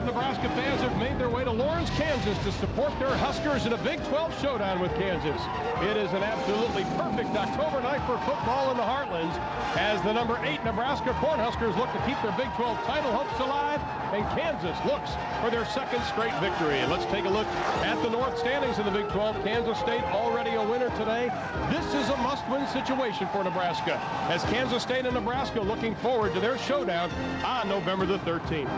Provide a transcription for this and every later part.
Nebraska fans have made their way to Lawrence, Kansas to support their Huskers in a Big 12 showdown with Kansas. It is an absolutely perfect October night for football in the Heartlands as the number 8 Nebraska Cornhuskers look to keep their Big 12 title hopes alive, and Kansas looks for their second straight victory. And let's take a look at the North standings in the Big 12. Kansas State already a winner today. This is a must-win situation for Nebraska as Kansas State and Nebraska looking forward to their showdown on November the 13th.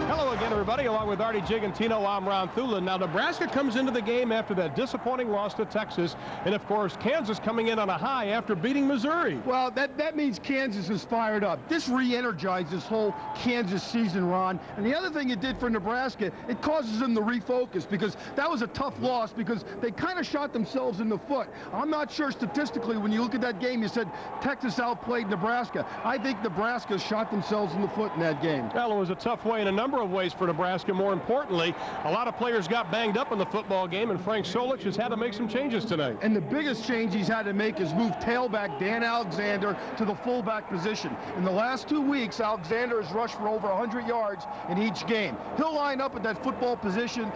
Hello again, everybody. Along with Artie Gigantino, I'm Ron Thulin. Now, Nebraska comes into the game after that disappointing loss to Texas. And, of course, Kansas coming in on a high after beating Missouri. Well, that means Kansas is fired up. This re-energized this whole Kansas season, Ron. And the other thing it did for Nebraska, it causes them to refocus because that was a tough loss because they kind of shot themselves in the foot. I'm not sure statistically when you look at that game, you said Texas outplayed Nebraska. I think Nebraska shot themselves in the foot in that game. Well, it was a tough way in a number of ways for Nebraska. More importantly, a lot of players got banged up in the football game, and Frank Solich has had to make some changes tonight. And the biggest change he's had to make is move tailback Dan Alexander to the fullback position. In the last 2 weeks, Alexander has rushed for over 100 yards in each game. He'll line up at that fullback position,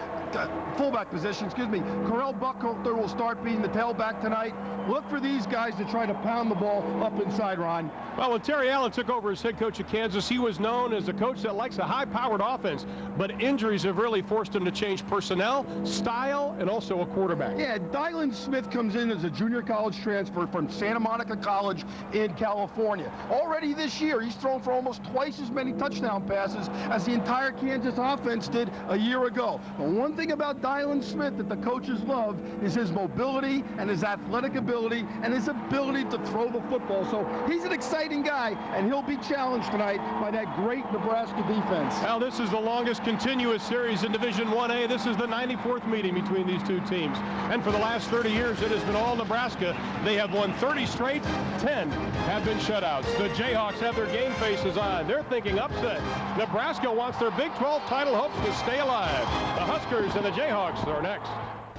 Correll Buckholter will start being the tailback tonight. Look for these guys to try to pound the ball up inside, Ron. Well, when Terry Allen took over as head coach of Kansas, he was known as a coach that likes a high-powered offense, but injuries have really forced him to change personnel, style, and also a quarterback. Yeah, Dylan Smith comes in as a junior college transfer from Santa Monica College in California. Already this year, he's thrown for almost twice as many touchdown passes as the entire Kansas offense did a year ago. The one thing about Dylan Smith that the coaches love is his mobility and his athletic ability and his ability to throw the football. So he's an exciting guy, and he'll be challenged tonight by that great Nebraska defense. Well, this is the longest continuous series in Division 1A. This is the 94th meeting between these two teams. And for the last 30 years, it has been all Nebraska. They have won 30 straight, 10 have been shutouts. The Jayhawks have their game faces on. They're thinking upset. Nebraska wants their Big 12 title hopes to stay alive. The Huskers and the Jayhawks are next.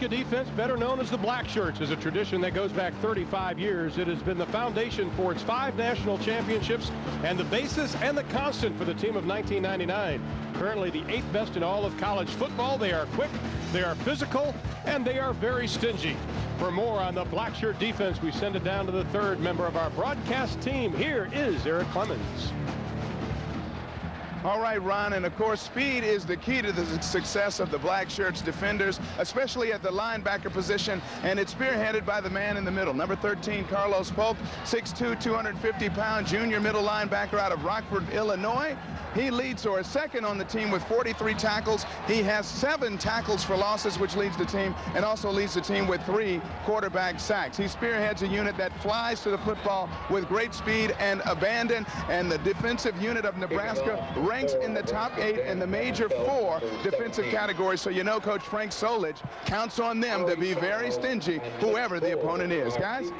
Defense, better known as the Black Shirts, is a tradition that goes back 35 years. It has been the foundation for its 5 national championships and the basis and the constant for the team of 1999. Currently the 8th best in all of college football. They are quick, they are physical, and they are very stingy. For more on the Black Shirt defense, we send it down to the 3rd member of our broadcast team. Here is Eric Clemens. All right, Ron, and of course, speed is the key to the success of the Black Shirts defenders, especially at the linebacker position, and it's spearheaded by the man in the middle, number 13, Carlos Polk, 6'2", 250-pound junior middle linebacker out of Rockford, Illinois. He leads or is second on the team with 43 tackles. He has 7 tackles for losses, which leads the team, and also leads the team with 3 quarterback sacks. He spearheads a unit that flies to the football with great speed and abandon, and the defensive unit of Nebraska ranks in the top 8 in the major 4 defensive categories. So you know Coach Frank Solich counts on them to be very stingy, whoever the opponent is. Guys?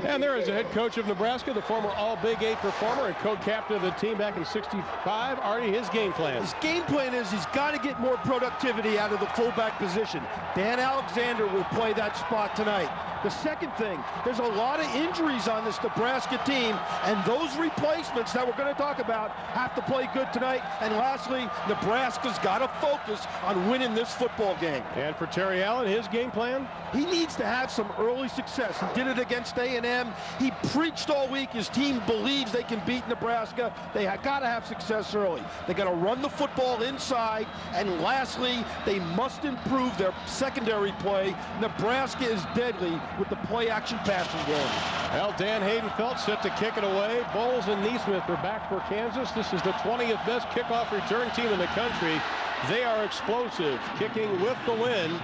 And there is a head coach of Nebraska, the former All-Big 8 performer and co-captain of the team back in '65. Artie, his game plan. His game plan is he's got to get more productivity out of the fullback position. Dan Alexander will play that spot tonight. The second thing, there's a lot of injuries on this Nebraska team, and those replacements that we're going to talk about have to play good tonight. And lastly, Nebraska's got to focus on winning this football game. And for Terry Allen, his game plan? He needs to have some early success. He did it against A&M. He preached all week. His team believes they can beat Nebraska. They got to have success early. They got to run the football inside. And lastly, they must improve their secondary play. Nebraska is deadly with the play-action passing game. Well, Dan Haydenfeld set to kick it away. Bowles and Neesmith are back for Kansas. This is the 20th best kickoff return team in the country. They are explosive, kicking with the win.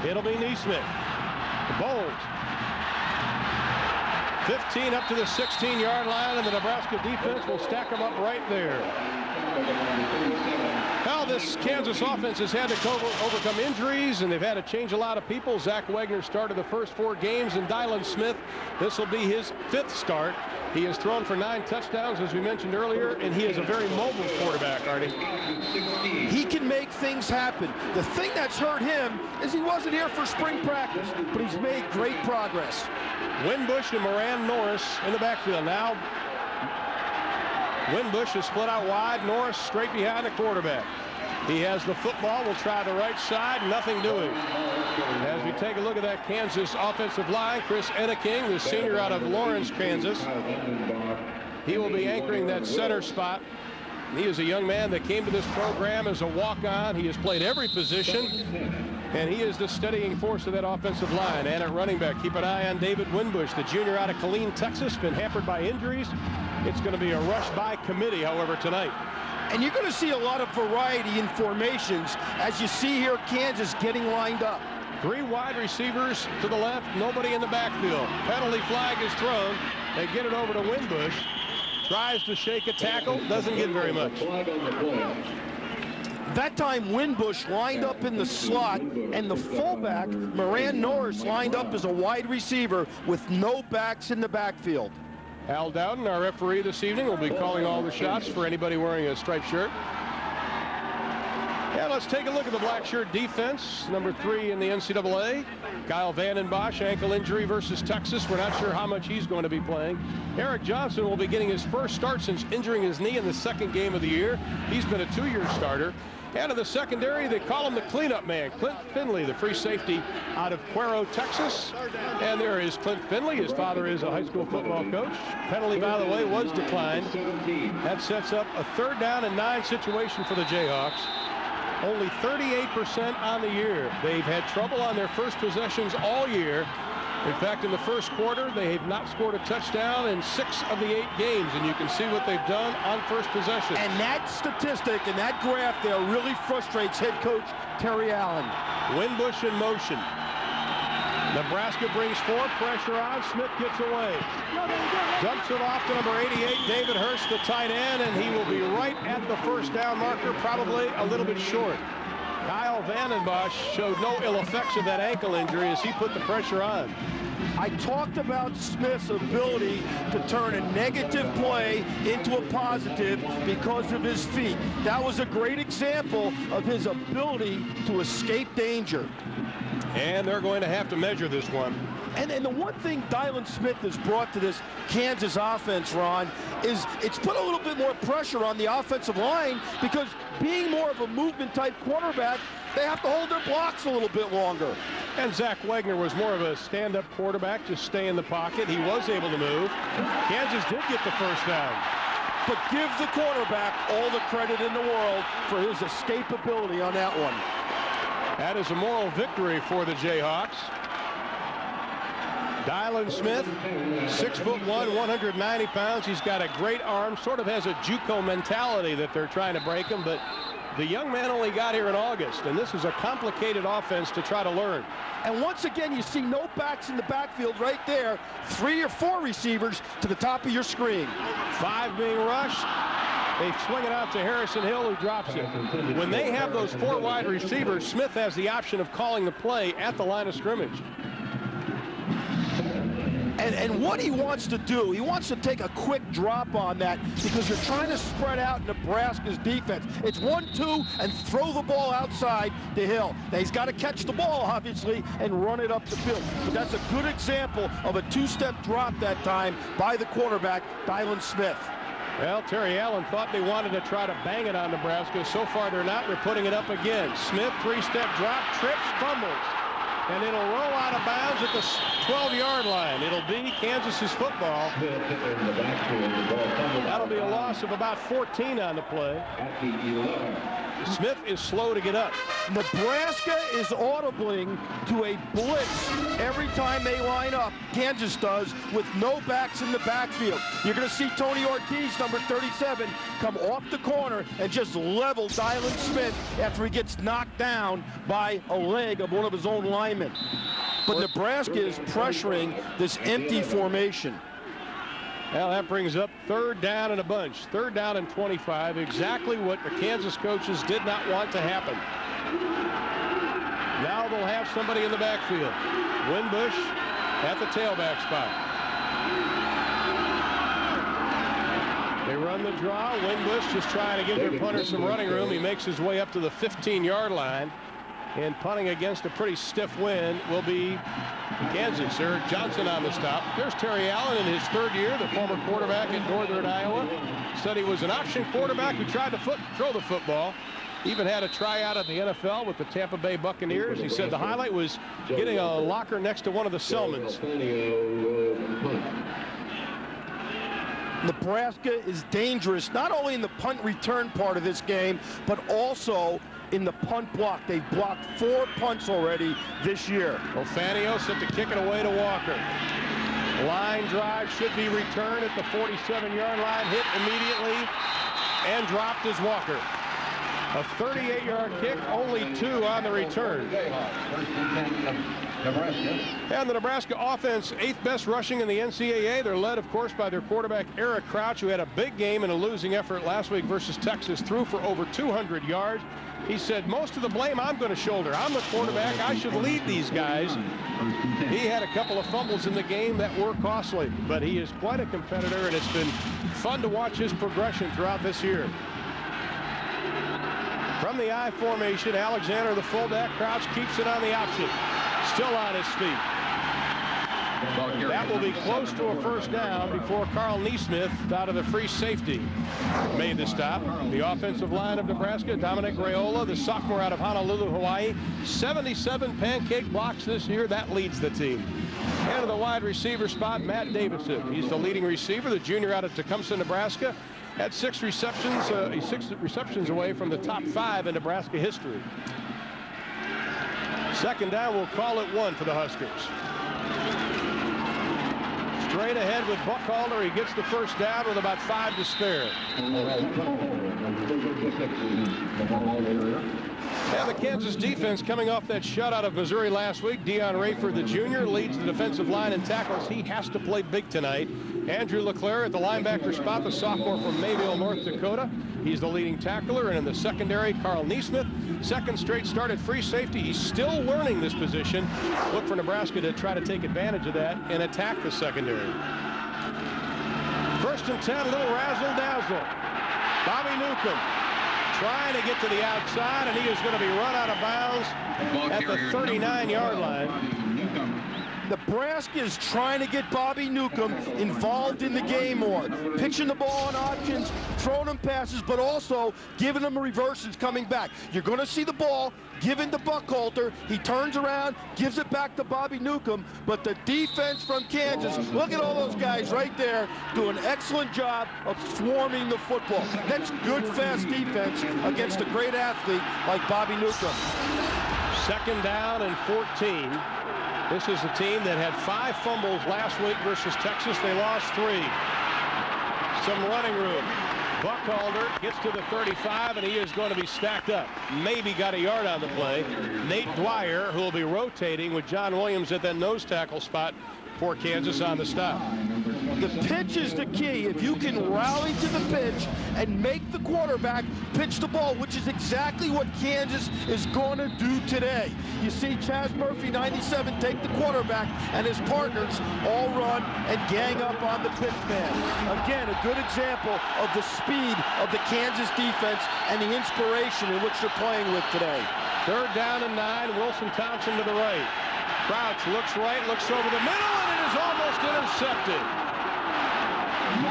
It'll be Neesmith. Bowles. 15 up to the 16-yard line, and the Nebraska defense will stack them up right there. Well, this Kansas offense has had to overcome injuries, and they've had to change a lot of people. Zach Wagner started the first 4 games, and Dylan Smith, this will be his 5th start. He has thrown for 9 touchdowns, as we mentioned earlier, and he is a very mobile quarterback, Artie. He can make things happen. The thing that's hurt him is he wasn't here for spring practice, but he's made great progress. Winbush and Moran Norris in the backfield. Now, Winbush is split out wide. Norris straight behind the quarterback. He has the football. Will try the right side. Nothing doing. As we take a look at that Kansas offensive line, Chris Enneking, the senior out of Lawrence, Kansas. He will be anchoring that center spot. He is a young man that came to this program as a walk-on. He has played every position, and he is the steadying force of that offensive line. And at running back, keep an eye on David Winbush, the junior out of Killeen, Texas, been hampered by injuries. It's going to be a rush by committee, however, tonight. And you're going to see a lot of variety in formations, as you see here Kansas getting lined up. 3 wide receivers to the left, nobody in the backfield. Penalty flag is thrown. They get it over to Winbush. Tries to shake a tackle, doesn't get very much. That time Winbush lined up in the slot, and the fullback, Moran Norris, lined up as a wide receiver with no backs in the backfield. Al Dowden, our referee this evening, will be calling all the shots for anybody wearing a striped shirt. And let's take a look at the black shirt defense. Number 3 in the NCAA. Kyle Vandenbosch, ankle injury versus Texas. We're not sure how much he's going to be playing. Eric Johnson will be getting his first start since injuring his knee in the 2nd game of the year. He's been a 2-year starter. And in the secondary, they call him the cleanup man, Clint Finley, the free safety out of Cuero, Texas. And there is Clint Finley. His father is a high school football coach. Penalty, by the way, was declined. That sets up a 3rd down and 9 situation for the Jayhawks. Only 38% on the year. They've had trouble on their first possessions all year. In fact, in the first quarter, they have not scored a touchdown in 6 of the 8 games, and you can see what they've done on first possession. And that statistic and that graph there really frustrates head coach Terry Allen. Winbush in motion. Nebraska brings 4, pressure on. Smith gets away. Dumps it off to number 88, David Hurst, the tight end, and he will be right at the first down marker, probably a little bit short. Kyle Vandenbosch showed no ill effects of that ankle injury as he put the pressure on. I talked about Smith's ability to turn a negative play into a positive because of his feet. That was a great example of his ability to escape danger. And they're going to have to measure this one. And the one thing Dylan Smith has brought to this Kansas offense, Ron, is it's put a little bit more pressure on the offensive line because being more of a movement-type quarterback, they have to hold their blocks a little bit longer. And Zach Wagner was more of a stand-up quarterback, just stay in the pocket. He was able to move. Kansas did get the first down. But give the quarterback all the credit in the world for his escapability on that one. That is a moral victory for the Jayhawks. Dylan Smith, 6'1", 190 pounds. He's got a great arm, sort of has a JUCO mentality that they're trying to break him, but the young man only got here in August, and this is a complicated offense to try to learn. And once again, you see no backs in the backfield right there. 3 or 4 receivers to the top of your screen. 5 being rushed. They swing it out to Harrison Hill, who drops it. When they have those 4 wide receivers, Smith has the option of calling the play at the line of scrimmage. And what he wants to do, he wants to take a quick drop on that because you're trying to spread out Nebraska's defense. It's 1-2 and throw the ball outside to Hill. Now he's got to catch the ball, obviously, and run it up the field. But that's a good example of a 2-step drop that time by the quarterback, Dylan Smith. Well, Terry Allen thought they wanted to try to bang it on Nebraska. So far, they're not. They're putting it up again. Smith, 3-step drop, trips, fumbles. And it'll roll out of bounds at the 12-yard line. It'll be Kansas's football. That'll be a loss of about 14 on the play. Smith is slow to get up. Nebraska is audibling to a blitz every time they line up. Kansas does, with no backs in the backfield. You're going to see Tony Ortiz, number 37, come off the corner and just level Dylan Smith after he gets knocked down by a leg of one of his own linemen. But Nebraska is pressuring this empty formation. Well, that brings up 3rd down and a bunch. 3rd down and 25, exactly what the Kansas coaches did not want to happen. Now they'll have somebody in the backfield. Winbush at the tailback spot. They run the draw. Winbush just trying to give their punter some running room. He makes his way up to the 15-yard line. And punting against a pretty stiff wind will be Kansas. Eric Johnson on the stop. There's Terry Allen in his 3rd year, the former quarterback at Northern Iowa. Said he was an option quarterback who tried to throw the football. Even had a tryout at the NFL with the Tampa Bay Buccaneers. He said the highlight was getting a locker next to one of the Selmans. Nebraska is dangerous, not only in the punt return part of this game, but also in the punt block. They've blocked 4 punts already this year. Ofanio set to kick it away to Walker. Line drive should be returned at the 47-yard line. Hit immediately and dropped as Walker. A 38-yard kick, only 2 on the return. And the Nebraska offense, 8th best rushing in the NCAA. They're led, of course, by their quarterback, Eric Crouch, who had a big game in a losing effort last week versus Texas, threw for over 200 yards. He said, most of the blame I'm going to shoulder. I'm the quarterback. I should lead these guys. He had a couple of fumbles in the game that were costly, but he is quite a competitor, and it's been fun to watch his progression throughout this year. From the I formation, Alexander, the fullback, Crouch keeps it on the option. Still on his feet. That will be close to a first down before Carl Neesmith, out of the free safety, made the stop. The offensive line of Nebraska, Dominic Raiola, the sophomore out of Honolulu, Hawaii. 77 pancake blocks this year. That leads the team. And to the wide receiver spot, Matt Davison. He's the leading receiver, the junior out of Tecumseh, Nebraska. Had 6 receptions, 6 receptions away from the top 5 in Nebraska history. Second down, we'll call it 1 for the Huskers. Straight ahead with Buckhalter. He gets the first down with about 5 to spare. And the Kansas defense coming off that shutout of Missouri last week. Deion Rayford, the junior, leads the defensive line in tackles. He has to play big tonight. Andrew LeClaire at the linebacker spot, the sophomore from Mayville, North Dakota. He's the leading tackler. And in the secondary, Carl Neesmith, second straight start at free safety. He's still learning this position. Look for Nebraska to try to take advantage of that and attack the secondary. First and 10, a little razzle-dazzle. Bobby Newcomb trying to get to the outside, and he is going to be run out of bounds at the 39-yard line. Nebraska is trying to get Bobby Newcomb involved in the game more, pitching the ball on options, throwing him passes, but also giving him reverses coming back. You're going to see the ball given to Buckhalter. He turns around, gives it back to Bobby Newcomb, but the defense from Kansas, look at all those guys right there, do an excellent job of swarming the football. That's good, fast defense against a great athlete like Bobby Newcomb. Second down and 14. This is a team that had 5 fumbles last week versus Texas. They lost 3. Some running room. Buckhalter gets to the 35, and he is going to be stacked up. Maybe got a yard on the play. Nate Dwyer, who will be rotating with John Williams at that nose tackle spot for Kansas on the stop. The pitch is the key. If you can rally to the pitch and make the quarterback pitch the ball, which is exactly what Kansas is going to do today. You see Chaz Murphy, 97, take the quarterback, and his partners all run and gang up on the pitch man. Again, a good example of the speed of the Kansas defense and the inspiration in which they're playing with today. Third down and 9. Wilson Thompson to the right. Crouch looks right, looks over the middle, and it is almost intercepted.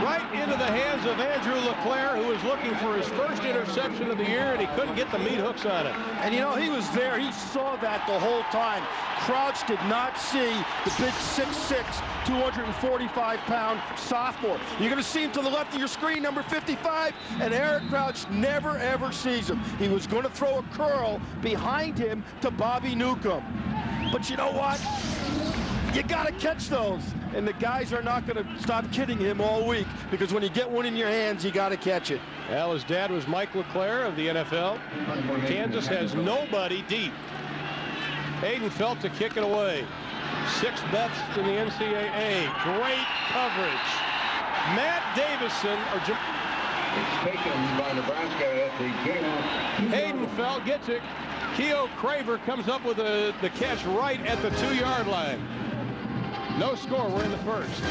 Right into the hands of Andrew LeClaire, who was looking for his first interception of the year, and he couldn't get the meat hooks on it. And you know, he was there. He saw that the whole time. Crouch did not see the big 6'6", 245-pound sophomore. You're going to see him to the left of your screen, number 55, and Eric Crouch never, ever sees him. He was going to throw a curl behind him to Bobby Newcomb. But you know what? You got to catch those. And the guys are not going to stop kidding him all week, because when you get one in your hands, you got to catch it. Well, his dad was Mike LeClaire of the NFL. Kansas has nobody deep. Hayden Felt to kick it away. 6th best in the NCAA. Great coverage. Matt Davison, It's taken by Nebraska at the Jayhawks. Hayden Felt gets it. Keo Craver comes up with the catch right at the 2-yard line. No score. We're in the first.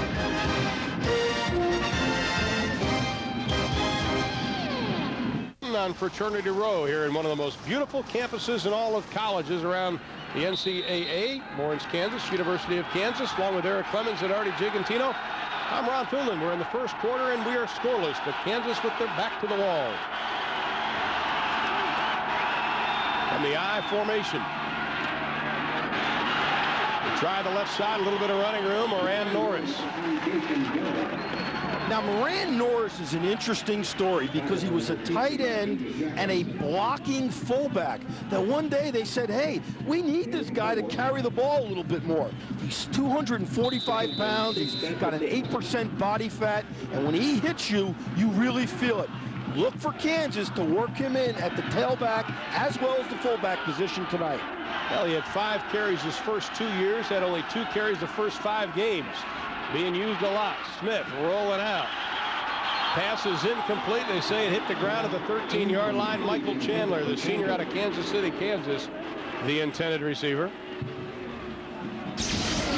On Fraternity Row here in one of the most beautiful campuses in all of colleges around the NCAA, Lawrence, Kansas, University of Kansas, along with Eric Clemens and Artie Gigantino. I'm Ron Filden. We're in the first quarter, and we are scoreless, but Kansas with their back to the wall. from the I formation. They try the left side, a little bit of running room. Moran Norris. Now, Moran Norris is an interesting story because he was a tight end and a blocking fullback. That one day they said, hey, we need this guy to carry the ball a little bit more. He's 245 pounds. He's got an 8% body fat. And when he hits you, you really feel it. Look for Kansas to work him in at the tailback as well as the fullback position tonight. Well, he had 5 carries his first 2 years, had only 2 carries the first 5 games. Being used a lot. Smith rolling out. Pass is incomplete. They say it hit the ground at the 13-yard line. Michael Chandler, the senior out of Kansas City, Kansas, the intended receiver.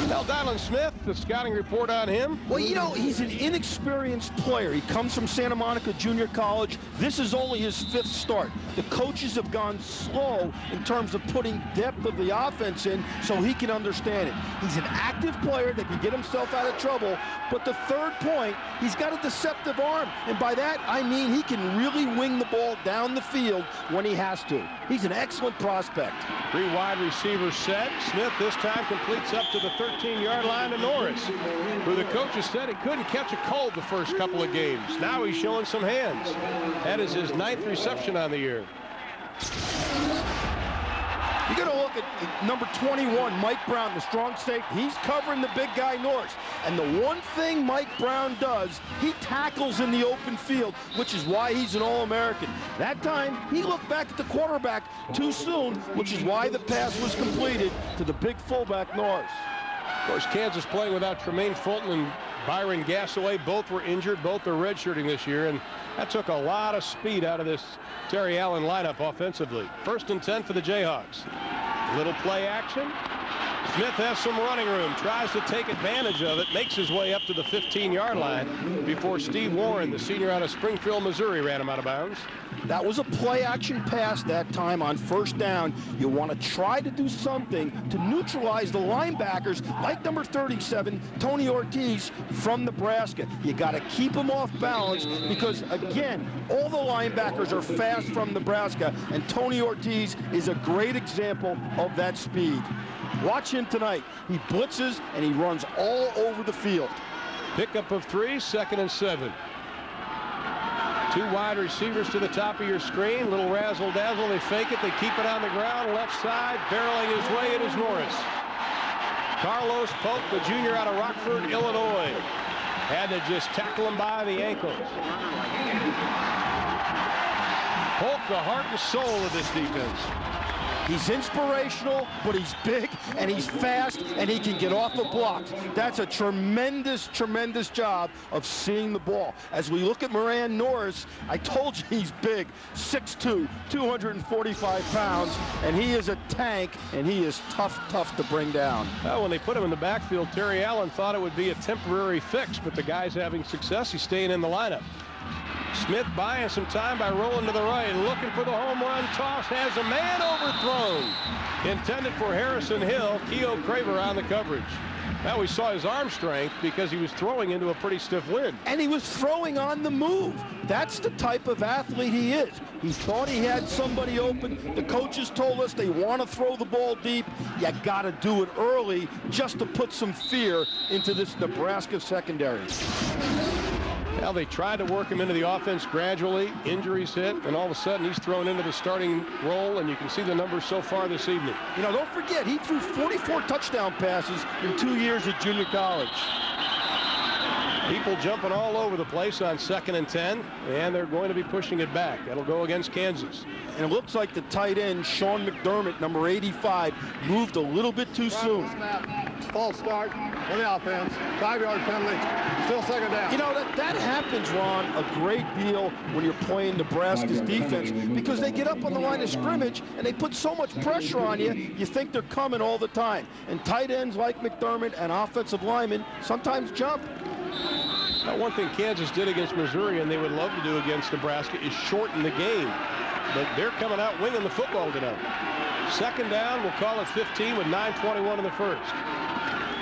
Now, Dylan Smith, the scouting report on him. Well, you know, he's an inexperienced player. He comes from Santa Monica Junior College. This is only his 5th start. The coaches have gone slow in terms of putting depth of the offense in so he can understand it. He's an active player that can get himself out of trouble, but the third point, he's got a deceptive arm, and by that I mean he can really wing the ball down the field when he has to. He's an excellent prospect. 3 wide receivers set. Smith this time completes up to the 13-yard line to Norris, who the coaches said he couldn't catch a cold the first couple of games. Now he's showing some hands. That is his 9th reception on the year. You're going to look at number 21, Mike Brown, the strong safety. He's covering the big guy Norris. And the one thing Mike Brown does, he tackles in the open field, which is why he's an All-American. That time, he looked back at the quarterback too soon, which is why the pass was completed to the big fullback Norris. Of course, Kansas playing without Tremaine Fulton and Byron Gassaway. Both were injured. Both are redshirting this year, and that took a lot of speed out of this Terry Allen lineup offensively. 1st and 10 for the Jayhawks. Little play action. Smith has some running room, tries to take advantage of it, makes his way up to the 15-yard line before Steve Warren, the senior out of Springfield, Missouri, ran him out of bounds. That was a play-action pass that time on 1st down. You want to try to do something to neutralize the linebackers like number 37, Tony Ortiz from Nebraska. You got to keep him off balance because, again, all the linebackers are fast from Nebraska, and Tony Ortiz is a great example of that speed. Watch him tonight. He blitzes, and he runs all over the field. Pickup of 3, 2nd and 7. 2 wide receivers to the top of your screen. Little razzle-dazzle. They fake it. They keep it on the ground. Left side. Barreling his way. It is Norris. Carlos Polk, the junior out of Rockford, Illinois. Had to just tackle him by the ankles. Polk, the heart and soul of this defense. He's inspirational, but he's big, and he's fast, and he can get off the blocks. That's a tremendous, tremendous job of seeing the ball. As we look at Moran Norris, I told you he's big, 6'2", 245 pounds, and he is a tank, and he is tough to bring down. Well, when they put him in the backfield, Terry Allen thought it would be a temporary fix, but the guy's having success. He's staying in the lineup. Smith buying some time by rolling to the right, looking for the home run toss, has a man overthrown. Intended for Harrison Hill. Keo Craver on the coverage. Now we saw his arm strength because he was throwing into a pretty stiff wind. And he was throwing on the move. That's the type of athlete he is. He thought he had somebody open. The coaches told us they want to throw the ball deep. You got to do it early just to put some fear into this Nebraska secondary. Well, they tried to work him into the offense gradually. Injuries hit, and all of a sudden he's thrown into the starting role, and you can see the numbers so far this evening. You know, don't forget, he threw 44 touchdown passes in 2 years at junior college. People jumping all over the place on 2nd and 10, and they're going to be pushing it back. That'll go against Kansas. And it looks like the tight end, Sean McDermott, number 85, moved a little bit too soon. False start for the offense. 5-yard penalty. Still 2nd down. You know, that happens, Ron, a great deal when you're playing Nebraska's defense because they get up on the line of scrimmage and they put so much pressure on you, you think they're coming all the time. And tight ends like McDermott and offensive linemen sometimes jump. Now, one thing Kansas did against Missouri, and they would love to do against Nebraska, is shorten the game. But they're coming out winging the football tonight. 2nd down, we'll call it 15 with 9:21 in the first.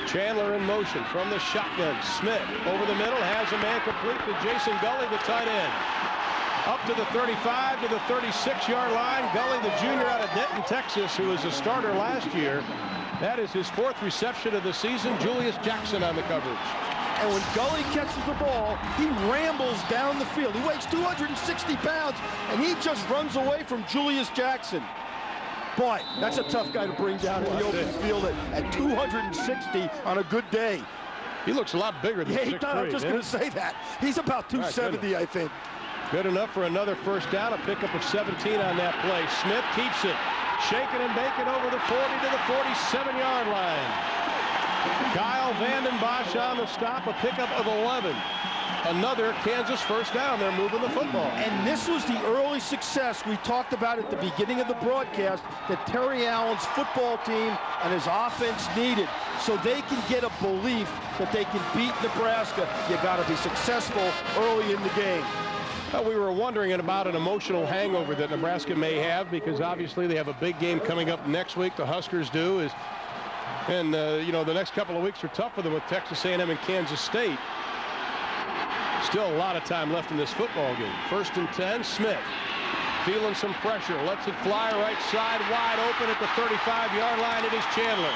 Chandler in motion from the shotgun. Smith over the middle, has a man complete to Jason Gully, the tight end. Up to the 35, to the 36-yard line. Gully, the junior out of Denton, Texas, who was a starter last year. That is his 4th reception of the season. Julius Jackson on the coverage. And when Gully catches the ball, he rambles down the field. He weighs 260 pounds, and he just runs away from Julius Jackson. Boy, that's a tough guy to bring down in the open field at 260 on a good day. He looks a lot bigger than 6'3". I was just going to say that. He's about 270, I think. Good enough for another first down, a pickup of 17 on that play. Smith keeps it, shaking and baking over the 40 to the 47-yard line. Kyle Vanden Bosch on the stop, a pickup of 11. Another Kansas first down. They're moving the football. And this was the early success we talked about at the beginning of the broadcast that Terry Allen's football team and his offense needed, so they can get a belief that they can beat Nebraska. You got to be successful early in the game. Well, we were wondering about an emotional hangover that Nebraska may have, because obviously they have a big game coming up next week. The Huskers do. And you know, the next couple of weeks are tough for them with Texas A&M and Kansas State. Still a lot of time left in this football game. 1st and 10, Smith feeling some pressure, lets it fly right side, wide open at the 35-yard line. It is Chandler.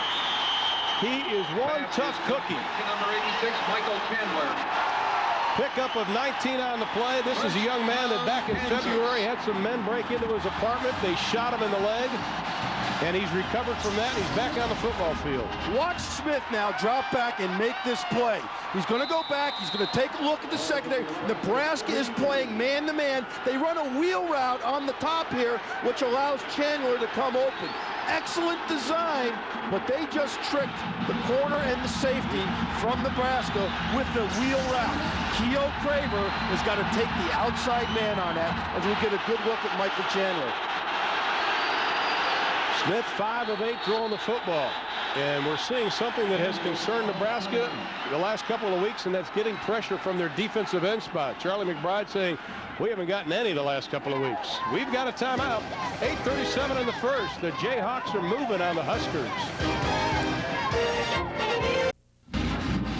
He is one tough cookie. Number 86, Michael Chandler. Pickup of 19 on the play. This is a young man that back in February had some men break into his apartment. They shot him in the leg, and he's recovered from that. He's back on the football field. Watch Smith now drop back and make this play. He's going to go back. He's going to take a look at the secondary. Nebraska is playing man-to-man. They run a wheel route on the top here, which allows Chandler to come open. Excellent design, but they just tricked the corner and the safety from Nebraska with the wheel route. Keogh Craver has got to take the outside man on that as we get a good look at Michael Chandler. Smith 5 of 8 throwing the football. And we're seeing something that has concerned Nebraska the last couple of weeks, and that's getting pressure from their defensive end spot. Charlie McBride saying, we haven't gotten any the last couple of weeks. We've got a timeout. 8:37 in the first. The Jayhawks are moving on the Huskers.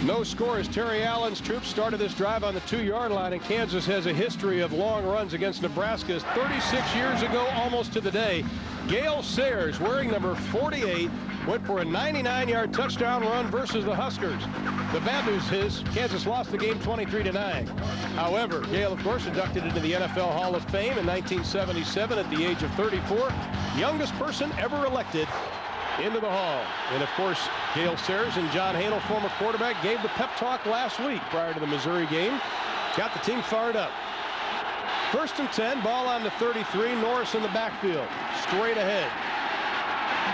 No score as Terry Allen's troops started this drive on the 2-yard line, and Kansas has a history of long runs against Nebraska. 36 years ago, almost to the day, Gale Sayers, wearing number 48, went for a 99-yard touchdown run versus the Huskers. The bad news is Kansas lost the game 23-9. However, Gale, of course, inducted into the NFL Hall of Fame in 1977 at the age of 34. Youngest person ever elected into the Hall. And, of course, Gale Sayers and John Hanel, former quarterback, gave the pep talk last week prior to the Missouri game. Got the team fired up. 1st and 10, ball on the 33. Norris in the backfield, straight ahead.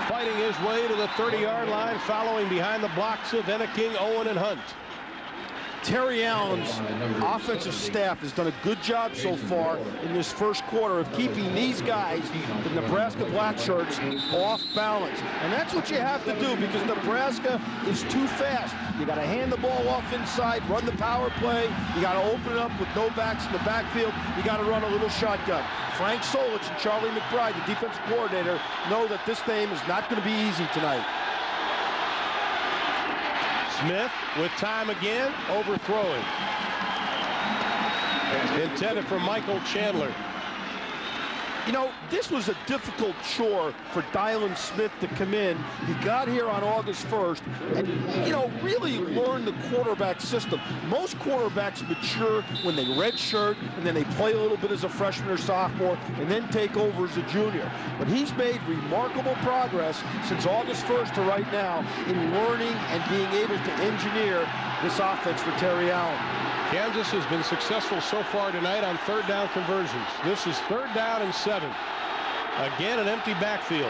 Fighting his way to the 30-yard line, following behind the blocks of Enneking, Owen, and Hunt. Terry Allen's offensive staff has done a good job so far in this first quarter of keeping these guys, the Nebraska Black Shirts, off balance. And that's what you have to do, because Nebraska is too fast. You got to hand the ball off inside, run the power play. You got to open it up with no backs in the backfield. You got to run a little shotgun. Frank Solich and Charlie McBride, the defensive coordinator, know that this game is not going to be easy tonight. Smith with time again, overthrowing. Intended for Michael Chandler. You know, this was a difficult chore for Dylan Smith to come in. He got here on August 1st and, you know, really learned the quarterback system. Most quarterbacks mature when they redshirt, and then they play a little bit as a freshman or sophomore, and then take over as a junior. But he's made remarkable progress since August 1st to right now in learning and being able to engineer this offense for Terry Allen. Kansas has been successful so far tonight on 3rd down conversions. This is 3rd down and 7. Again, an empty backfield.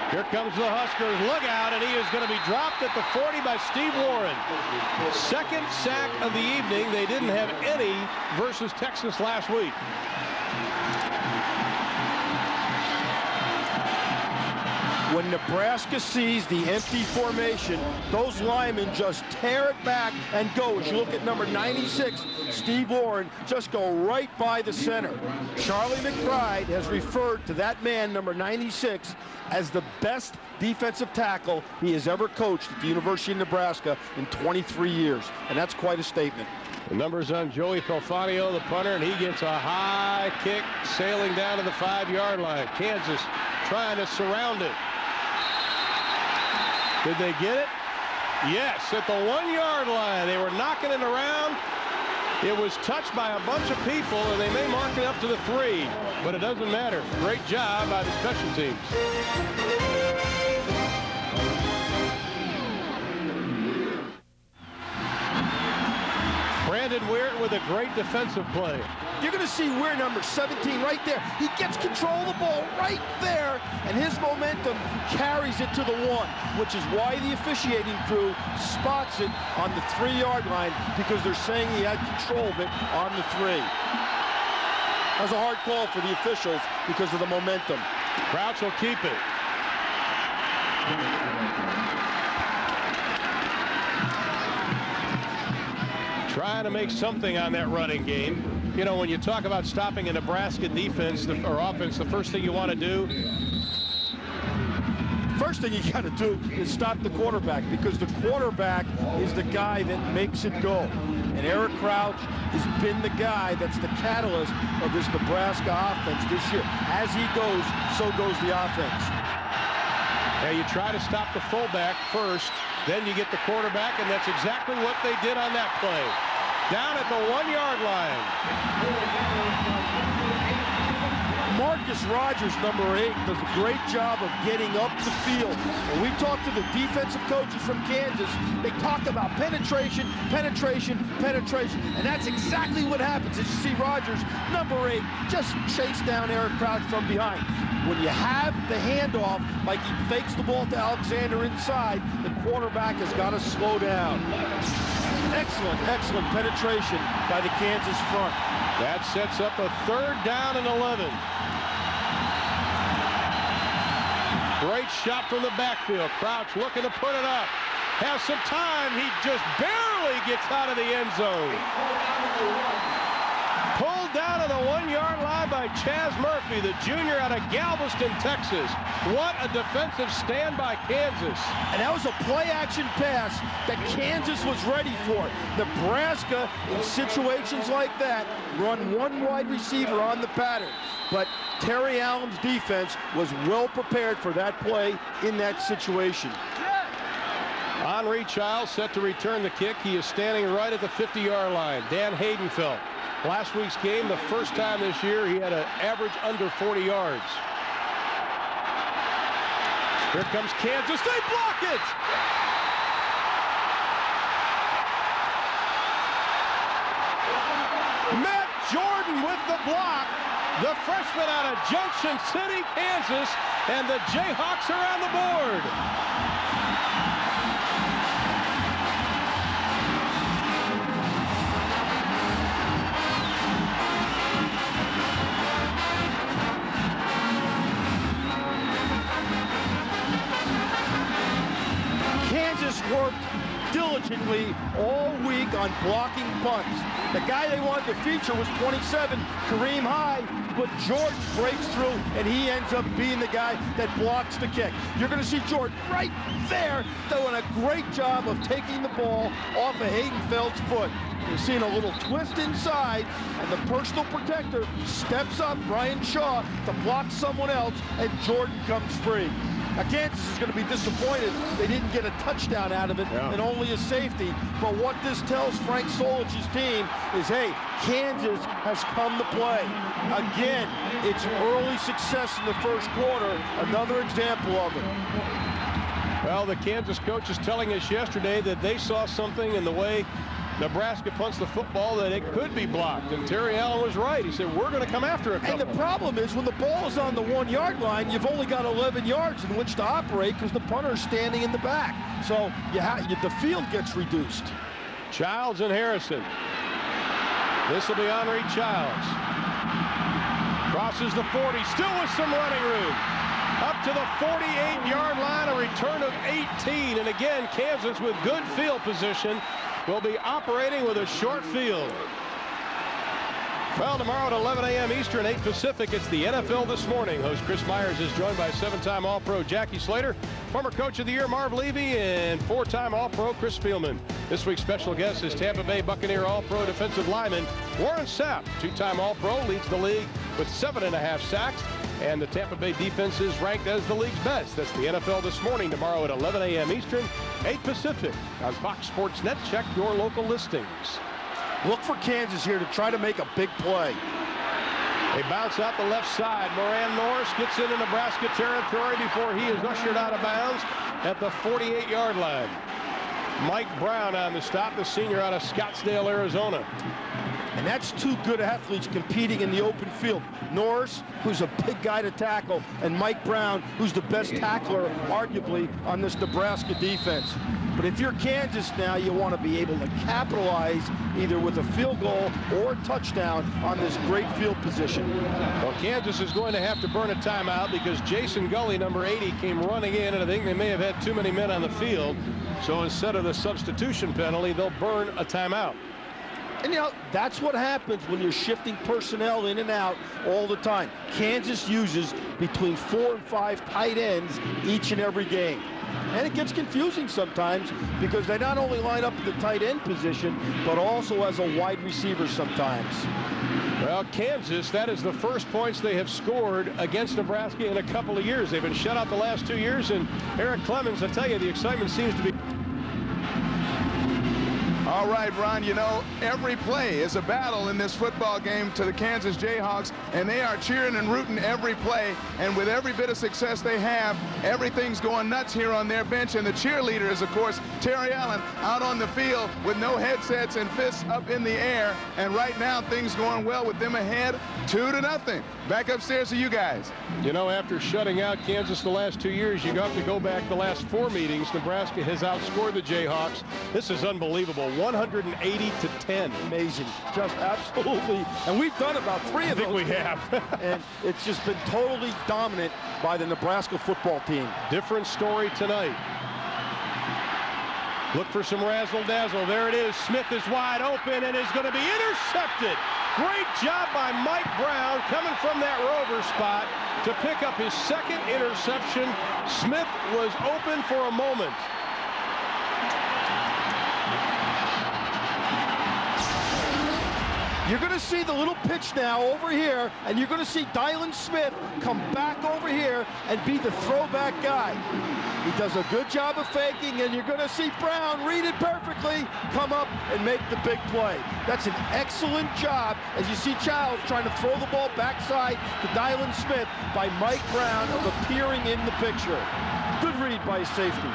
Here comes the Huskers. Look out, and he is going to be dropped at the 40 by Steve Warren. 2nd sack of the evening. They didn't have any versus Texas last week. When Nebraska sees the empty formation, those linemen just tear it back and go. As you look at number 96, Steve Warren, just go right by the center. Charlie McBride has referred to that man, number 96, as the best defensive tackle he has ever coached at the University of Nebraska in 23 years. And that's quite a statement. The numbers on Joey Pelfanio, the punter, and he gets a high kick sailing down to the 5-yard line. Kansas trying to surround it. Did they get it? Yes, at the 1-yard line. They were knocking it around. It was touched by a bunch of people, and they may mark it up to the 3, but it doesn't matter. Great job by the special teams. Brandon Weir with a great defensive play. You're going to see Weir, number 17, right there. He gets control of the ball right there, and his momentum carries it to the 1, which is why the officiating crew spots it on the 3-yard line, because they're saying he had control of it on the 3. That was a hard call for the officials because of the momentum. Crouch will keep it. Trying to make something on that running game. You know, when you talk about stopping a Nebraska defense or offense, the first thing you want to do. First thing you got to do is stop the quarterback, because the quarterback is the guy that makes it go. And Eric Crouch has been the guy that's the catalyst of this Nebraska offense this year. As he goes, so goes the offense. Yeah, you try to stop the fullback first, then you get the quarterback, and that's exactly what they did on that play. Down at the 1-yard line. Marcus Rogers, number 8, does a great job of getting up the field. When we talk to the defensive coaches from Kansas, they talk about penetration, penetration, penetration, and that's exactly what happens. As you see Rogers, number 8, just chase down Eric Crouch from behind. When you have the handoff, like he fakes the ball to Alexander inside, the quarterback has got to slow down. Excellent, excellent penetration by the Kansas front. That sets up a 3rd down and 11. Great shot from the backfield. Crouch looking to put it up. Has some time. He just barely gets out of the end zone. Pulled down to the 1-yard line by Chaz Murphy, the junior out of Galveston, Texas. What a defensive stand by Kansas. And that was a play-action pass that Kansas was ready for. Nebraska, in situations like that, run 1 wide receiver on the pattern. But Terry Allen's defense was well prepared for that play in that situation. Henry Childs set to return the kick. He is standing right at the 50-yard line. Dan Haydenfeld. Last week's game, the first time this year, he had an average under 40 yards. Here comes Kansas. They block it! Matt Jordan with the block. The freshman out of Junction City, Kansas, and the Jayhawks are on the board. Kansas worked diligently all week on blocking punts. The guy they wanted to feature was 27, Kareem Hyde, but Jordan breaks through, and he ends up being the guy that blocks the kick. You're going to see Jordan right there doing a great job of taking the ball off of Haydenfeld's foot. You're seeing a little twist inside, and the personal protector steps up, Brian Shaw, to block someone else, and Jordan comes free. Now, Kansas is going to be disappointed they didn't get a touchdown out of it and only a safety. But what this tells Frank Solich's team is, hey, Kansas has come to play. Again, it's early success in the first quarter. Another example of it. Well, the Kansas coach is telling us yesterday that they saw something in the way Nebraska punts the football that it could be blocked, and Terry Allen was right. He said, we're going to come after a couple. And the problem is, when the ball is on the 1-yard line, you've only got 11 yards in which to operate because the punter is standing in the back. So the field gets reduced. Childs and Harrison. This will be Henry Childs. Crosses the 40, still with some running room. Up to the 48-yard line, a return of 18. And again, Kansas with good field position will be operating with a short field. Well, tomorrow at 11 a.m. Eastern, 8 Pacific, it's the NFL This Morning. Host Chris Myers is joined by 7-time All-Pro Jackie Slater, former Coach of the Year Marv Levy, and 4-time All-Pro Chris Spielman. This week's special guest is Tampa Bay Buccaneer All-Pro defensive lineman Warren Sapp. Two-time All-Pro, leads the league with 7.5 sacks. And the Tampa Bay defense is ranked as the league's best. That's the NFL This Morning, tomorrow at 11 a.m. Eastern, 8 Pacific on Fox Sports Net. Check your local listings. Look for Kansas here to try to make a big play. They bounce out the left side. Moran Norris gets into Nebraska territory before he is ushered out of bounds at the 48-yard line. Mike Brown on the stop, the senior out of Scottsdale, Arizona. And that's two good athletes competing in the open field. Norris, who's a big guy to tackle, and Mike Brown, who's the best tackler, arguably, on this Nebraska defense. But if you're Kansas now, you want to be able to capitalize either with a field goal or a touchdown on this great field position. Well, Kansas is going to have to burn a timeout because Jason Gully, number 80, came running in, and I think they may have had too many men on the field. So instead of the substitution penalty, they'll burn a timeout. And, you know, that's what happens when you're shifting personnel in and out all the time. Kansas uses between 4 and 5 tight ends each and every game. And it gets confusing sometimes because they not only line up in the tight end position, but also as a wide receiver sometimes. Well, Kansas, that is the first points they have scored against Nebraska in a couple of years. They've been shut out the last 2 years, and Eric Clemens, I tell you, the excitement seems to be... All right, Ron, you know, every play is a battle in this football game to the Kansas Jayhawks, and they are cheering and rooting every play, and with every bit of success they have, everything's going nuts here on their bench, and the cheerleader is, of course, Terry Allen out on the field with no headsets and fists up in the air, and right now things going well with them ahead 2-0. Back upstairs to you guys. You know, after shutting out Kansas the last 2 years, you got to go back the last 4 meetings. Nebraska has outscored the Jayhawks. This is unbelievable. 180-10. Amazing. Just absolutely. And we've done about 3 of those. I think we have. And it's just been totally dominant by the Nebraska football team. Different story tonight. Look for some razzle-dazzle. There it is. Smith is wide open and is going to be intercepted. Great job by Mike Brown coming from that rover spot to pick up his second interception. Smith was open for a moment. You're going to see the little pitch now over here, and you're going to see Dylan Smith come back over here and be the throwback guy. He does a good job of faking, and you're going to see Brown read it perfectly, come up and make the big play. That's an excellent job, as you see Childs trying to throw the ball backside to Dylan Smith by Mike Brown of appearing in the picture. Good read by his safety.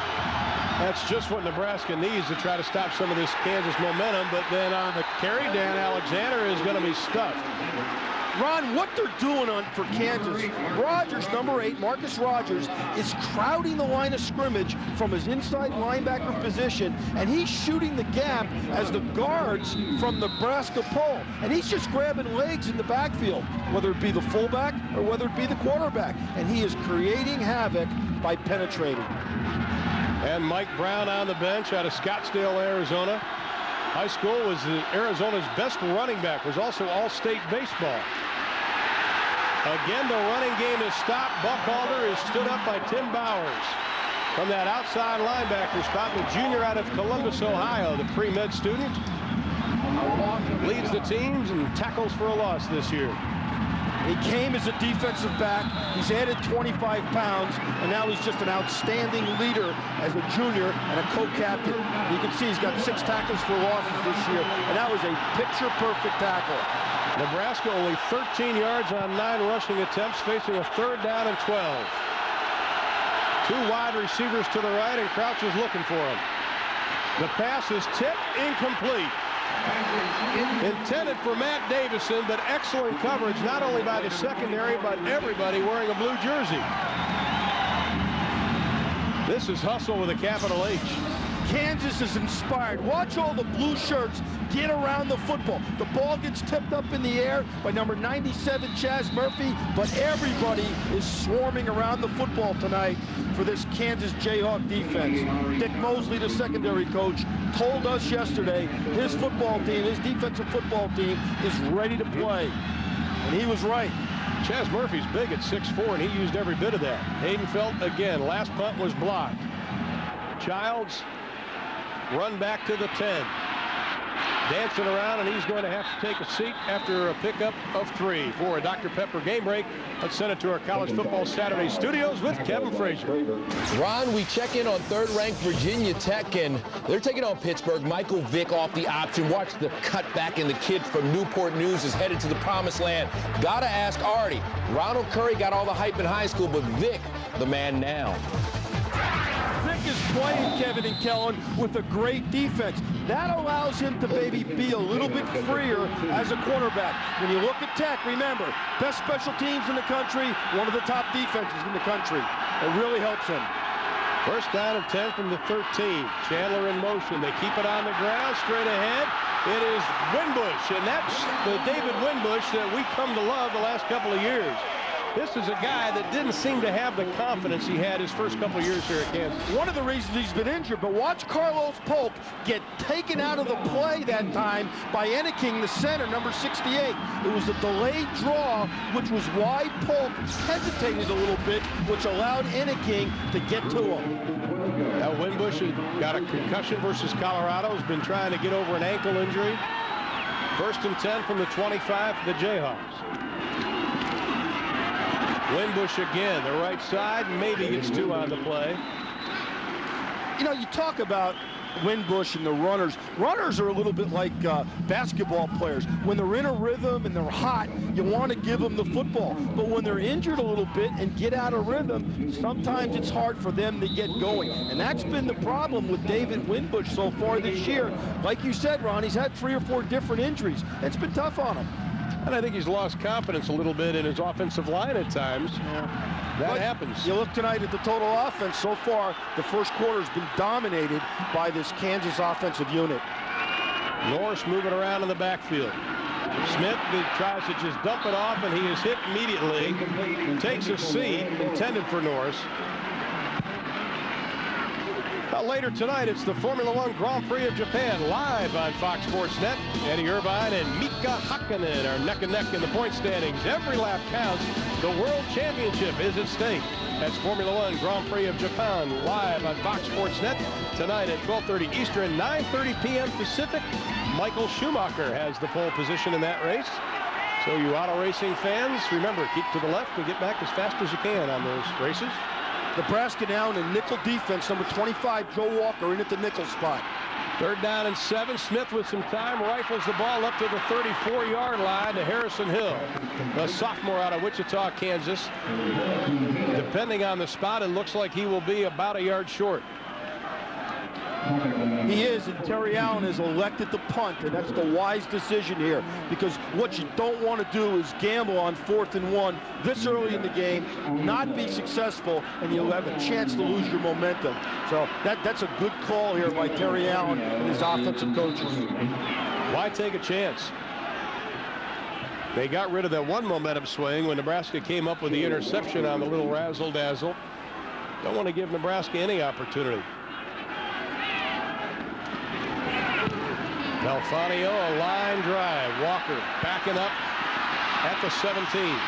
That's just what Nebraska needs to try to stop some of this Kansas momentum, but then on the carry, Dan Alexander is going to be stuffed. Ron, what they're doing for Kansas, Rogers, number 8, Marcus Rogers, is crowding the line of scrimmage from his inside linebacker position, and he's shooting the gap as the guards from Nebraska pull. And he's just grabbing legs in the backfield, whether it be the fullback or whether it be the quarterback. And he is creating havoc by penetrating. And Mike Brown on the bench out of Scottsdale, Arizona. High school was Arizona's best running back, was also all-state baseball. Again, the running game is stopped. Buckhalter is stood up by Tim Bowers. From that outside linebacker spot, the junior out of Columbus, Ohio, the pre-med student, leads the teams and tackles for a loss this year. He came as a defensive back. He's added 25 pounds, and now he's just an outstanding leader as a junior and a co-captain. You can see he's got 6 tackles for losses this year, and that was a picture-perfect tackle. Nebraska only 13 yards on 9 rushing attempts, facing a 3rd down and 12. 2 wide receivers to the right, and Crouch is looking for him. The pass is tipped, incomplete. Intended for Matt Davison, but excellent coverage not only by the secondary, but everybody wearing a blue jersey. This is hustle with a capital H. Kansas is inspired. Watch all the blue shirts get around the football. The ball gets tipped up in the air by number 97, Chaz Murphy, but everybody is swarming around the football tonight for this Kansas Jayhawk defense. Dick Mosley, the secondary coach, told us yesterday his football team, his defensive football team, is ready to play. And he was right. Chaz Murphy's big at 6'4", and he used every bit of that. Haydenfeld, again, last punt was blocked. Childs run back to the 10. Dancing around, and he's going to have to take a seat after a pickup of 3 for a Dr. Pepper game break. Let's send it to our College Football Saturday studios with Kevin Frazier. Ron, we check in on third-ranked Virginia Tech, and they're taking on Pittsburgh. Michael Vick off the option. Watch the cutback, and the kid from Newport News is headed to the promised land. Gotta ask Artie. Ronald Curry got all the hype in high school, but Vick, the man now. Vick is playing, Kevin and Kellen, with a great defense. That allows him to maybe be a little bit freer as a quarterback. When you look at Tech, remember, best special teams in the country, one of the top defenses in the country. It really helps him. First down and 10 from the 13. Chandler in motion. They keep it on the ground, straight ahead. It is Winbush, and that's the David Winbush that we come to love the last couple of years. This is a guy that didn't seem to have the confidence he had his first couple of years here at Kansas. One of the reasons he's been injured, but watch Carlos Polk get taken out of the play that time by Enneking, the center, number 68. It was a delayed draw, which was why Polk hesitated a little bit, which allowed Enneking to get to him. Now Winbush has got a concussion versus Colorado, has been trying to get over an ankle injury. First and 10 from the 25 for the Jayhawks. Winbush again, the right side, maybe gets 2 on the play. You know, you talk about Winbush and the runners. Runners are a little bit like basketball players. When they're in a rhythm and they're hot, you want to give them the football. But when they're injured a little bit and get out of rhythm, sometimes it's hard for them to get going. And that's been the problem with David Winbush so far this year. Like you said, Ron, he's had 3 or 4 different injuries. It's been tough on him. And I think he's lost confidence a little bit in his offensive line at times. Yeah. That happens. You look tonight at the total offense. So far, the first quarter has been dominated by this Kansas offensive unit. Norris moving around in the backfield. Smith tries to just dump it off, and he is hit immediately. Takes a seat intended for Norris. Later tonight, it's the Formula One Grand Prix of Japan live on Fox Sports Net. Eddie Irvine and Mika Hakkinen are neck and neck in the point standings. Every lap counts. The World Championship is at stake. That's Formula One Grand Prix of Japan live on Fox Sports Net tonight at 12:30 Eastern, 9:30 p.m. Pacific. Michael Schumacher has the pole position in that race. So you auto racing fans, remember, keep to the left and get back as fast as you can on those races. Nebraska now in a nickel defense. Number 25, Joe Walker, in at the nickel spot. Third down and 7. Smith with some time rifles the ball up to the 34-yard line to Harrison Hill, the sophomore out of Wichita, Kansas. Depending on the spot, it looks like he will be about a yard short. He is, and Terry Allen has elected to punt, and that's the wise decision here, because what you don't want to do is gamble on 4th and 1 this early in the game, not be successful, and you'll have a chance to lose your momentum. So that's a good call here by Terry Allen and his offensive coaches. Why take a chance? They got rid of that one momentum swing when Nebraska came up with the interception on the little razzle-dazzle. Don't want to give Nebraska any opportunity. Delfanio, a line drive. Walker backing up at the 17.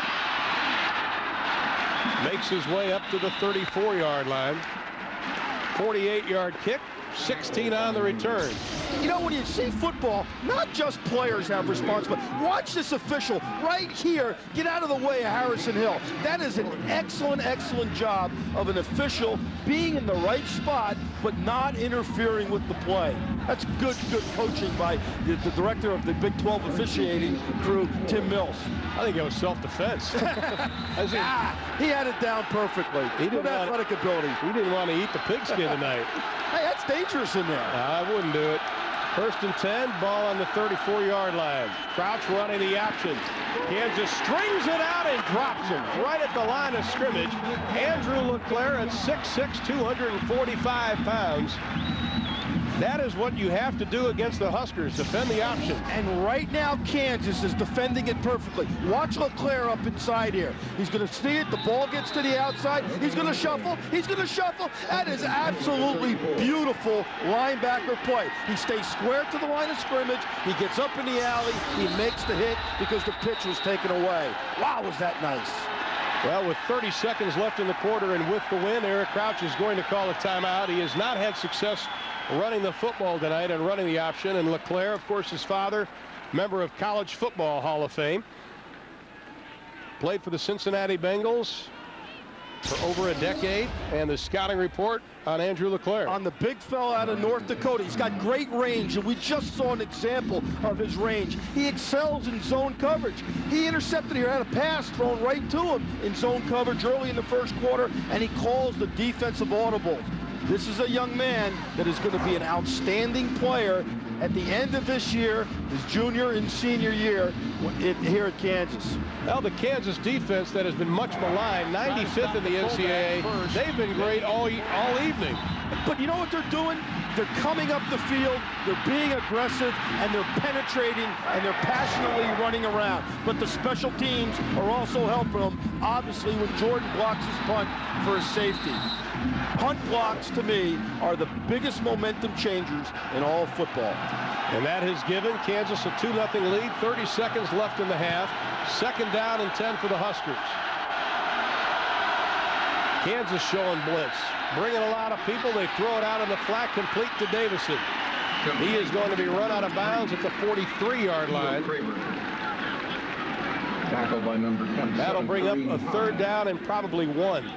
Makes his way up to the 34-yard line. 48-yard kick. 16 on the return. You know, when you see football, not just players have responsibility. Watch this official right here get out of the way of Harrison Hill. That is an excellent, excellent job of an official being in the right spot, but not interfering with the play. That's good coaching by the director of the Big 12 officiating crew, Tim Mills. I think it was self-defense. He had it down perfectly. Good athletic ability. He didn't want to eat the pigskin tonight. Hey, that's dangerous in there. I wouldn't do it. First and 10, ball on the 34-yard line. Crouch running the option. Kansas strings it out and drops him right at the line of scrimmage. Andrew LeClaire at 6'6", 245 pounds. That is what you have to do against the Huskers, defend the option. And right now, Kansas is defending it perfectly. Watch LeClaire up inside here. He's going to see it. The ball gets to the outside. He's going to shuffle. He's going to shuffle. That is absolutely beautiful linebacker play. He stays square to the line of scrimmage. He gets up in the alley. He makes the hit because the pitch was taken away. Wow, was that nice. Well, with 30 seconds left in the quarter and with the win, Eric Crouch is going to call a timeout. He has not had success running the football tonight and running the option. And LeClaire, of course, his father, member of College Football Hall of Fame, played for the Cincinnati Bengals for over a decade. And the scouting report on Andrew LeClaire. On the big fella out of North Dakota. He's got great range, and we just saw an example of his range. He excels in zone coverage. He intercepted here, had a pass thrown right to him in zone coverage early in the first quarter, and he calls the defensive audible. This is a young man that is going to be an outstanding player at the end of this year, his junior and senior year here at Kansas. Well, the Kansas defense that has been much maligned, 95th in the NCAA, they've been great all evening. But you know what they're doing? They're coming up the field, they're being aggressive, and they're penetrating, and they're passionately running around. But the special teams are also helping them, obviously, when Jordan blocks his punt for a safety. Punt blocks, to me, are the biggest momentum changers in all of football. And that has given Kansas a 2-0 lead, 30 seconds left in the half. Second down and 10 for the Huskers. Kansas showing blitz, bringing a lot of people. They throw it out in the flat, complete to Davison. He is going to be run out of bounds at the 43-yard line. Tackled by number 10. That'll bring up a third down and probably one.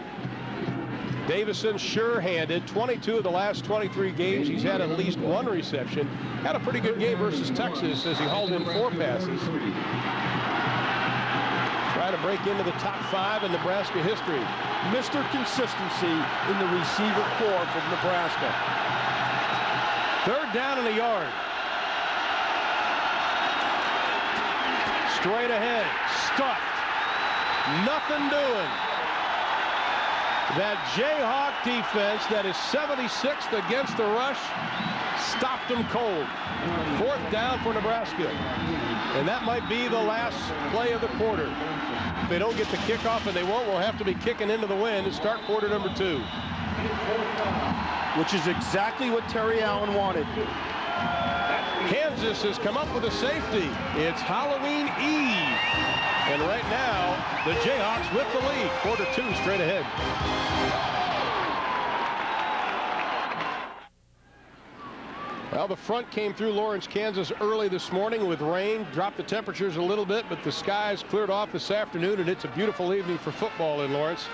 Davison sure-handed, 22 of the last 23 games. He's had at least one reception. Had a pretty good game versus Texas as he hauled in 4 passes. Trying to break into the top 5 in Nebraska history. Mr. Consistency in the receiver corps from Nebraska. Third down and a yard. Straight ahead, stuffed. Nothing doing. That Jayhawk defense that is 76th against the rush stopped them cold. Fourth down for Nebraska. And that might be the last play of the quarter. If they don't get the kickoff, and they won't, we'll have to be kicking into the wind to start quarter number 2. Which is exactly what Terry Allen wanted. Kansas has come up with a safety. It's Halloween Eve. And right now, the Jayhawks with the lead. Quarter 2 straight ahead. Well, the front came through Lawrence, Kansas early this morning with rain. Dropped the temperatures a little bit, but the skies cleared off this afternoon, and it's a beautiful evening for football in Lawrence.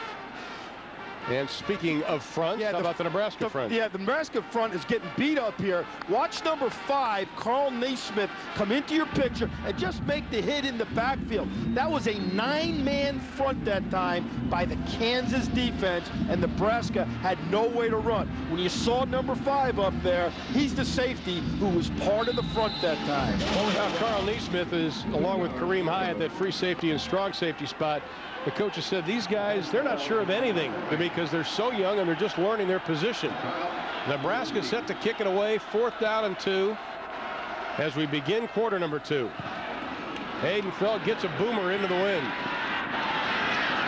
And speaking of front, how about the Nebraska front? Yeah, the Nebraska front is getting beat up here. Watch number 5, Carl Naismith, come into your picture and just make the hit in the backfield. That was a 9-man front that time by the Kansas defense, and Nebraska had no way to run. When you saw number 5 up there, he's the safety who was part of the front that time. Now, Carl Naismith is, along with Kareem Hyatt, that free safety and strong safety spot. The coaches said these guys, they're not sure of anything because they're so young and they're just learning their position. Nebraska set to kick it away, 4th down and 2 as we begin quarter number 2. Haydenfeld gets a boomer into the wind.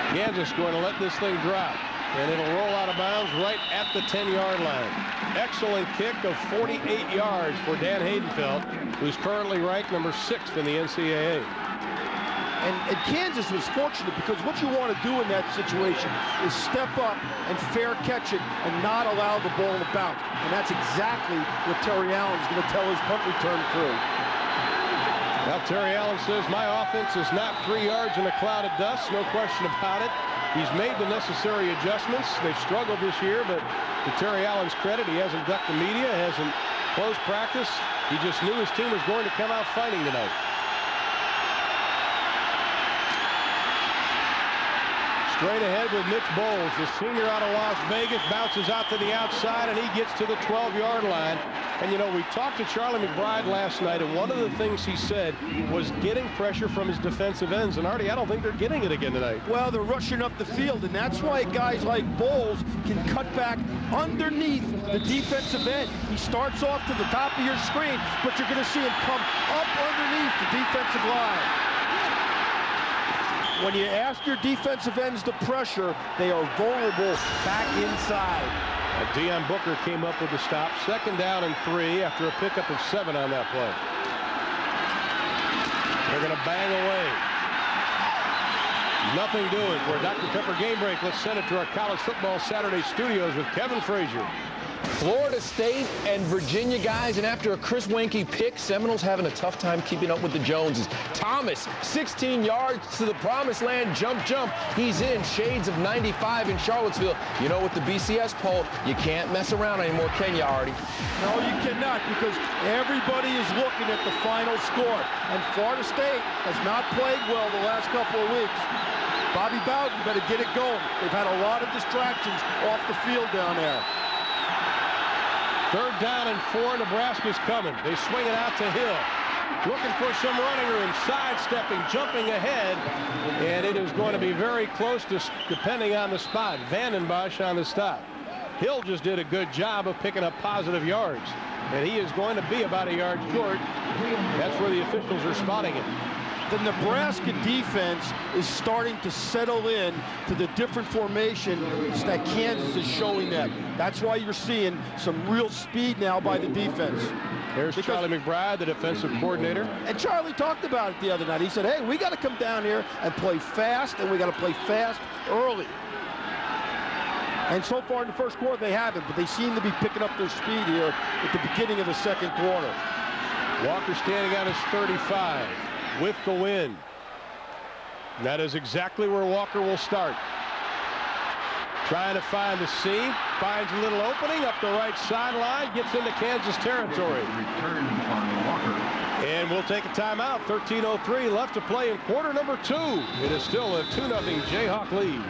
Kansas going to let this thing drop, and it'll roll out of bounds right at the 10-yard line. Excellent kick of 48 yards for Dan Haydenfeld, who's currently ranked number 6th in the NCAA. And Kansas was fortunate because what you want to do in that situation is step up and fair catch it and not allow the ball to bounce. And that's exactly what Terry Allen's going to tell his punt return crew. Well, Terry Allen says, my offense is not 3 yards in a cloud of dust, no question about it. He's made the necessary adjustments. They've struggled this year, but to Terry Allen's credit, he hasn't ducked the media, hasn't closed practice. He just knew his team was going to come out fighting tonight. Straight ahead with Mitch Bowles, the senior out of Las Vegas, bounces out to the outside, and he gets to the 12-yard line. And, you know, we talked to Charlie McBride last night, and one of the things he said was getting pressure from his defensive ends. And, Artie, I don't think they're getting it again tonight. Well, they're rushing up the field, and that's why guys like Bowles can cut back underneath the defensive end. He starts off to the top of your screen, but you're going to see him come up underneath the defensive line. When you ask your defensive ends to pressure, they are vulnerable back inside. Deion Booker came up with the stop. 2nd down and 3 after a pickup of 7 on that play. They're going to bang away. Nothing doing for a Dr. Pepper game break. Let's send it to our College Football Saturday studios with Kevin Frazier. Florida State and Virginia, guys, and after a Chris Weinke pick, Seminoles having a tough time keeping up with the Joneses. Thomas, 16 yards to the promised land, jump. He's in. Shades of 95 in Charlottesville. You know, with the BCS poll, you can't mess around anymore, can you, Artie? No, you cannot, because everybody is looking at the final score. And Florida State has not played well the last couple of weeks. Bobby Bowden better get it going. They've had a lot of distractions off the field down there. 3rd down and 4. Nebraska's coming. They swing it out to Hill. Looking for some running room. Sidestepping, jumping ahead. And it is going to be very close to, depending on the spot. Vandenbosch on the stop. Hill just did a good job of picking up positive yards. And he is going to be about a yard short. That's where the officials are spotting it. The Nebraska defense is starting to settle in to the different formations that Kansas is showing them. That's why you're seeing some real speed now by the defense. There's Charlie McBride, the defensive coordinator. And Charlie talked about it the other night. He said, hey, we got to come down here and play fast, and we got to play fast early. And so far in the first quarter, they haven't, but they seem to be picking up their speed here at the beginning of the second quarter. Walker standing on his 35. With the wind. That is exactly where Walker will start. Trying to find the seam, finds a little opening up the right sideline, gets into Kansas territory. Return on Walker. And we'll take a timeout. 13:03 left to play in quarter number 2. It is still a 2-0 Jayhawk lead.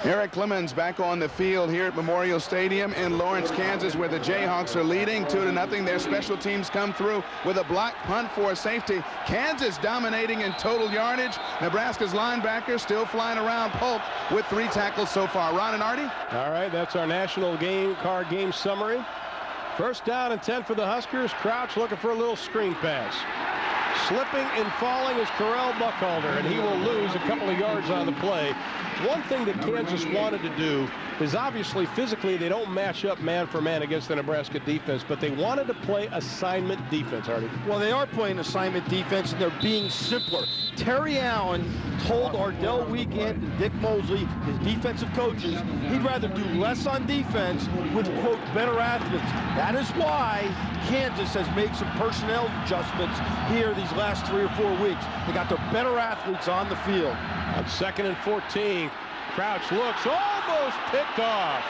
Eric Clemens back on the field here at Memorial Stadium in Lawrence, Kansas, where the Jayhawks are leading 2-0. Their special teams come through with a block punt for a safety. Kansas dominating in total yardage. Nebraska's linebacker still flying around. Polk with 3 tackles so far. Ron and Artie? All right, that's our national game summary. 1st down and 10 for the Huskers. Crouch looking for a little screen pass. Slipping and falling is Correll Buckhalter, and he will lose a couple of yards on the play. One thing that Kansas wanted to do is obviously physically they don't match up man for man against the Nebraska defense, but they wanted to play assignment defense, Artie. Well, they are playing assignment defense, and they're being simpler. Terry Allen told Ardell Weekend and Dick Mosley, his defensive coaches, he'd rather do less on defense with, quote, better athletes. That is why Kansas has made some personnel adjustments here these last 3 or 4 weeks. They got their better athletes on the field. On 2nd and 14, Crouch looks, almost picked off.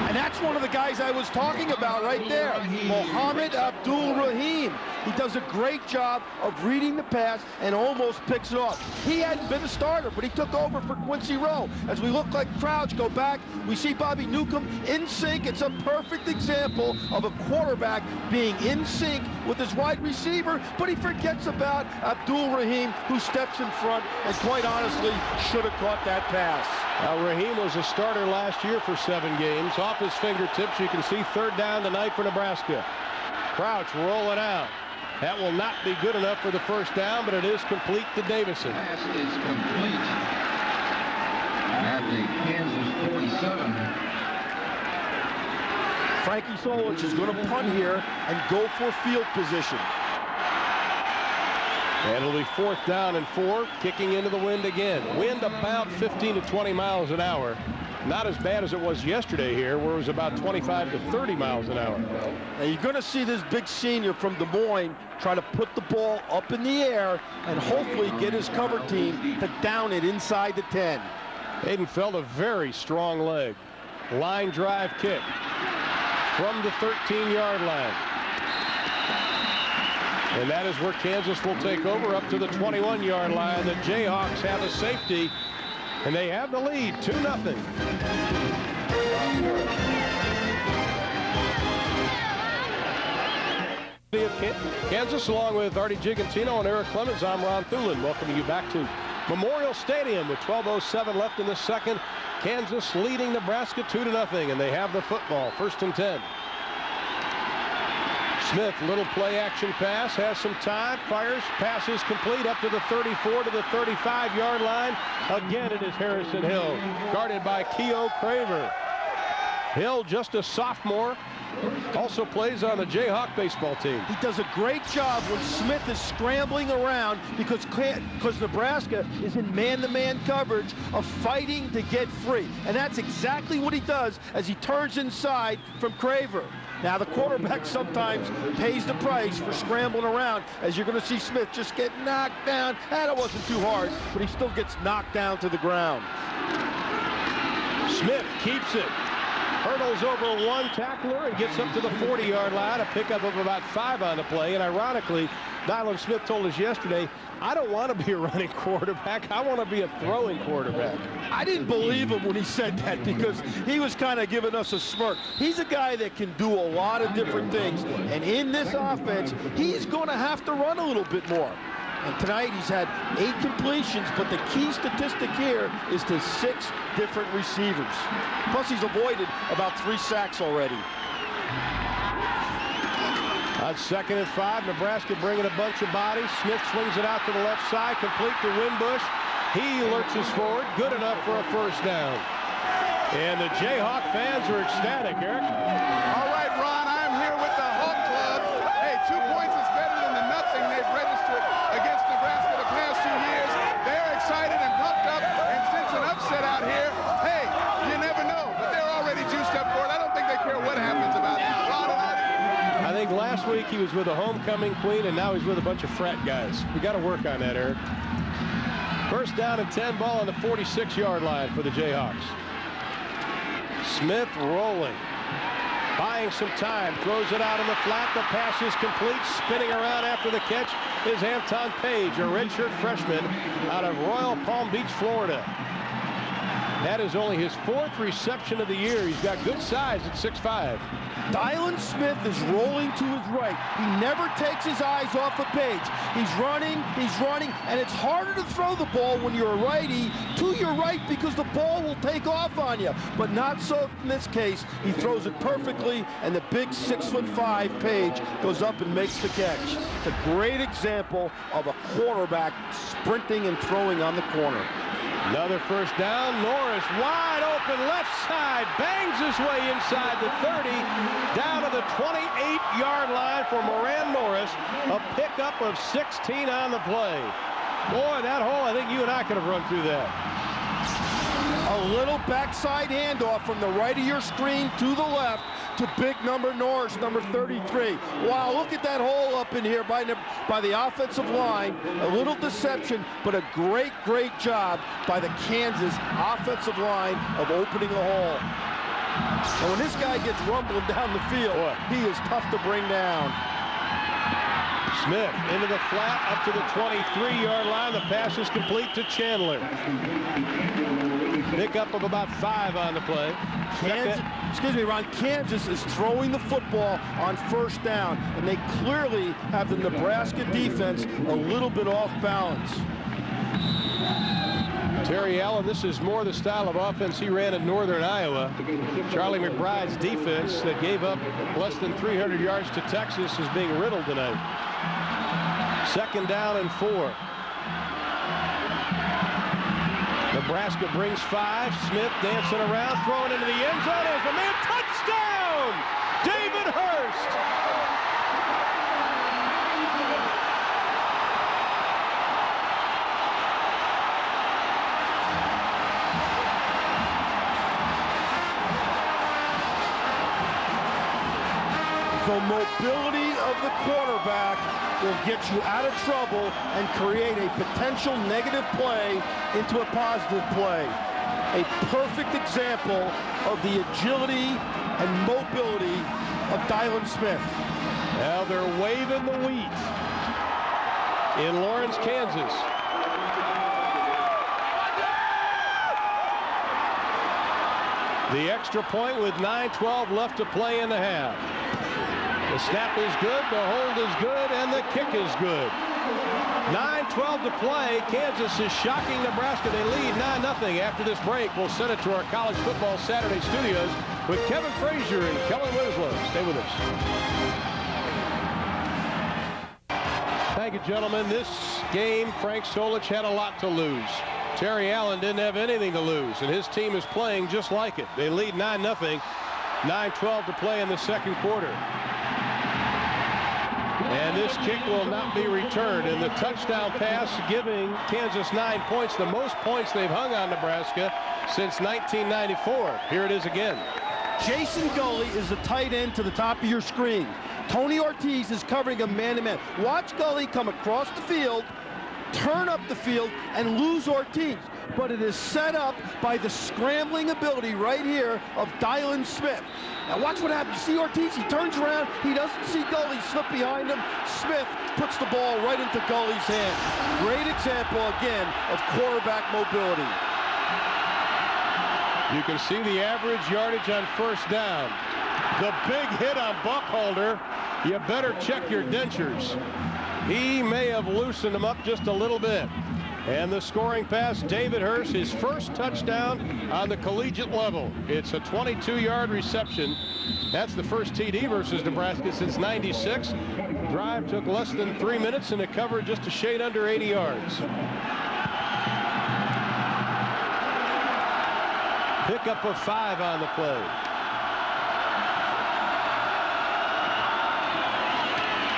And that's one of the guys I was talking about right there, Mohamed Abdul-Rahim. He does a great job of reading the pass and almost picks it off. He hadn't been a starter, but he took over for Quincy Rowe. As we look like Crouch go back, we see Bobby Newcomb in sync. It's a perfect example of a quarterback being in sync with his wide receiver, but he forgets about Abdul-Rahim, who steps in front and quite honestly should have caught that pass. Now, Rahim was a starter last year for 7 games. Off his fingertips, you can see 3rd down tonight for Nebraska. Crouch rolling out. That will not be good enough for the 1st down, but it is complete to Davison. Pass is complete at the Kansas 47. Frankie Solich is going to punt here and go for field position. And it'll be 4th down and 4, kicking into the wind again. Wind about 15 to 20 miles an hour. Not as bad as it was yesterday here, where it was about 25 to 30 miles an hour. Now you're going to see this big senior from Des Moines try to put the ball up in the air and hopefully get his cover team to down it inside the 10. Hayden Feld, a very strong leg. Line drive kick from the 13-yard line. And that is where Kansas will take over up to the 21-yard line. The Jayhawks have a safety, and they have the lead, 2-0. Kansas, along with Artie Gigantino and Eric Clemens, I'm Ron Thulin, welcoming you back to Memorial Stadium with 12:07 left in the second. Kansas leading Nebraska 2-0, and they have the football, 1st and 10. Smith, little play action pass, has some time, fires, passes complete up to the 34 to the 35-yard line. Again, it is Harrison Hill, guarded by Keo Craver. Hill, just a sophomore, Also plays on the Jayhawk baseball team. He does a great job when Smith is scrambling around because Nebraska is in man-to-man coverage of fighting to get free. And that's exactly what he does as he turns inside from Craver. Now, the quarterback sometimes pays the price for scrambling around, as you're going to see Smith just get knocked down. And it wasn't too hard, but he still gets knocked down to the ground. Smith keeps it. Hurdles over one tackler and gets up to the 40-yard line, a pickup of about 5 on the play. And ironically, Dylan Smith told us yesterday, I don't want to be a running quarterback. I want to be a throwing quarterback. I didn't believe him when he said that because he was kind of giving us a smirk. He's a guy that can do a lot of different things. And in this offense, he's going to have to run a little bit more. And tonight he's had 8 completions, but the key statistic here is to 6 different receivers. Plus he's avoided about 3 sacks already. On 2nd and 5, Nebraska bringing a bunch of bodies. Smith swings it out to the left side, complete to Winbush. He lurches forward, good enough for a first down. And the Jayhawk fans are ecstatic, Eric. All right, Ron, I'm here with the Hawk Club. Hey, 2 points is better than the nothing they've registered against Nebraska the past 2 years. They're excited and pumped up, and since an upset out here, hey, you never know, but they're already juiced up for it. I don't think they care what happens about it. I think last week he was with a homecoming queen, and now he's with a bunch of frat guys. We got to work on that, Eric. First down and 10, ball on the 46-yard line for the Jayhawks. Smith rolling, buying some time, throws it out in the flat. The pass is complete. Spinning around after the catch is Anton Page, a redshirt freshman out of Royal Palm Beach, Florida. That is only his 4th reception of the year. He's got good size at 6'5". Dylan Smith is rolling to his right. He never takes his eyes off the Page. He's running, and it's harder to throw the ball when you're a righty to your right because the ball will take off on you. But not so in this case. He throws it perfectly, and the big 6'5" Page goes up and makes the catch. It's a great example of a quarterback sprinting and throwing on the corner. Another first down. Norris wide open left side, bangs his way inside the 30, down to the 28-yard line for Moran Norris. A pickup of 16 on the play. Boy, that hole, I think you and I could have run through that. A little backside handoff from the right of your screen to the left to big number Norris, number 33. Wow, look at that hole up in here by the offensive line. A little deception, but a great, great job by the Kansas offensive line of opening a hole. And when this guy gets rumbling down the field, he is tough to bring down. Smith into the flat, up to the 23-yard line. The pass is complete to Chandler. Pickup of about 5 on the play. Kansas is throwing the football on first down, and they clearly have the Nebraska defense a little bit off balance. Terry Allen, this is more the style of offense he ran in Northern Iowa. Charlie McBride's defense that gave up less than 300 yards to Texas is being riddled tonight. 2nd down and 4. Nebraska brings 5. Smith dancing around, throwing into the end zone as the man. Touchdown! David Hurst! The mobility of the quarterback will get you out of trouble and create a potential negative play into a positive play. A perfect example of the agility and mobility of Dylan Smith. Now they're waving the wheat in Lawrence, Kansas. The extra point with 9:12 left to play in the half. The snap is good, the hold is good, and the kick is good. 9:12 to play. Kansas is shocking Nebraska. They lead 9-0 after this break. We'll send it to our College Football Saturday studios with Kevin Frazier and Kellen Winslow. Stay with us. Thank you, gentlemen. This game, Frank Solich had a lot to lose. Terry Allen didn't have anything to lose, and his team is playing just like it. They lead 9-0. 9:12 to play in the second quarter. And this kick will not be returned. And the touchdown pass giving Kansas 9 points, the most points they've hung on Nebraska since 1994. Here it is again. Jason Gully is the tight end to the top of your screen. Tony Ortiz is covering a man-to-man. Watch Gully come across the field, turn up the field, and lose Ortiz. But it is set up by the scrambling ability right here of Dylan Smith. Now watch what happens. You see Ortiz, he turns around, he doesn't see Gully slip behind him. Smith puts the ball right into Gully's hand. Great example, again, of quarterback mobility. You can see the average yardage on first down. The big hit on Buckholder. You better check your dentures. He may have loosened them up just a little bit. And the scoring pass, David Hurst, his first touchdown on the collegiate level. It's a 22-yard reception. That's the first TD versus Nebraska since '96. Drive took less than 3 minutes, and it covered just a shade under 80 yards. Pickup of 5 on the play.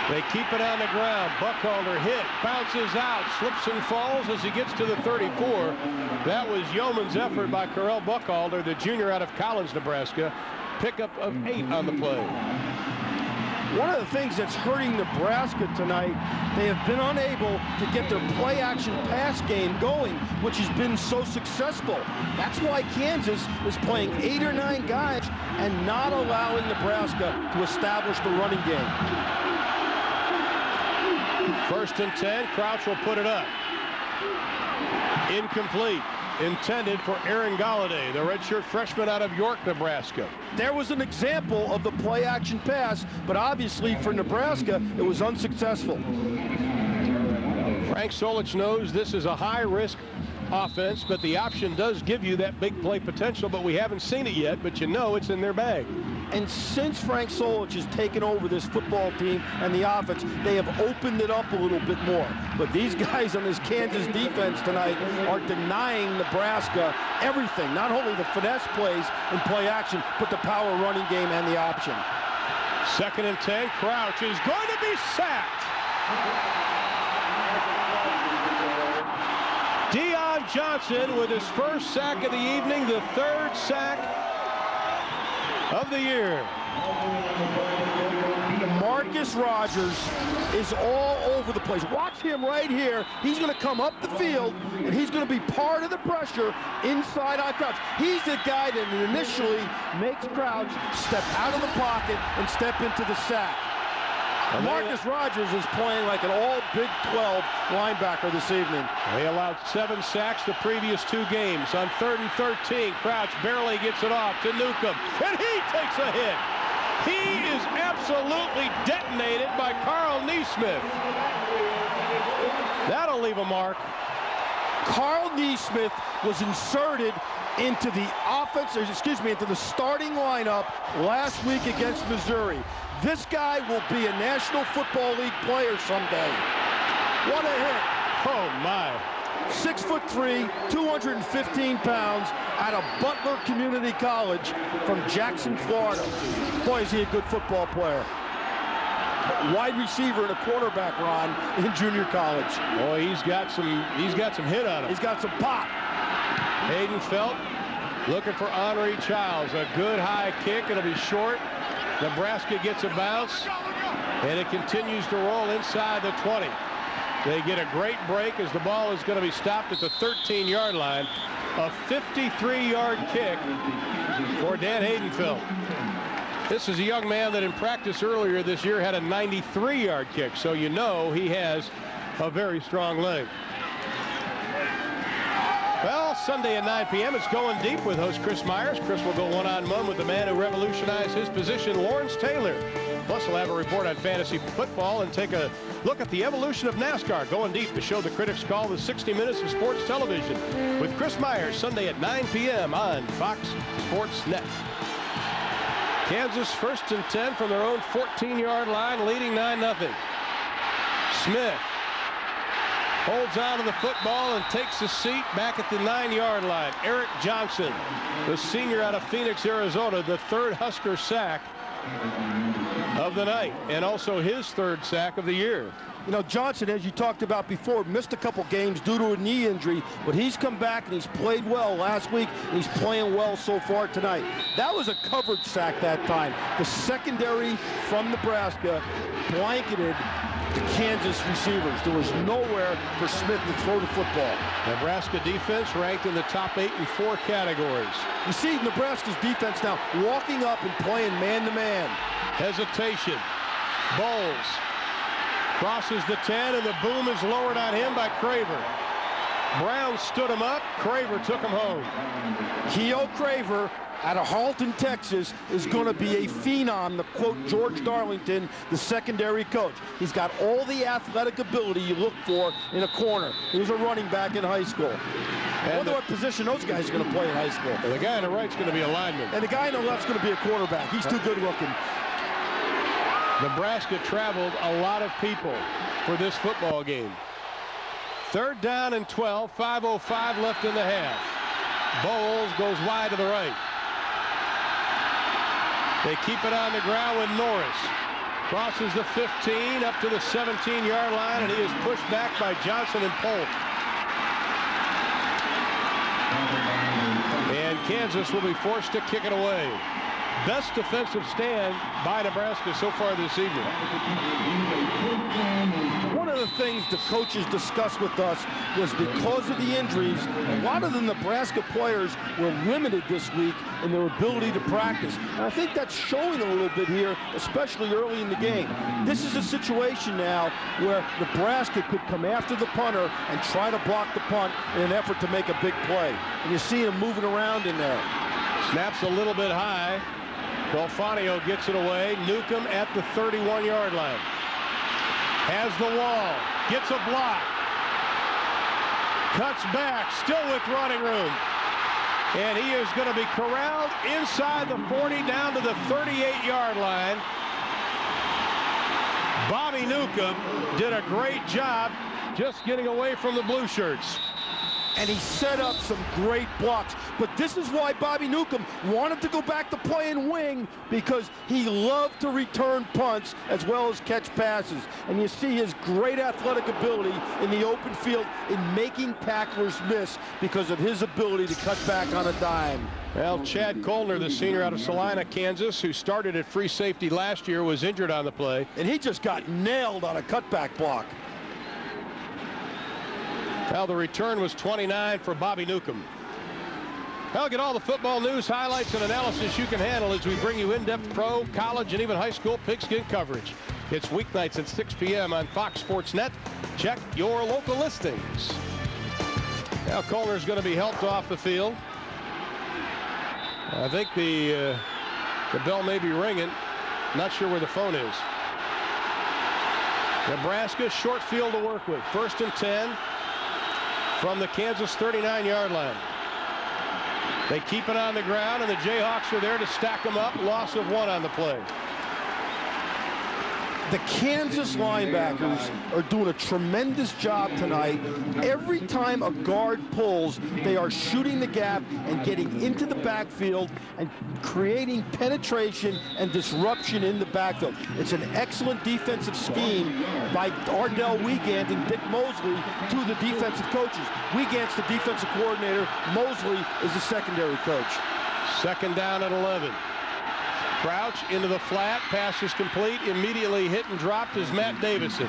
They keep it on the ground. Buckholder hit, bounces out, slips and falls as he gets to the 34. That was yeoman's effort by Correll Buckholder, the junior out of Collins, Nebraska. Pickup of 8 on the play. One of the things that's hurting Nebraska tonight, they have been unable to get their play-action pass game going, which has been so successful. That's why Kansas is playing 8 or 9 guys and not allowing Nebraska to establish the running game. 1st and 10. Crouch will put it up. Incomplete. Intended for Aaron Galladay, the redshirt freshman out of York, Nebraska. There was an example of the play-action pass, but obviously for Nebraska, it was unsuccessful. Frank Solich knows this is a high-risk offense, but the option does give you that big play potential, but we haven't seen it yet, but you know it's in their bag. And since Frank Solich has taken over this football team and the offense, they have opened it up a little bit more. But these guys on this Kansas defense tonight are denying Nebraska everything, not only the finesse plays and play action, but the power running game and the option. 2nd and 10. Crouch is going to be sacked. Dion Johnson with his first sack of the evening, the 3rd sack of the year. Marcus Rogers is all over the place. Watch him right here. He's going to come up the field, and he's going to be part of the pressure inside on Crouch. He's the guy that initially makes Crouch step out of the pocket and step into the sack. Marcus Rogers is playing like an all Big 12 linebacker this evening. They allowed 7 sacks the previous 2 games. On 3rd and 13, Crouch barely gets it off to Newcomb, and he takes a hit. He is absolutely detonated by Carl Neesmith. That'll leave a mark. Carl Neesmith was inserted into the into the starting lineup last week against Missouri. This guy will be a National Football League player someday. What a hit. Oh, my. 6'3", 215 pounds, out of Butler Community College from Jackson, Florida. Boy, is he a good football player. Wide receiver and a quarterback, Ron, in junior college. Boy, he's got some hit on him. He's got some pop. Hayden Felt looking for Henri Childs. A good high kick. It'll be short. Nebraska gets a bounce, and it continues to roll inside the 20. They get a great break as the ball is going to be stopped at the 13-yard line. A 53-yard kick for Dan Haydenfeld. This is a young man that in practice earlier this year had a 93-yard kick, so you know he has a very strong leg. Well, Sunday at 9 p.m., it's Going Deep with host Chris Myers. Chris will go one-on-one with the man who revolutionized his position, Lawrence Taylor. Plus, we'll have a report on fantasy football and take a look at the evolution of NASCAR. Going Deep, the show the critics call the 60 Minutes of Sports Television. With Chris Myers, Sunday at 9 p.m. on Fox Sports Net. Kansas 1st and 10 from their own 14-yard line, leading 9-0. Smith Holds on to the football and takes a seat back at the 9-yard line. Eric Johnson, the senior out of Phoenix, Arizona, the 3rd Husker sack of the night, and also his 3rd sack of the year. You know, Johnson, as you talked about before, missed a couple games due to a knee injury, but he's come back and he's played well last week, and he's playing well so far tonight. That was a covered sack that time. The secondary from Nebraska blanketed the Kansas receivers. There was nowhere for Smith to throw the football. Nebraska defense ranked in the top 8 in 4 categories. You see Nebraska's defense now walking up and playing man-to-man. Hesitation. Bowles crosses the 10, and the boom is lowered on him by Craver. Brown stood him up. Craver took him home. Keough Craver out of Halton, Texas, is going to be a phenom, to quote George Darlington, the secondary coach. He's got all the athletic ability you look for in a corner. He was a running back in high school. I wonder what position those guys are going to play in high school. And the guy on the right's going to be a lineman. And the guy on the left's going to be a quarterback. He's too good looking. Nebraska traveled a lot of people for this football game. 3rd down and 12, 5:05 left in the half. Bowles goes wide to the right. They keep it on the ground with Norris. Crosses the 15 up to the 17-yard line, and he is pushed back by Johnson and Polk. And Kansas will be forced to kick it away. Best defensive stand by Nebraska so far this evening. One of the things the coaches discussed with us was because of the injuries, a lot of the Nebraska players were limited this week in their ability to practice. And I think that's showing a little bit here, especially early in the game. This is a situation now where Nebraska could come after the punter and try to block the punt in an effort to make a big play. And you see him moving around in there. Snaps a little bit high. Dolfanio gets it away. Newcomb at the 31-yard line. Has the wall. Gets a block. Cuts back. Still with running room. And he is going to be corralled inside the 40 down to the 38-yard line. Bobby Newcomb did a great job just getting away from the blue shirts. And he set up some great blocks. But this is why Bobby Newcomb wanted to go back to playing wing, because he loved to return punts as well as catch passes. And you see his great athletic ability in the open field in making tacklers miss because of his ability to cut back on a dime. Well, Chad Colner, the senior out of Salina, Kansas, who started at free safety last year, was injured on the play. And he just got nailed on a cutback block. Well, the return was 29 for Bobby Newcomb. Well, get all the football news, highlights, and analysis you can handle as we bring you in-depth pro, college, and even high school pigskin coverage. It's weeknights at 6 p.m. on Fox Sports Net. Check your local listings. Now, Colner's going to be helped off the field. I think the bell may be ringing. Not sure where the phone is. Nebraska, short field to work with. 1st and 10. From the Kansas 39-yard line. They keep it on the ground, and the Jayhawks are there to stack them up. Loss of 1 on the play. The Kansas linebackers are doing a tremendous job tonight. Every time a guard pulls, they are shooting the gap and getting into the backfield and creating penetration and disruption in the backfield. It's an excellent defensive scheme by Ardell Wiegand and Dick Mosley, two of the defensive coaches. Wiegand's the defensive coordinator. Mosley is the secondary coach. 2nd down at 11. Crouch into the flat. Pass is complete. Immediately hit and dropped is Matt Davison.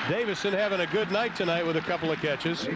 Davison having a good night tonight with a couple of catches.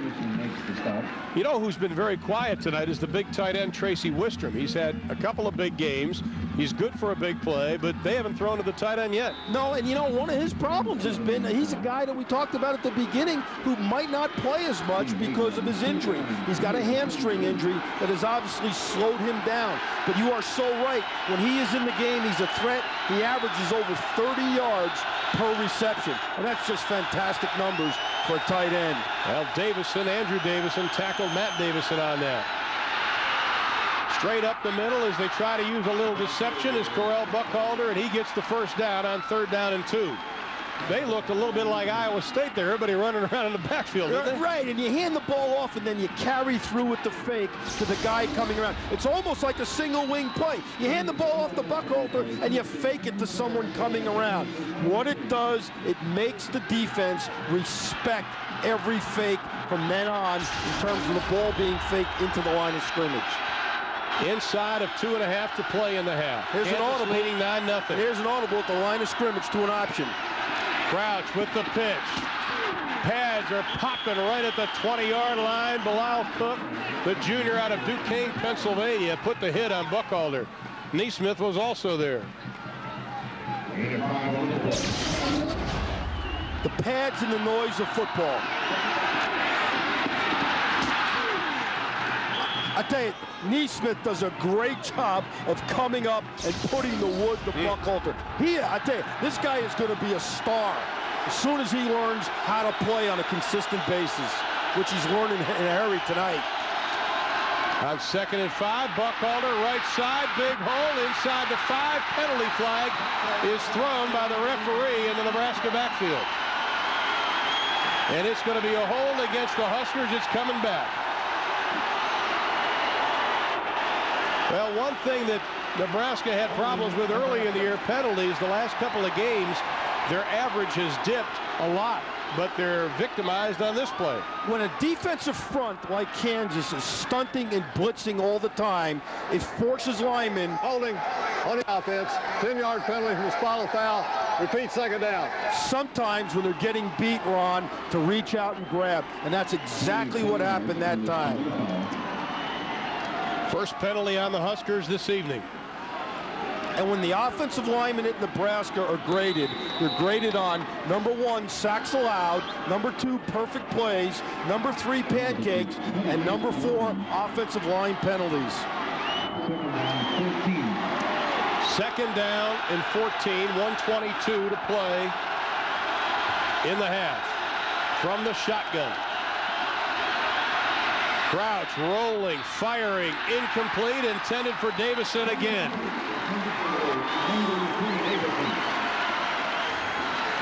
You know who's been very quiet tonight is the big tight end Tracy Wistrom. He's had a couple of big games. He's good for a big play, but they haven't thrown to the tight end yet. No, and you know, one of his problems has been he's a guy that we talked about at the beginning who might not play as much because of his injury. He's got a hamstring injury that has obviously slowed him down. But you are so right. When he is in the game, he's a threat. He averages over 30 yards per reception, and that's just fantastic numbers for a tight end. Well, Andrew Davison tackled Matt Davison on that. Straight up the middle as they try to use a little deception is Correll Buckhalter, and he gets the 1st down on 3rd down and 2. they looked a little bit like Iowa State there. Everybody running around in the backfield, didn't they? Right, and you hand the ball off, and then you carry through with the fake to the guy coming around. It's almost like a single wing play. You hand the ball off the Buckholter, and you fake it to someone coming around. What it does, it makes the defense respect every fake from then on in terms of the ball being faked into the line of scrimmage. Inside of 2.5 to play in the half. Here's an audible. Leading 9-0. Here's an audible at the line of scrimmage to an option. Crouch with the pitch. Pads are popping right at the 20-yard line. Bilal Cook, the junior out of Duquesne, Pennsylvania, put the hit on Buckholter. Neesmith was also there. The pads and the noise of football. I tell you, Neesmith does a great job of coming up and putting the wood to Buckholter. I tell you, this guy is going to be a star as soon as he learns how to play on a consistent basis, which he's learning in a hurry tonight. On 2nd and 5, Buckholter, right side, big hole, inside the 5. Penalty flag is thrown by the referee in the Nebraska backfield. And it's going to be a hold against the Huskers. It's coming back. Well, one thing that Nebraska had problems with early in the year, penalties, the last couple of games, their average has dipped a lot, but they're victimized on this play. When a defensive front like Kansas is stunting and blitzing all the time, it forces linemen. Holding on the offense. 10-yard penalty from the spot of foul. Repeat, 2nd down. Sometimes when they're getting beat, Ron, to reach out and grab, and that's exactly what happened that time. First penalty on the Huskers this evening. And when the offensive linemen at Nebraska are graded, they're graded on number 1, sacks allowed, number 2, perfect plays, number 3, pancakes, and number 4, offensive line penalties. 2nd down and 14, 1:22 to play in the half. From the shotgun. Crouch rolling, firing, incomplete, intended for Davison again.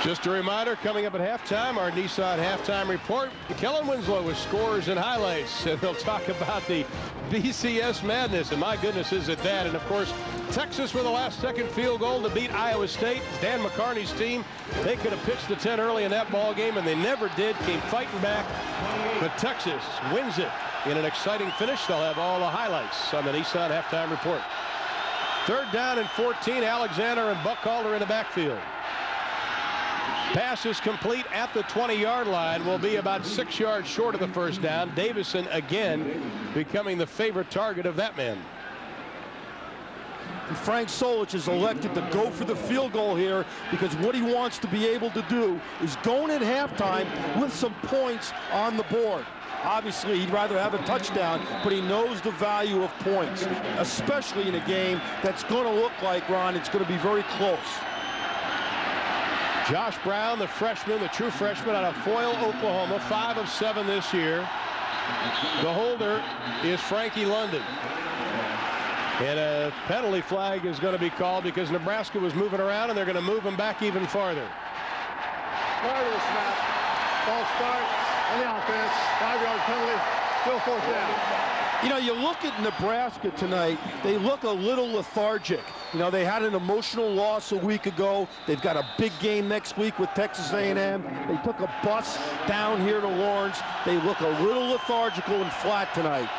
Just a reminder, coming up at halftime, our Nissan halftime report. Kellen Winslow with scores and highlights, and they'll talk about the BCS madness, and my goodness, is it that? And of course, Texas with a last-second field goal to beat Iowa State. Dan McCarney's team, they could have pitched the 10 early in that ball game, and they never did. Came fighting back, but Texas wins it in an exciting finish. They'll have all the highlights on the Nissan halftime report. 3rd down and 14. Alexander and Buckholter in the backfield. Pass is complete at the 20-yard line. Will be about 6 yards short of the first down. Davison again becoming the favorite target of that man. And Frank Solich is elected to go for the field goal here because what he wants to be able to do is go in at halftime with some points on the board. Obviously, he'd rather have a touchdown, but he knows the value of points, especially in a game that's going to look like, Ron, it's going to be very close. Josh Brown, the freshman, the true freshman out of Foyle, Oklahoma, 5 of 7 this year. The holder is Frankie London. And a penalty flag is going to be called because Nebraska was moving around, and they're going to move him back even farther. Prior to the snap, false start on the offense, 5-yard penalty, still 4th down. You know, you look at Nebraska tonight, they look a little lethargic. You know, they had an emotional loss a week ago. They've got a big game next week with Texas A&M. They took a bus down here to Lawrence. They look a little lethargical and flat tonight.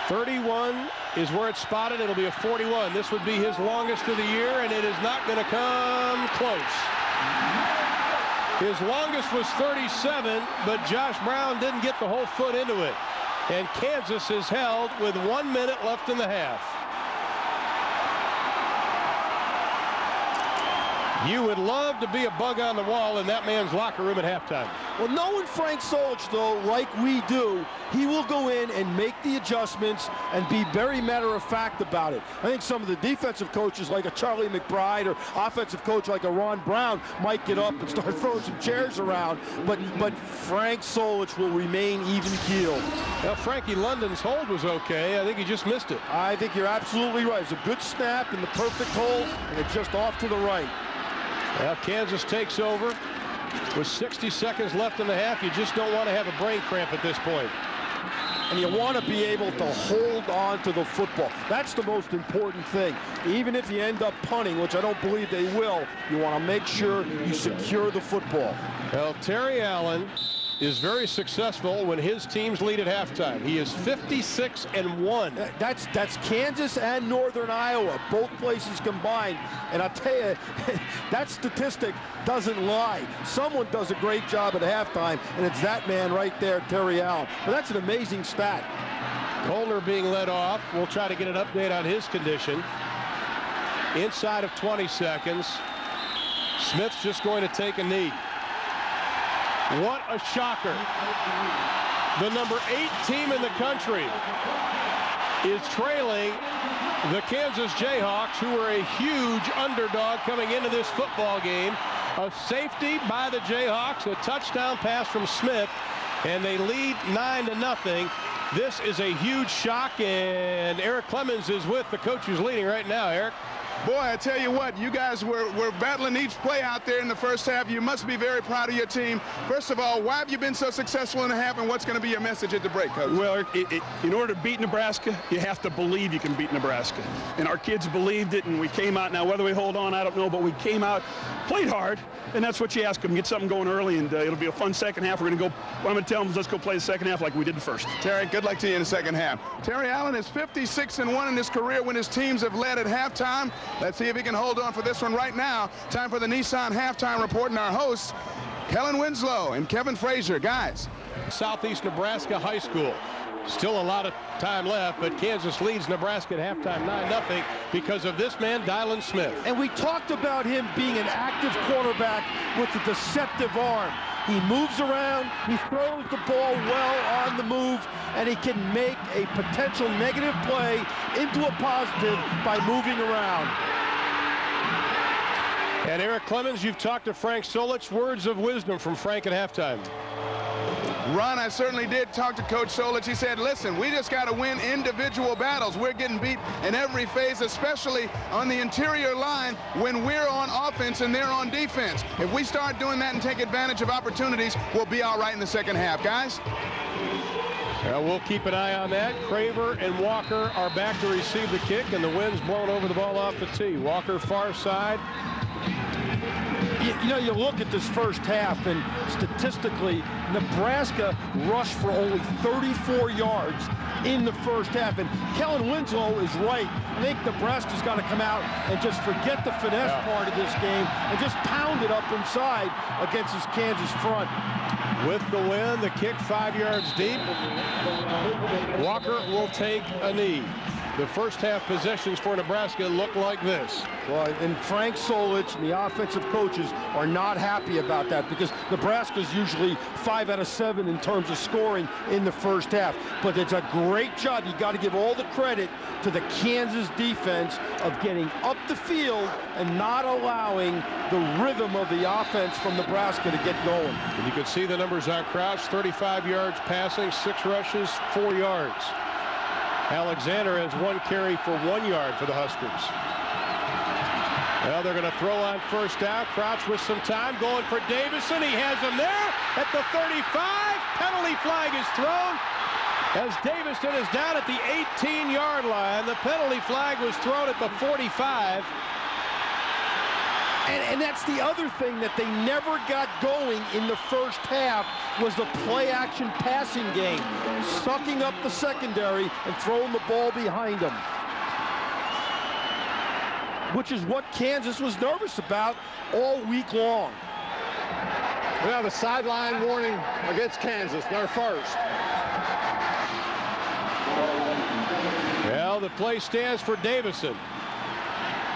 31 is where it's spotted. It'll be a 41. This would be his longest of the year, and it is not going to come close. His longest was 37, but Josh Brown didn't get the whole foot into it. And Kansas is held with 1 minute left in the half. You would love to be a bug on the wall in that man's locker room at halftime. Well, knowing Frank Solich, though, like we do, he will go in and make the adjustments and be very matter-of-fact about it. I think some of the defensive coaches, like a Charlie McBride, or offensive coach like a Ron Brown, might get up and start throwing some chairs around, but Frank Solich will remain even-keeled. Well, Frankie London's hold was okay. I think he just missed it. I think you're absolutely right. It's a good snap in the perfect hole, and it's just off to the right. Well, Kansas takes over With 60 seconds left in the half, you just don't want to have a brain cramp at this point. And you want to be able to hold on to the football. That's the most important thing. Even if you end up punting, which I don't believe they will, you want to make sure you secure the football. Well, Terry Allen is very successful when his teams lead at halftime. He is 56-1. That's Kansas and Northern Iowa, both places combined. And I'll tell you, that statistic doesn't lie. Someone does a great job at halftime, and it's that man right there, Terry Allen. But that's an amazing stat. Colner being led off. We'll try to get an update on his condition. Inside of 20 seconds. Smith's just going to take a knee. What a shocker. The number 8 team in the country is trailing the Kansas Jayhawks, who are a huge underdog coming into this football game. A safety by the Jayhawks, a touchdown pass from Smith, and they lead 9-0. This is a huge shock, and Eric Clemens is with the coach who's leading right now. Eric? Boy, I tell you what, you guys were battling each play out there in the first half. You must be very proud of your team. First of all, why have you been so successful in the half, and what's going to be your message at the break, Coach? Well, in order to beat Nebraska, you have to believe you can beat Nebraska. And our kids believed it, and we came out. Now, whether we hold on, I don't know, but we came out, played hard, and that's what you ask them. Get something going early, and it'll be a fun second half. We're going to go, what I'm going to tell them is let's go play the second half like we did the first. Terry, good luck to you in the second half. Terry Allen is 56-1 in his career when his teams have led at halftime. Let's see if he can hold on for this one right now. Time for the Nissan halftime report, and our hosts, Kellen Winslow and Kevin Frazier. Guys. Southeast Nebraska High School. Still a lot of time left, but Kansas leads Nebraska at halftime 9-0 because of this man, Dylan Smith. And we talked about him being an active quarterback with a deceptive arm. He moves around, he throws the ball well on the move, and he can make a potential negative play into a positive by moving around. And Eric Clemens, you've talked to Frank Solich. Words of wisdom from Frank at halftime. Ron, I certainly did talk to Coach Solich. He said, listen, we just got to win individual battles. We're getting beat in every phase, especially on the interior line when we're on offense and they're on defense. If we start doing that and take advantage of opportunities, we'll be all right in the second half. Guys? We'll keep an eye on that. Craver and Walker are back to receive the kick, and the wind's blown over the ball off the tee. Walker far side. You know, you look at this first half, and statistically, Nebraska rushed for only 34 yards in the first half. And Kellen Winslow is right. I think Nebraska's got to come out and just forget the finesse part of this game and just pound it up inside against this Kansas front. With the win, the kick 5 yards deep. Walker will take a knee. The first half possessions for Nebraska look like this. Well, and Frank Solich and the offensive coaches are not happy about that because Nebraska's usually 5 out of 7 in terms of scoring in the first half. But it's a great job. You got to give all the credit to the Kansas defense of getting up the field and not allowing the rhythm of the offense from Nebraska to get going. And you can see the numbers on Crouch, 35 yards passing, 6 rushes, 4 yards. Alexander has 1 carry for 1 yard for the Huskers. Well, they're going to throw on first down. Crouch with some time going for Davison. He has him there at the 35. Penalty flag is thrown as Davison is down at the 18-yard line. The penalty flag was thrown at the 45. And that's the other thing that they never got going in the first half was the play-action passing game, sucking up the secondary and throwing the ball behind them, which is what Kansas was nervous about all week long. We have a sideline warning against Kansas, their first. Well, the play stands for Davison.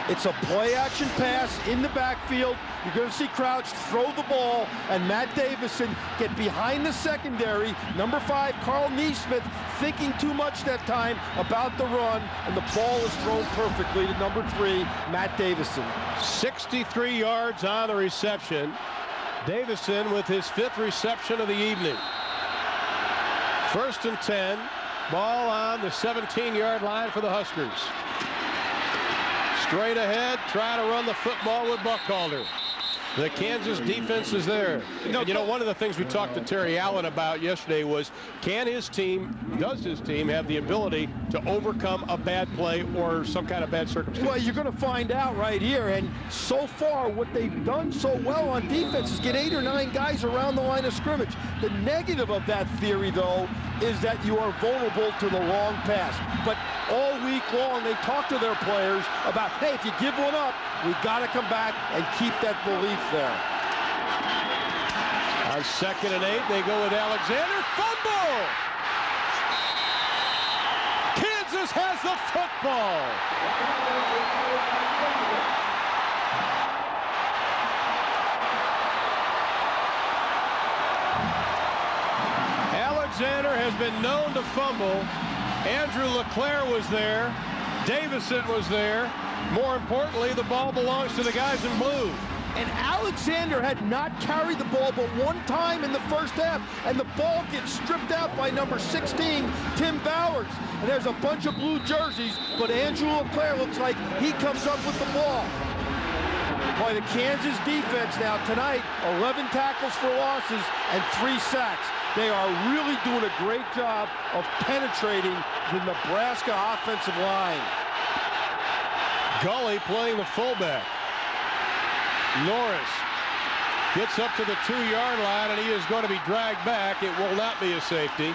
It's a play-action pass in the backfield. You're going to see Crouch throw the ball, and Matt Davison get behind the secondary. Number 5, Carl Neesmith, thinking too much that time about the run, and the ball is thrown perfectly to number 3, Matt Davison. 63 yards on the reception. Davison with his 5th reception of the evening. 1st and 10. Ball on the 17-yard line for the Huskers. Straight ahead, trying to run the football with Buckalter. The Kansas defense is there. And, you know, one of the things we talked to Terry Allen about yesterday was, does his team have the ability to overcome a bad play or some kind of bad circumstance? Well, you're going to find out right here. And so far, what they've done so well on defense is get 8 or 9 guys around the line of scrimmage. The negative of that theory, though, is that you are vulnerable to the long pass. But all week long, they talk to their players about, hey, if you give one up, we got to come back and keep that belief there. On 2nd and 8, they go with Alexander. Fumble! Kansas has the football. Alexander has been known to fumble. Andrew LeClaire was there. Davison was there. More importantly, the ball belongs to the guys in blue. And Alexander had not carried the ball but one time in the first half, and the ball gets stripped out by number 16, Tim Bowers. And there's a bunch of blue jerseys, but Andrew LeClaire looks like he comes up with the ball. By the Kansas defense now tonight, 11 tackles for losses and 3 sacks. They are really doing a great job of penetrating the Nebraska offensive line. Gully playing the fullback. Norris gets up to the 2-yard line, and he is going to be dragged back. It will not be a safety.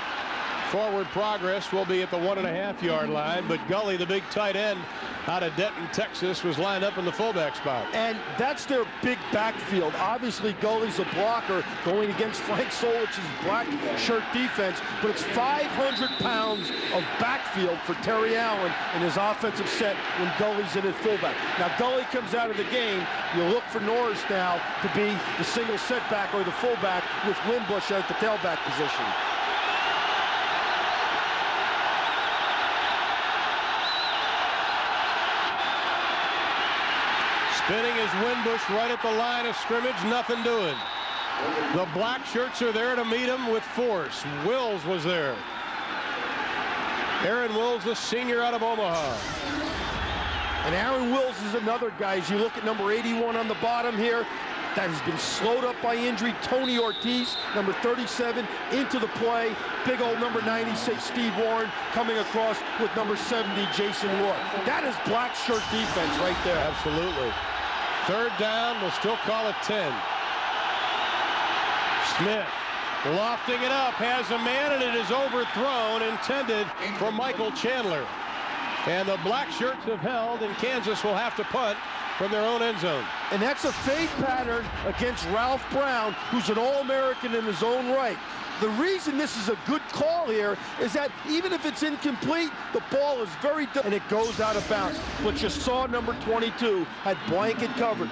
Forward progress will be at the 1.5-yard line, but Gully, the big tight end out of Denton, Texas, was lined up in the fullback spot. And that's their big backfield. Obviously, Gully's a blocker going against Frank Solich's black shirt defense, but it's 500 pounds of backfield for Terry Allen in his offensive set when Gully's in at fullback. Now, Gully comes out of the game. You look for Norris now to be the single setback or the fullback with Wimbush at the tailback position. Spinning is Wimbush right at the line of scrimmage, nothing doing. The black shirts are there to meet him with force. Wills was there. Aaron Wills, the senior out of Omaha. And Aaron Wills is another guy. As you look at number 81 on the bottom here, that has been slowed up by injury. Tony Ortiz, number 37, into the play. Big old number 96, Steve Warren, coming across with number 70, Jason Roy. That is black shirt defense right there. Absolutely. 3rd down, we'll still call it 10. Smith lofting it up, has a man, and it is overthrown, intended for Michael Chandler. And the black shirts have held, and Kansas will have to punt from their own end zone. And that's a fade pattern against Ralph Brown, who's an All-American in his own right. The reason this is a good call here is that even if it's incomplete, the ball is very and it goes out of bounds. But you saw number 22 had blanket coverage.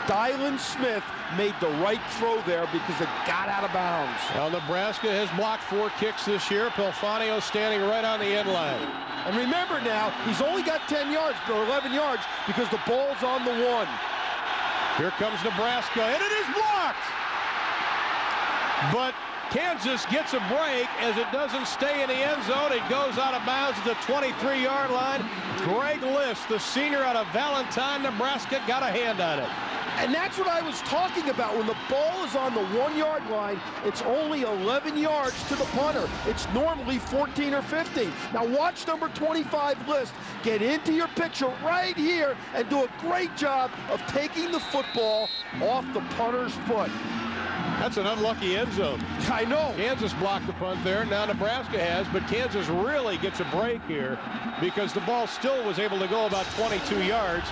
Dylan Smith made the right throw there because it got out of bounds. Well, Nebraska has blocked 4 kicks this year. Pelfanio standing right on the end line. And remember now, he's only got 10 yards or 11 yards because the ball's on the 1. Here comes Nebraska, and it is blocked. But Kansas gets a break as it doesn't stay in the end zone. It goes out of bounds at the 23-yard line. Greg List, the senior out of Valentine, Nebraska, got a hand on it. And that's what I was talking about. When the ball is on the 1-yard line, it's only 11 yards to the punter. It's normally 14 or 15. Now watch number 25 List get into your picture right here and do a great job of taking the football off the punter's foot. That's an unlucky end zone. I know. Kansas blocked the punt there. Now Nebraska has, but Kansas really gets a break here because the ball still was able to go about 22 yards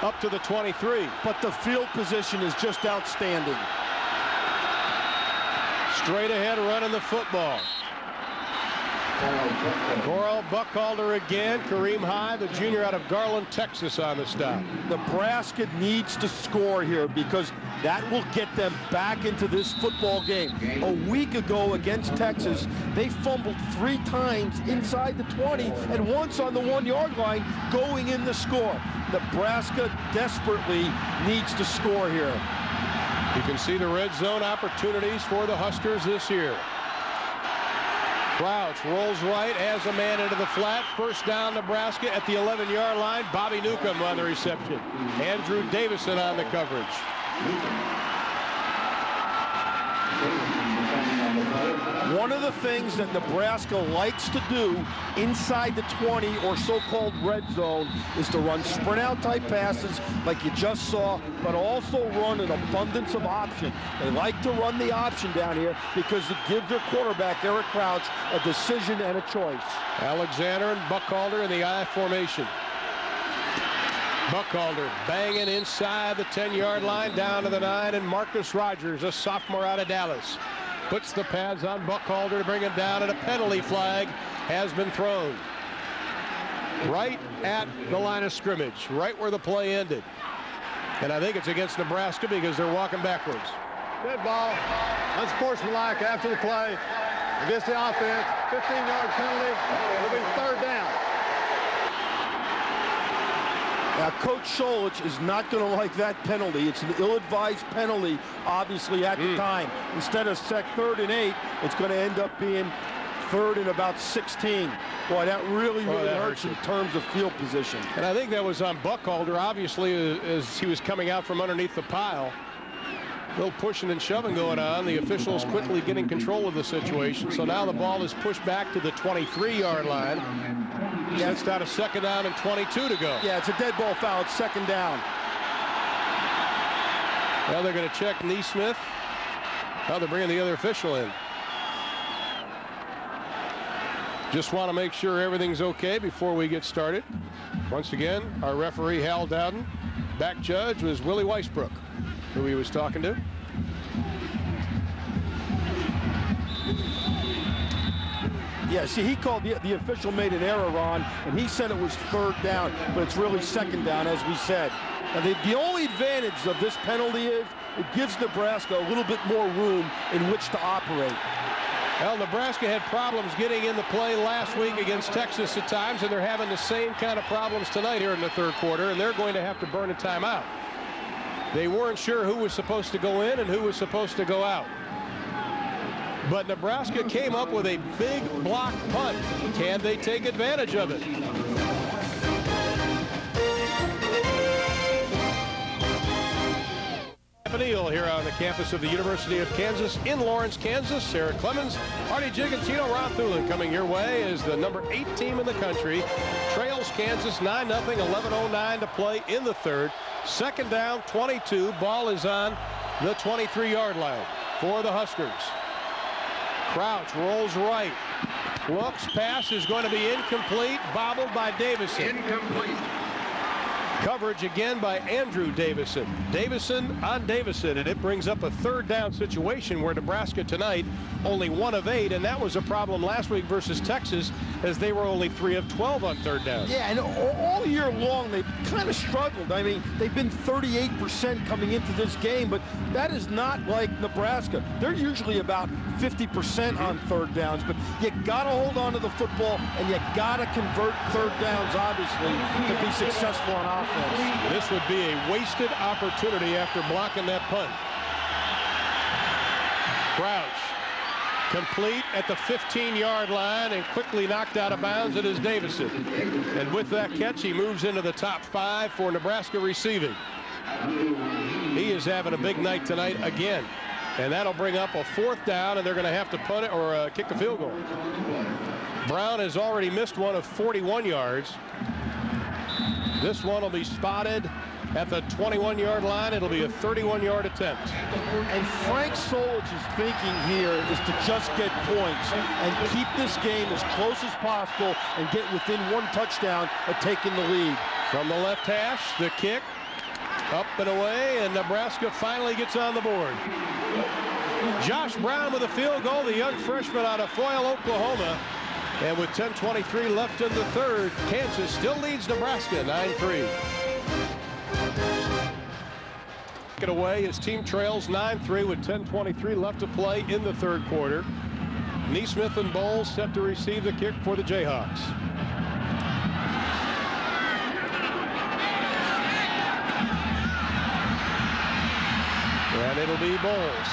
up to the 23. But the field position is just outstanding. Straight ahead running the football. Coral Buckhalter again. Kareem High, the junior out of Garland, Texas, on the stop. Nebraska needs to score here because that will get them back into this football game. A week ago against Texas, they fumbled 3 times inside the 20 and once on the 1-yard line going in the score. Nebraska desperately needs to score here. You can see the red zone opportunities for the Huskers this year. Crouch rolls right, has a man into the flat. First down, Nebraska at the 11-yard line. Bobby Newcomb on the reception. Andrew Davison on the coverage. One of the things that Nebraska likes to do inside the 20 or so-called red zone is to run sprint out type passes like you just saw, but also run an abundance of option. They like to run the option down here because it gives their quarterback, Eric Crouch, a decision and a choice. Alexander and Buckhalter in the I formation. Buckhalter banging inside the 10-yard line down to the 9, and Marcus Rogers, a sophomore out of Dallas, puts the pads on Buckhalter to bring him down, and a penalty flag has been thrown right at the line of scrimmage, right where the play ended. And I think it's against Nebraska because they're walking backwards. Dead ball. Unsportsmanlike after the play. Against the offense. 15-yard penalty. It'll be third down. Now, Coach Solich is not going to like that penalty. It's an ill-advised penalty, obviously, at the time. Instead of 3rd and 8, it's going to end up being 3rd and about 16. Boy, that really hurts in terms of field position. And I think that was on Buckhalter, obviously, as he was coming out from underneath the pile. A little pushing and shoving going on. The officials quickly getting control of the situation. So now the ball is pushed back to the 23-yard line. Yeah, it's down to 2nd down and 22 to go. Yeah, it's a dead ball foul. It's 2nd down. Well, they're going to check Neesmith. Now they're bringing the other official in. Just want to make sure everything's okay before we get started. Once again, our referee, Hal Dowden. Back judge was Willie Weisbrook, who he was talking to. Yeah, see, he called the official made an error on, and he said it was 3rd down, but it's really 2nd down, as we said. Now, the only advantage of this penalty is it gives Nebraska a little bit more room in which to operate. Well, Nebraska had problems getting in the play last week against Texas at times, and they're having the same kind of problems tonight here in the 3rd quarter, and they're going to have to burn a timeout. They weren't sure who was supposed to go in and who was supposed to go out. But Nebraska came up with a big block punt. Can they take advantage of it? Here on the campus of the University of Kansas in Lawrence, Kansas. Sarah Clemens, Artie Gigantino, Ron Thulin coming your way as the number 8 team in the country trails Kansas 9-0, 11:09 to play in the 3rd. 2nd down, 22. Ball is on the 23-yard line for the Huskers. Crouch rolls right. Looks, pass is going to be incomplete, bobbled by Davison. Incomplete. Coverage again by Andrew Davison. Davison on Davison, and it brings up a 3rd down situation where Nebraska tonight only 1 of 8, and that was a problem last week versus Texas as they were only 3 of 12 on 3rd down. Yeah, and all year long they've kind of struggled. I mean, they've been 38% coming into this game, but that is not like Nebraska. They're usually about 50% on 3rd downs, but you got to hold on to the football, and you got to convert 3rd downs, obviously, to be successful on offense. This would be a wasted opportunity after blocking that punt. Crouch complete at the 15-yard line and quickly knocked out of bounds. It is Davison. And with that catch, he moves into the top 5 for Nebraska receiving. He is having a big night tonight again. And that'll bring up a 4th down, and they're going to have to punt it or kick a field goal. Brown has already missed one of 41 yards. This one will be spotted at the 21-yard line. It'll be a 31-yard attempt. And Frank Solich's thinking here is to just get points and keep this game as close as possible and get within 1 touchdown of taking the lead. From the left hash, the kick up and away, and Nebraska finally gets on the board. Josh Brown with a field goal, the young freshman out of Foyle, Oklahoma. And with 10:23 left in the 3rd, Kansas still leads Nebraska 9-3. Get away, his team trails 9-3 with 10:23 left to play in the 3rd quarter. Neesmith and Bowles set to receive the kick for the Jayhawks. And it'll be Bowles.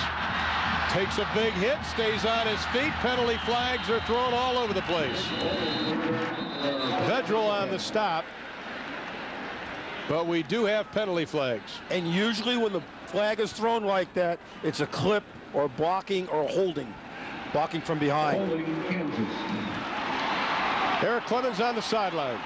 Takes a big hit, stays on his feet. Penalty flags are thrown all over the place. Vedral on the stop. But we do have penalty flags. And usually when the flag is thrown like that, it's a clip or blocking or holding. Blocking from behind. Eric Clemens on the sideline.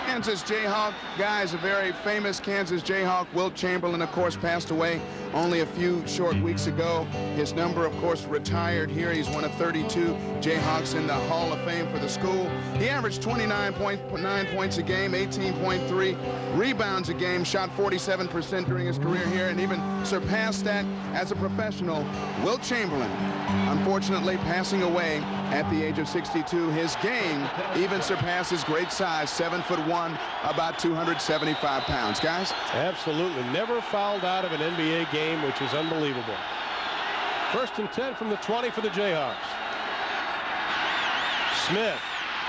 Kansas Jayhawk guys, a very famous Kansas Jayhawk. Wilt Chamberlain, of course, passed away only a few short weeks ago. His number, of course, retired here. He's one of 32 Jayhawks in the Hall of Fame for the school. He averaged 29.9 points a game, 18.3 rebounds a game, shot 47% during his career here, and even surpassed that as a professional. Wilt Chamberlain, unfortunately, passing away at the age of 62. His game even surpasses great size, 7'1", about 275 pounds. Guys? Absolutely. Never fouled out of an NBA game, which is unbelievable. 1st and 10 from the 20 for the Jayhawks. Smith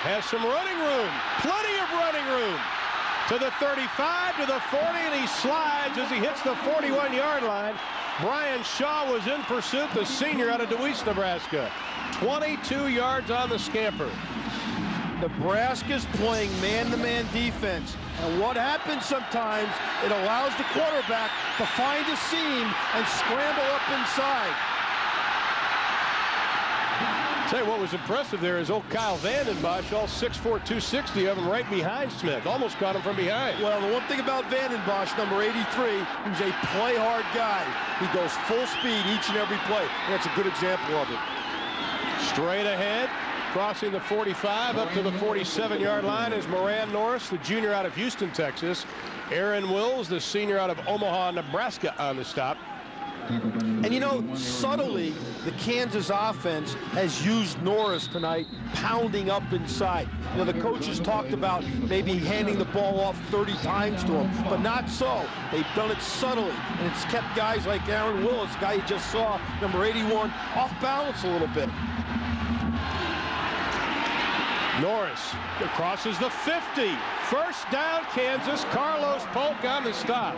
has some running room. Plenty of running room. To the 35, to the 40, and he slides as he hits the 41-yard line. Brian Shaw was in pursuit, the senior out of DeWeese, Nebraska. 22 yards on the scamper. Nebraska's playing man-to-man defense. And what happens sometimes, it allows the quarterback to find a seam and scramble up inside. Tell you what was impressive there is old Kyle Vandenbosch, all 6'4", 260 of them right behind Smith. Almost caught him from behind. Well, the one thing about Vandenbosch, number 83, he's a play-hard guy. He goes full speed each and every play, and that's a good example of it. Straight ahead, crossing the 45 up to the 47-yard line is Moran Norris, the junior out of Houston, Texas. Aaron Wills, the senior out of Omaha, Nebraska, on the stop. And you know, subtly, the Kansas offense has used Norris tonight, pounding up inside. You know, the coaches talked about maybe handing the ball off 30 times to him, but not so. They've done it subtly, and it's kept guys like Aaron Willis, the guy you just saw, number 81, off balance a little bit. Norris crosses the 50. First down, Kansas. Carlos Polk on the stop.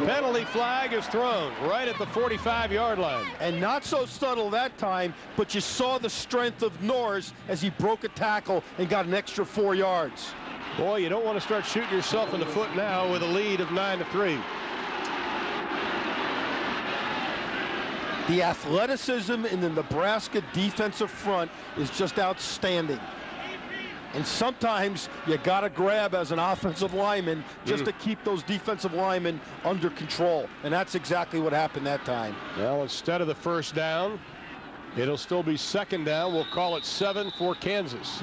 Penalty flag is thrown right at the 45-yard line. And not so subtle that time, but you saw the strength of Norris as he broke a tackle and got an extra 4 yards. Boy, you don't want to start shooting yourself in the foot now with a lead of 9-3. The athleticism in the Nebraska defensive front is just outstanding. And sometimes you got to grab as an offensive lineman just to keep those defensive linemen under control. And that's exactly what happened that time. Well, instead of the first down, it'll still be second down. We'll call it 7 for Kansas.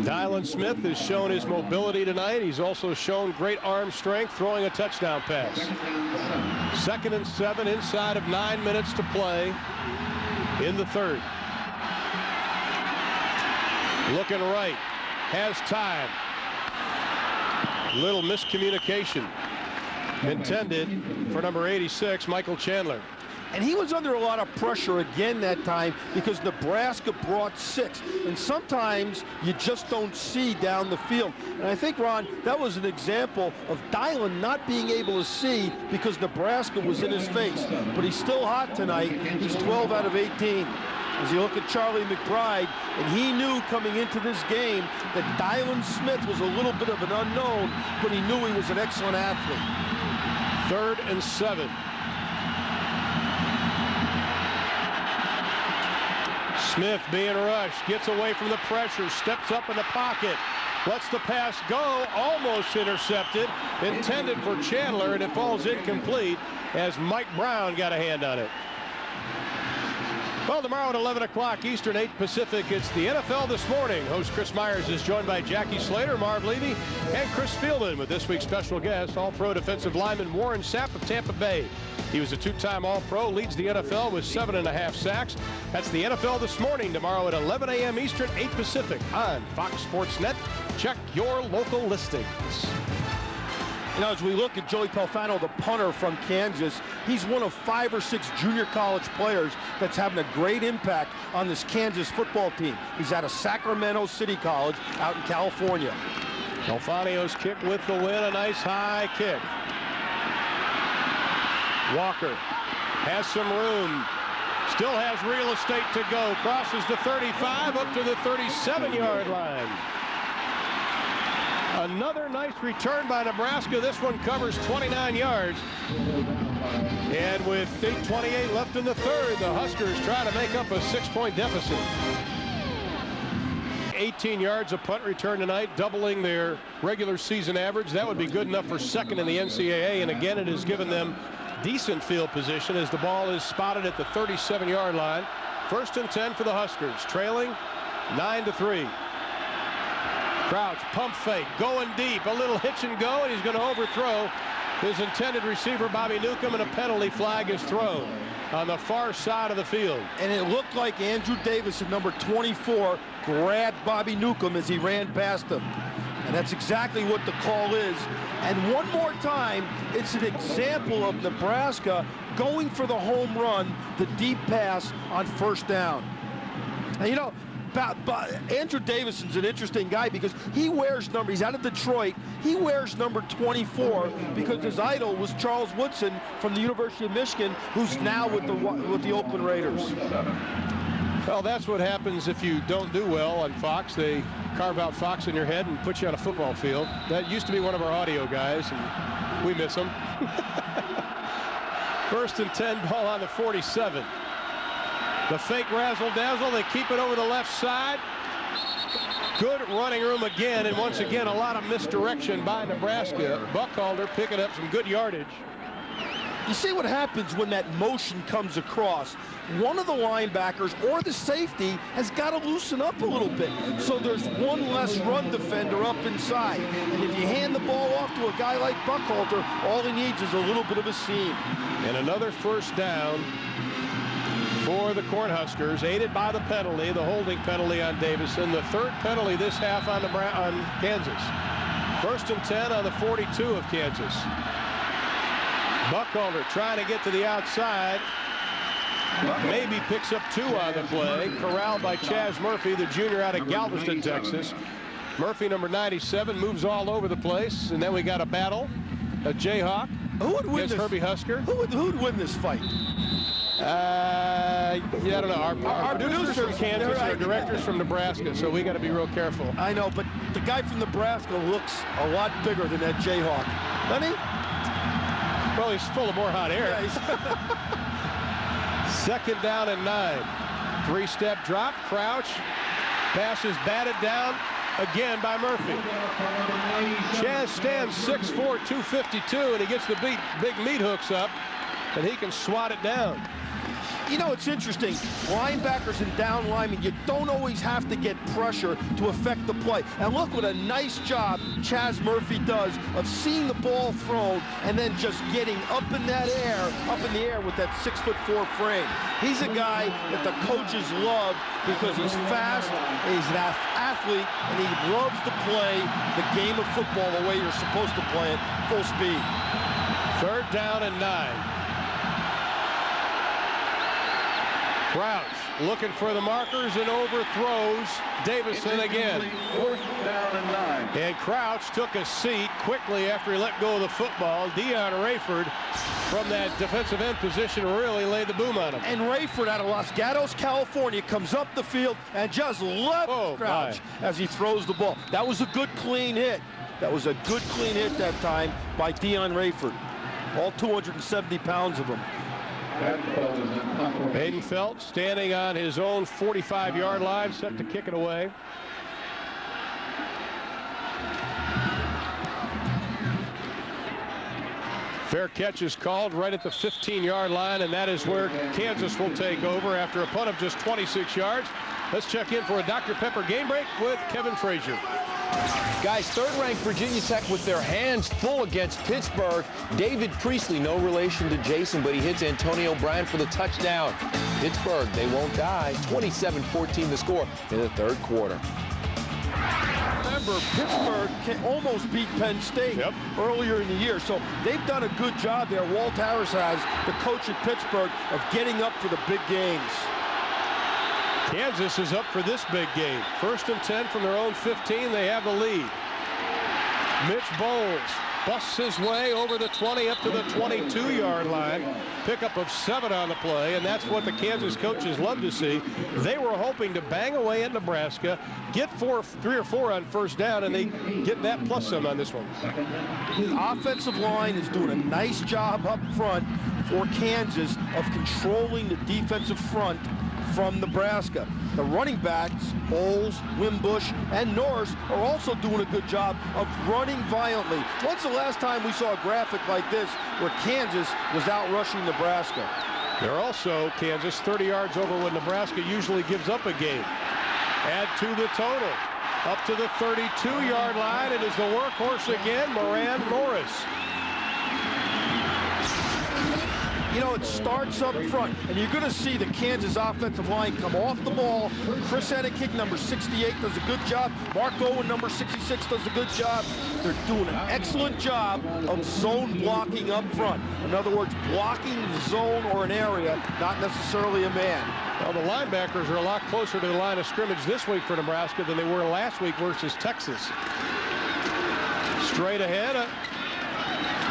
Dylan Smith has shown his mobility tonight. He's also shown great arm strength throwing a touchdown pass. 2nd and 7 inside of 9 minutes to play in the third. Looking right, has time. Little miscommunication intended for number 86, Michael Chandler. And he was under a lot of pressure again that time because Nebraska brought 6. And sometimes you just don't see down the field. And I think, Ron, that was an example of Dylan not being able to see because Nebraska was in his face. But he's still hot tonight. He's 12 out of 18. As you look at Charlie McBride, and he knew coming into this game that Dylan Smith was a little bit of an unknown, but he knew he was an excellent athlete. 3rd and 7. Smith being rushed, gets away from the pressure, steps up in the pocket, lets the pass go, almost intercepted, intended for Chandler, and it falls incomplete as Mike Brown got a hand on it. Well, tomorrow at 11 o'clock Eastern, 8 Pacific, it's the NFL This Morning. Host Chris Myers is joined by Jackie Slater, Marv Levy, and Chris Spielman with this week's special guest, All-Pro defensive lineman Warren Sapp of Tampa Bay. He was a 2-time All-Pro, leads the NFL with 7.5 sacks. That's the NFL This Morning tomorrow at 11 a.m. Eastern, 8 Pacific on Fox Sports Net. Check your local listings. You know, as we look at Joey Pelfano, the punter from Kansas, he's one of 5 or 6 junior college players that's having a great impact on this Kansas football team. He's out of Sacramento City College out in California. Pelfanio's kick with the win, a nice high kick. Walker has some room, still has real estate to go, crosses the 35 up to the 37-yard line. Another nice return by Nebraska. This one covers 29 yards. And with 8:28 left in the third, the Huskers try to make up a 6-point deficit. 18 yards of punt return tonight, doubling their regular season average. That would be good enough for second in the NCAA. And again, it has given them decent field position as the ball is spotted at the 37-yard line. 1st and 10 for the Huskers, trailing 9-3. Crouch, pump fake, going deep, a little hitch and go, and he's going to overthrow his intended receiver, Bobby Newcomb, and a penalty flag is thrown on the far side of the field. And it looked like Andrew Davis, at number 24, grabbed Bobby Newcomb as he ran past him. And that's exactly what the call is. And one more time, it's an example of Nebraska going for the home run, the deep pass on 1st down. And you know, Andrew Davison's an interesting guy because he wears number, he's out of Detroit, he wears number 24 because his idol was Charles Woodson from the University of Michigan, who's now with the Oakland Raiders. Well, that's what happens if you don't do well on Fox. They carve out Fox in your head and put you on a football field. That used to be one of our audio guys, and we miss him. 1st and 10, ball on the 47. The fake razzle-dazzle, they keep it over the left side. Good running room again, and once again, a lot of misdirection by Nebraska. Buckhalter picking up some good yardage. You see what happens when that motion comes across. One of the linebackers or the safety has got to loosen up a little bit. So there's one less run defender up inside. And if you hand the ball off to a guy like Buckhalter, all he needs is a little bit of a seam. And another 1st down for the Cornhuskers, aided by the penalty, the holding penalty on Davison. The 3rd penalty this half on Kansas. 1st and 10 on the 42 of Kansas. Buckhalter trying to get to the outside. Maybe picks up 2 on the play. Corralled by Chaz Murphy, the junior out of Galveston, Texas. Murphy, number 97, moves all over the place. And then we got a battle. A Jayhawk against Herbie Husker. Who would win this fight? Yeah, I don't know. Our producers from Kansas and our directors from Nebraska, so we got to be real careful. I know, but the guy from Nebraska looks a lot bigger than that Jayhawk. Doesn't he? Well, he's full of more hot air. Yeah, 2nd down and 9. 3-step drop, crouch, pass is batted down again by Murphy. Chaz stands 6'4", 252, and he gets the big meat hooks up, and he can swat it down. You know, it's interesting. Linebackers and down linemen, you don't always have to get pressure to affect the play. And look what a nice job Chaz Murphy does of seeing the ball thrown and then just getting up in the air with that 6'4" frame. He's a guy that the coaches love because he's fast, he's an athlete, and he loves to play the game of football the way you're supposed to play it, full speed. 3rd down and 9. Crouch looking for the markers and overthrows Davison again. 4th down and 9. And Crouch took a seat quickly after he let go of the football. Deion Rayford from that defensive end position really laid the boom on him. And Rayford out of Los Gatos, California, comes up the field and just left Crouch as he throws the ball. That was a good clean hit. That was a good clean hit that time by Deion Rayford. All 270 pounds of him. Haydenfeld standing on his own 45-yard line, set to kick it away. Fair catch is called right at the 15-yard line, and that is where Kansas will take over after a punt of just 26 yards. Let's check in for a Dr. Pepper game break with Kevin Frazier. Guys, 3rd-ranked Virginia Tech with their hands full against Pittsburgh. David Priestley, no relation to Jason, but he hits Antonio Bryant for the touchdown. Pittsburgh, they won't die. 27-14 the score in the 3rd quarter. Remember, Pittsburgh almost beat Penn State earlier in the year, so they've done a good job there. Walt Harris has, the coach at Pittsburgh, of getting up for the big games. Kansas is up for this big game. 1st and 10 from their own 15. They have the lead. Mitch Bowles busts his way over the 20 up to the 22-yard line. Pickup of 7 on the play, and that's what the Kansas coaches love to see. They were hoping to bang away at Nebraska, get 3 or 4 on first down, and they get that plus some on this one. The offensive line is doing a nice job up front for Kansas of controlling the defensive front from Nebraska. The running backs, Bowles, Wimbush, and Norris are also doing a good job of running violently. When's the last time we saw a graphic like this where Kansas was out rushing Nebraska? They're also, Kansas, 30 yards over what Nebraska usually gives up a game. Add to the total. Up to the 32-yard line. It is the workhorse again, Moran Norris. You know, it starts up front, and you're going to see the Kansas offensive line come off the ball. Chris Enneking, number 68, does a good job. Mark Owen, number 66, does a good job. They're doing an excellent job of zone blocking up front. In other words, blocking the zone or an area, not necessarily a man. Well, the linebackers are a lot closer to the line of scrimmage this week for Nebraska than they were last week versus Texas. Straight ahead.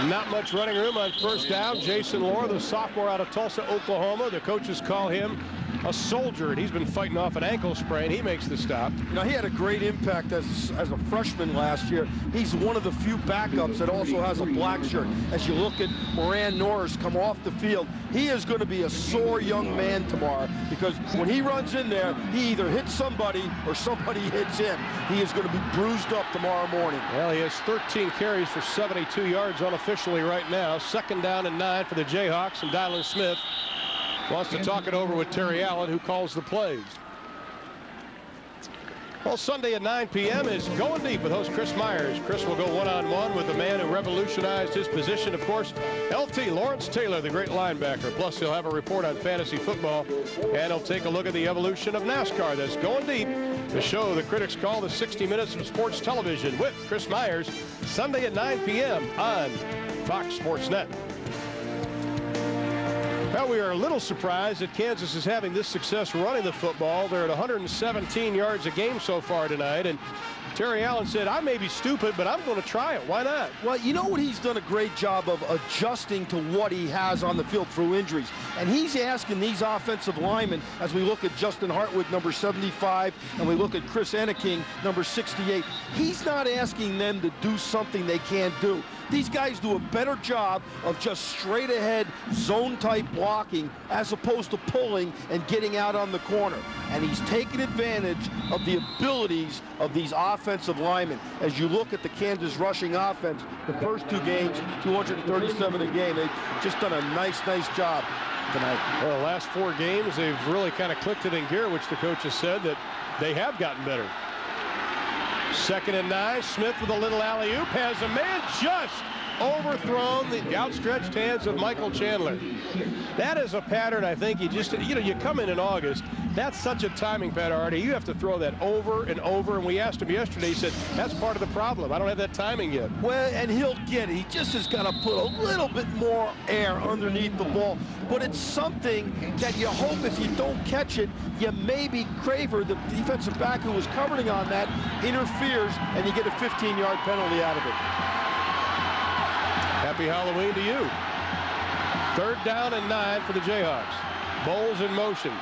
Not much running room on first down. Jason Lohr, the sophomore out of Tulsa, Oklahoma. The coaches call him a soldier, and he's been fighting off an ankle sprain. He makes the stop. You know, he had a great impact as a freshman last year. He's one of the few backups that also has a black shirt. As you look at Moran Norris come off the field, he is going to be a sore young man tomorrow, because when he runs in there, he either hits somebody or somebody hits him. He is going to be bruised up tomorrow morning. Well, he has 13 carries for 72 yards unofficially right now. 2nd down and 9 for the Jayhawks, and Dylan Smith wants to talk it over with Terry Allen, who calls the plays. Well, Sunday at 9 p.m. is Going Deep with host Chris Myers. Chris will go one-on-one with the man who revolutionized his position, of course, LT, Lawrence Taylor, the great linebacker. Plus, he'll have a report on fantasy football, and he'll take a look at the evolution of NASCAR. That's Going Deep, the show the critics call the 60 Minutes of Sports Television with Chris Myers, Sunday at 9 p.m. on Fox Sports Net. Well, we are a little surprised that Kansas is having this success running the football. They're at 117 yards a game so far tonight, and Terry Allen said, I may be stupid, but I'm going to try it. Why not? Well, you know what, he's done a great job of adjusting to what he has on the field through injuries. And he's asking these offensive linemen, as we look at Justin Hartwig, number 75, and we look at Chris Enneking, number 68, he's not asking them to do something they can't do. These guys do a better job of just straight ahead zone type blocking as opposed to pulling and getting out on the corner. And he's taking advantage of the abilities of these offensive linemen. As you look at the Kansas rushing offense, the first 2 games, 237 a game. They've just done a nice job tonight. Well, the last 4 games, they've really kind of clicked it in gear, which the coach has said that they have gotten better. 2nd and 9. Smith with a little alley-oop, has a man just overthrown the outstretched hands of Michael Chandler. That is a pattern, I think, you come in August, that's such a timing pattern, Artie. You have to throw that over and over, and we asked him yesterday, he said, that's part of the problem. I don't have that timing yet. Well, and he'll get it. He just has got to put a little bit more air underneath the ball, but it's something that you hope if you don't catch it, you maybe Craver, the defensive back who was covering on that, interferes, and you get a 15-yard penalty out of it. Happy Halloween to you. 3rd down and 9 for the Jayhawks. Bowles in motion.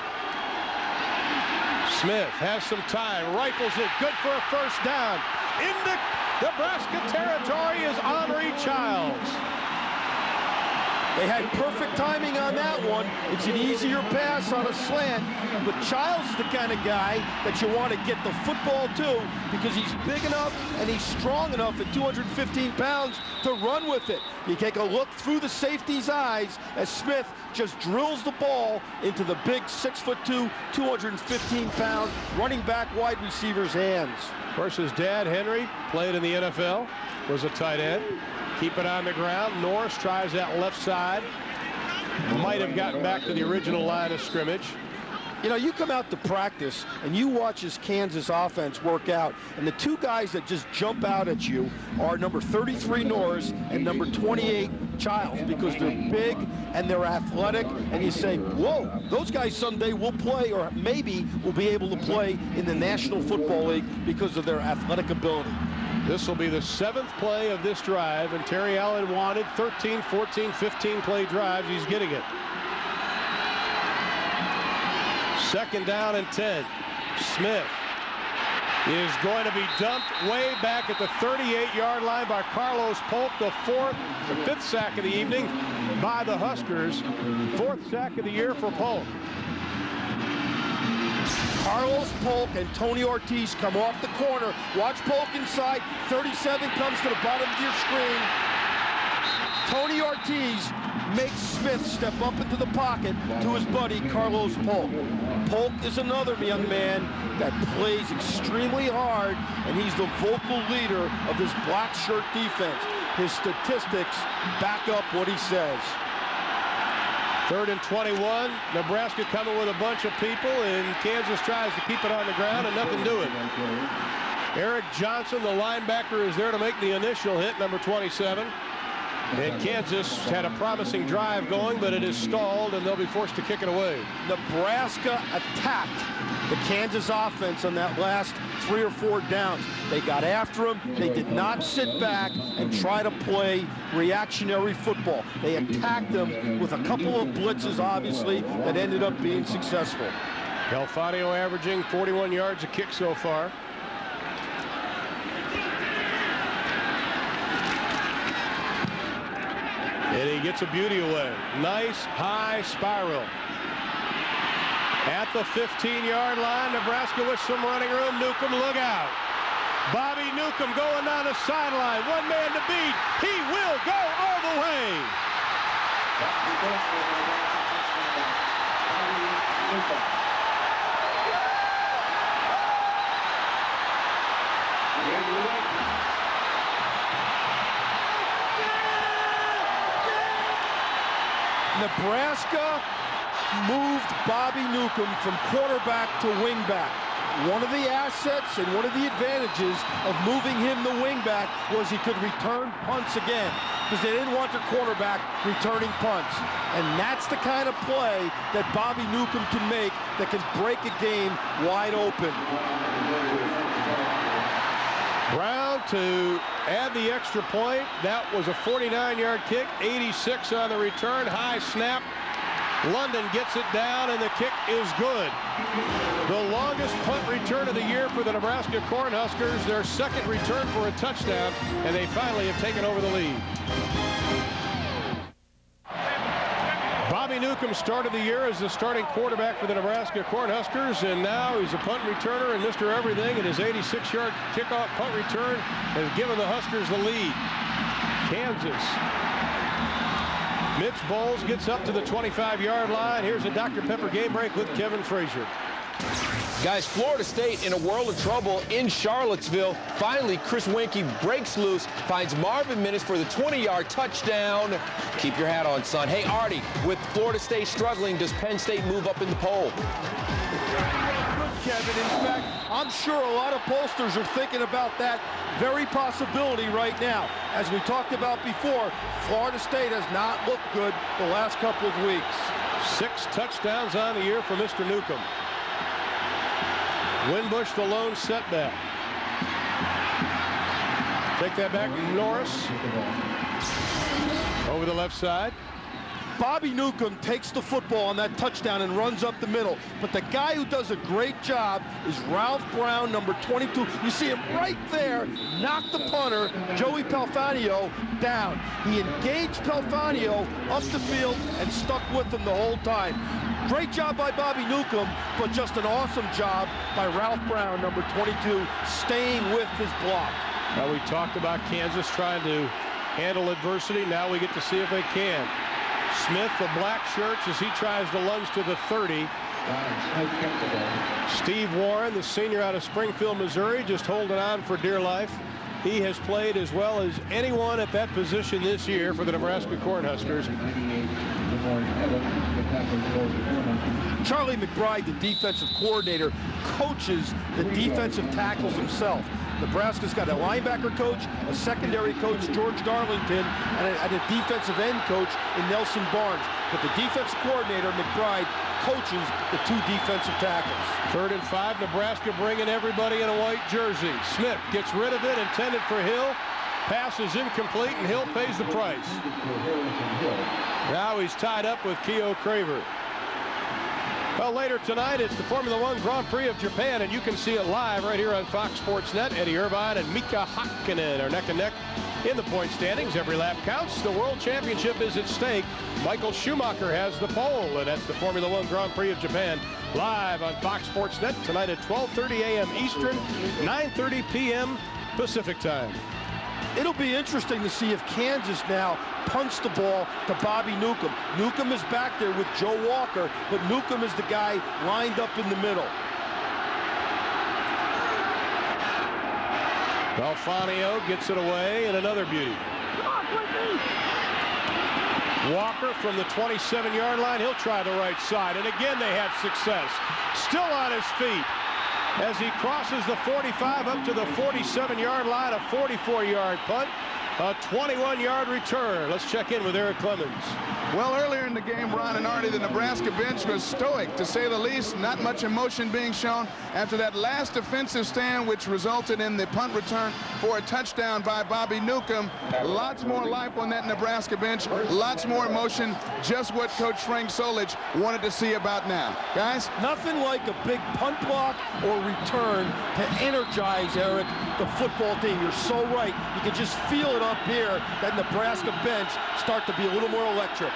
Smith has some time, rifles it, good for a first down. Into Nebraska territory is Henry Childs. They had perfect timing on that one. It's an easier pass on a slant, but Childs is the kind of guy that you want to get the football to because he's big enough and he's strong enough at 215 pounds to run with it. You take a look through the safety's eyes as Smith just drills the ball into the big 6'2", 215-pound running back wide receiver's hands. Of course, his dad, Henry, played in the NFL, was a tight end. Keep it on the ground. Norris tries that left side. Might have gotten back to the original line of scrimmage. You know, you come out to practice and you watch this Kansas offense work out, and the 2 guys that just jump out at you are number 33 Norris and number 28 Childs, because they're big and they're athletic, and you say, whoa, those guys someday will play, or maybe will be able to play in the National Football League because of their athletic ability. This will be the 7th play of this drive, and Terry Allen wanted 13, 14, 15 play drives. He's getting it. 2nd down and 10. Smith is going to be dumped way back at the 38-yard line by Carlos Polk, the 5th sack of the evening by the Huskers. 4th sack of the year for Polk. Carlos Polk and Tony Ortiz come off the corner. Watch Polk inside. 37 comes to the bottom of your screen. Tony Ortiz makes Smith step up into the pocket to his buddy Carlos Polk. Polk is another young man that plays extremely hard, and he's the vocal leader of this black shirt defense. His statistics back up what he says. 3rd and 21. Nebraska coming with a bunch of people, and Kansas tries to keep it on the ground and nothing doing. Eric Johnson, the linebacker, is there to make the initial hit, number 27. And Kansas had a promising drive going, but it is stalled, and they'll be forced to kick it away. Nebraska attacked the Kansas offense on that last 3 or 4 downs. They got after him. They did not sit back and try to play reactionary football. They attacked them with a couple of blitzes, obviously, that ended up being successful. Calfadio averaging 41 yards a kick so far. And he gets a beauty away. Nice high spiral. At the 15-yard line, Nebraska with some running room. Newcomb, look out. Bobby Newcomb going down the sideline. One man to beat. He will go all the way. Nebraska moved Bobby Newcomb from quarterback to wingback. One of the assets and one of the advantages of moving him to wingback was he could return punts again, because they didn't want their quarterback returning punts. And that's the kind of play that Bobby Newcomb can make that can break a game wide open. Brown to add the extra point. That was a 49-yard kick, 86 on the return. High snap. London gets it down, and the kick is good. The longest punt return of the year for the Nebraska Cornhuskers. Their 2nd return for a touchdown, and they finally have taken over the lead. Bobby Newcomb started the year as the starting quarterback for the Nebraska Cornhuskers, and now he's a punt returner and Mr. Everything, and his 86-yard kickoff punt return has given the Huskers the lead. Kansas. Mitch Bowles gets up to the 25-yard line. Here's a Dr. Pepper game break with Kevin Frazier. Guys, Florida State in a world of trouble in Charlottesville. Finally, Chris Weinke breaks loose, finds Marvin Minnis for the 20-yard touchdown. Keep your hat on, son. Hey, Artie, with Florida State struggling, does Penn State move up in the poll? Kevin, in fact, I'm sure a lot of pollsters are thinking about that very possibility right now. As we talked about before, Florida State has not looked good the last couple of weeks. 6 touchdowns on the year for Mr. Newcomb. Winbush, the lone setback. Take that back, Norris. Over the left side. Bobby Newcomb takes the football on that touchdown and runs up the middle. But the guy who does a great job is Ralph Brown, number 22. You see him right there, knock the punter, Joey Pelfanio, down. He engaged Pelfanio up the field and stuck with him the whole time. Great job by Bobby Newcomb, but just an awesome job by Ralph Brown, number 22, staying with his block. Now, we talked about Kansas trying to handle adversity. Now we get to see if they can. Smith, the black shirts, as he tries to lunge to the 30. Steve Warren, the senior out of Springfield, Missouri, just holding on for dear life. He has played as well as anyone at that position this year for the Nebraska Cornhuskers. Charlie McBride, the defensive coordinator, coaches the defensive tackles himself. Nebraska's got a linebacker coach, a secondary coach, George Darlington, and a defensive end coach in Nelson Barnes. But the defensive coordinator, McBride, coaches the two defensive tackles. 3rd and 5, Nebraska bringing everybody in a white jersey. Smith gets rid of it, intended for Hill. Pass is incomplete, and Hill pays the price. Now he's tied up with Keo Craver. Well, later tonight, it's the Formula One Grand Prix of Japan, and you can see it live right here on Fox Sports Net. Eddie Irvine and Mika Hakkinen are neck and neck in the point standings. Every lap counts. The World Championship is at stake. Michael Schumacher has the pole, and that's the Formula One Grand Prix of Japan live on Fox Sports Net tonight at 12:30 a.m. Eastern, 9:30 p.m. Pacific time. It'll be interesting to see if Kansas now punts the ball to Bobby Newcomb. Newcomb is back there with Joe Walker, but Newcomb is the guy lined up in the middle. Alfanio gets it away, and another beauty. Walker from the 27-yard line. He'll try the right side, and again they have success. Still on his feet as he crosses the 45 up to the 47-yard line, a 44-yard punt, a 21-yard return. Let's check in with Eric Clemens. Well, earlier in the game, Ron and Artie, the Nebraska bench was stoic, to say the least. Not much emotion being shown after that last defensive stand, which resulted in the punt return for a touchdown by Bobby Newcomb. Lots more life on that Nebraska bench. Lots more emotion. Just what Coach Frank Solich wanted to see about now. Guys? Nothing like a big punt block or return to energize, Eric, the football team. You're so right. You can just feel it up here, that Nebraska bench start to be a little more electric.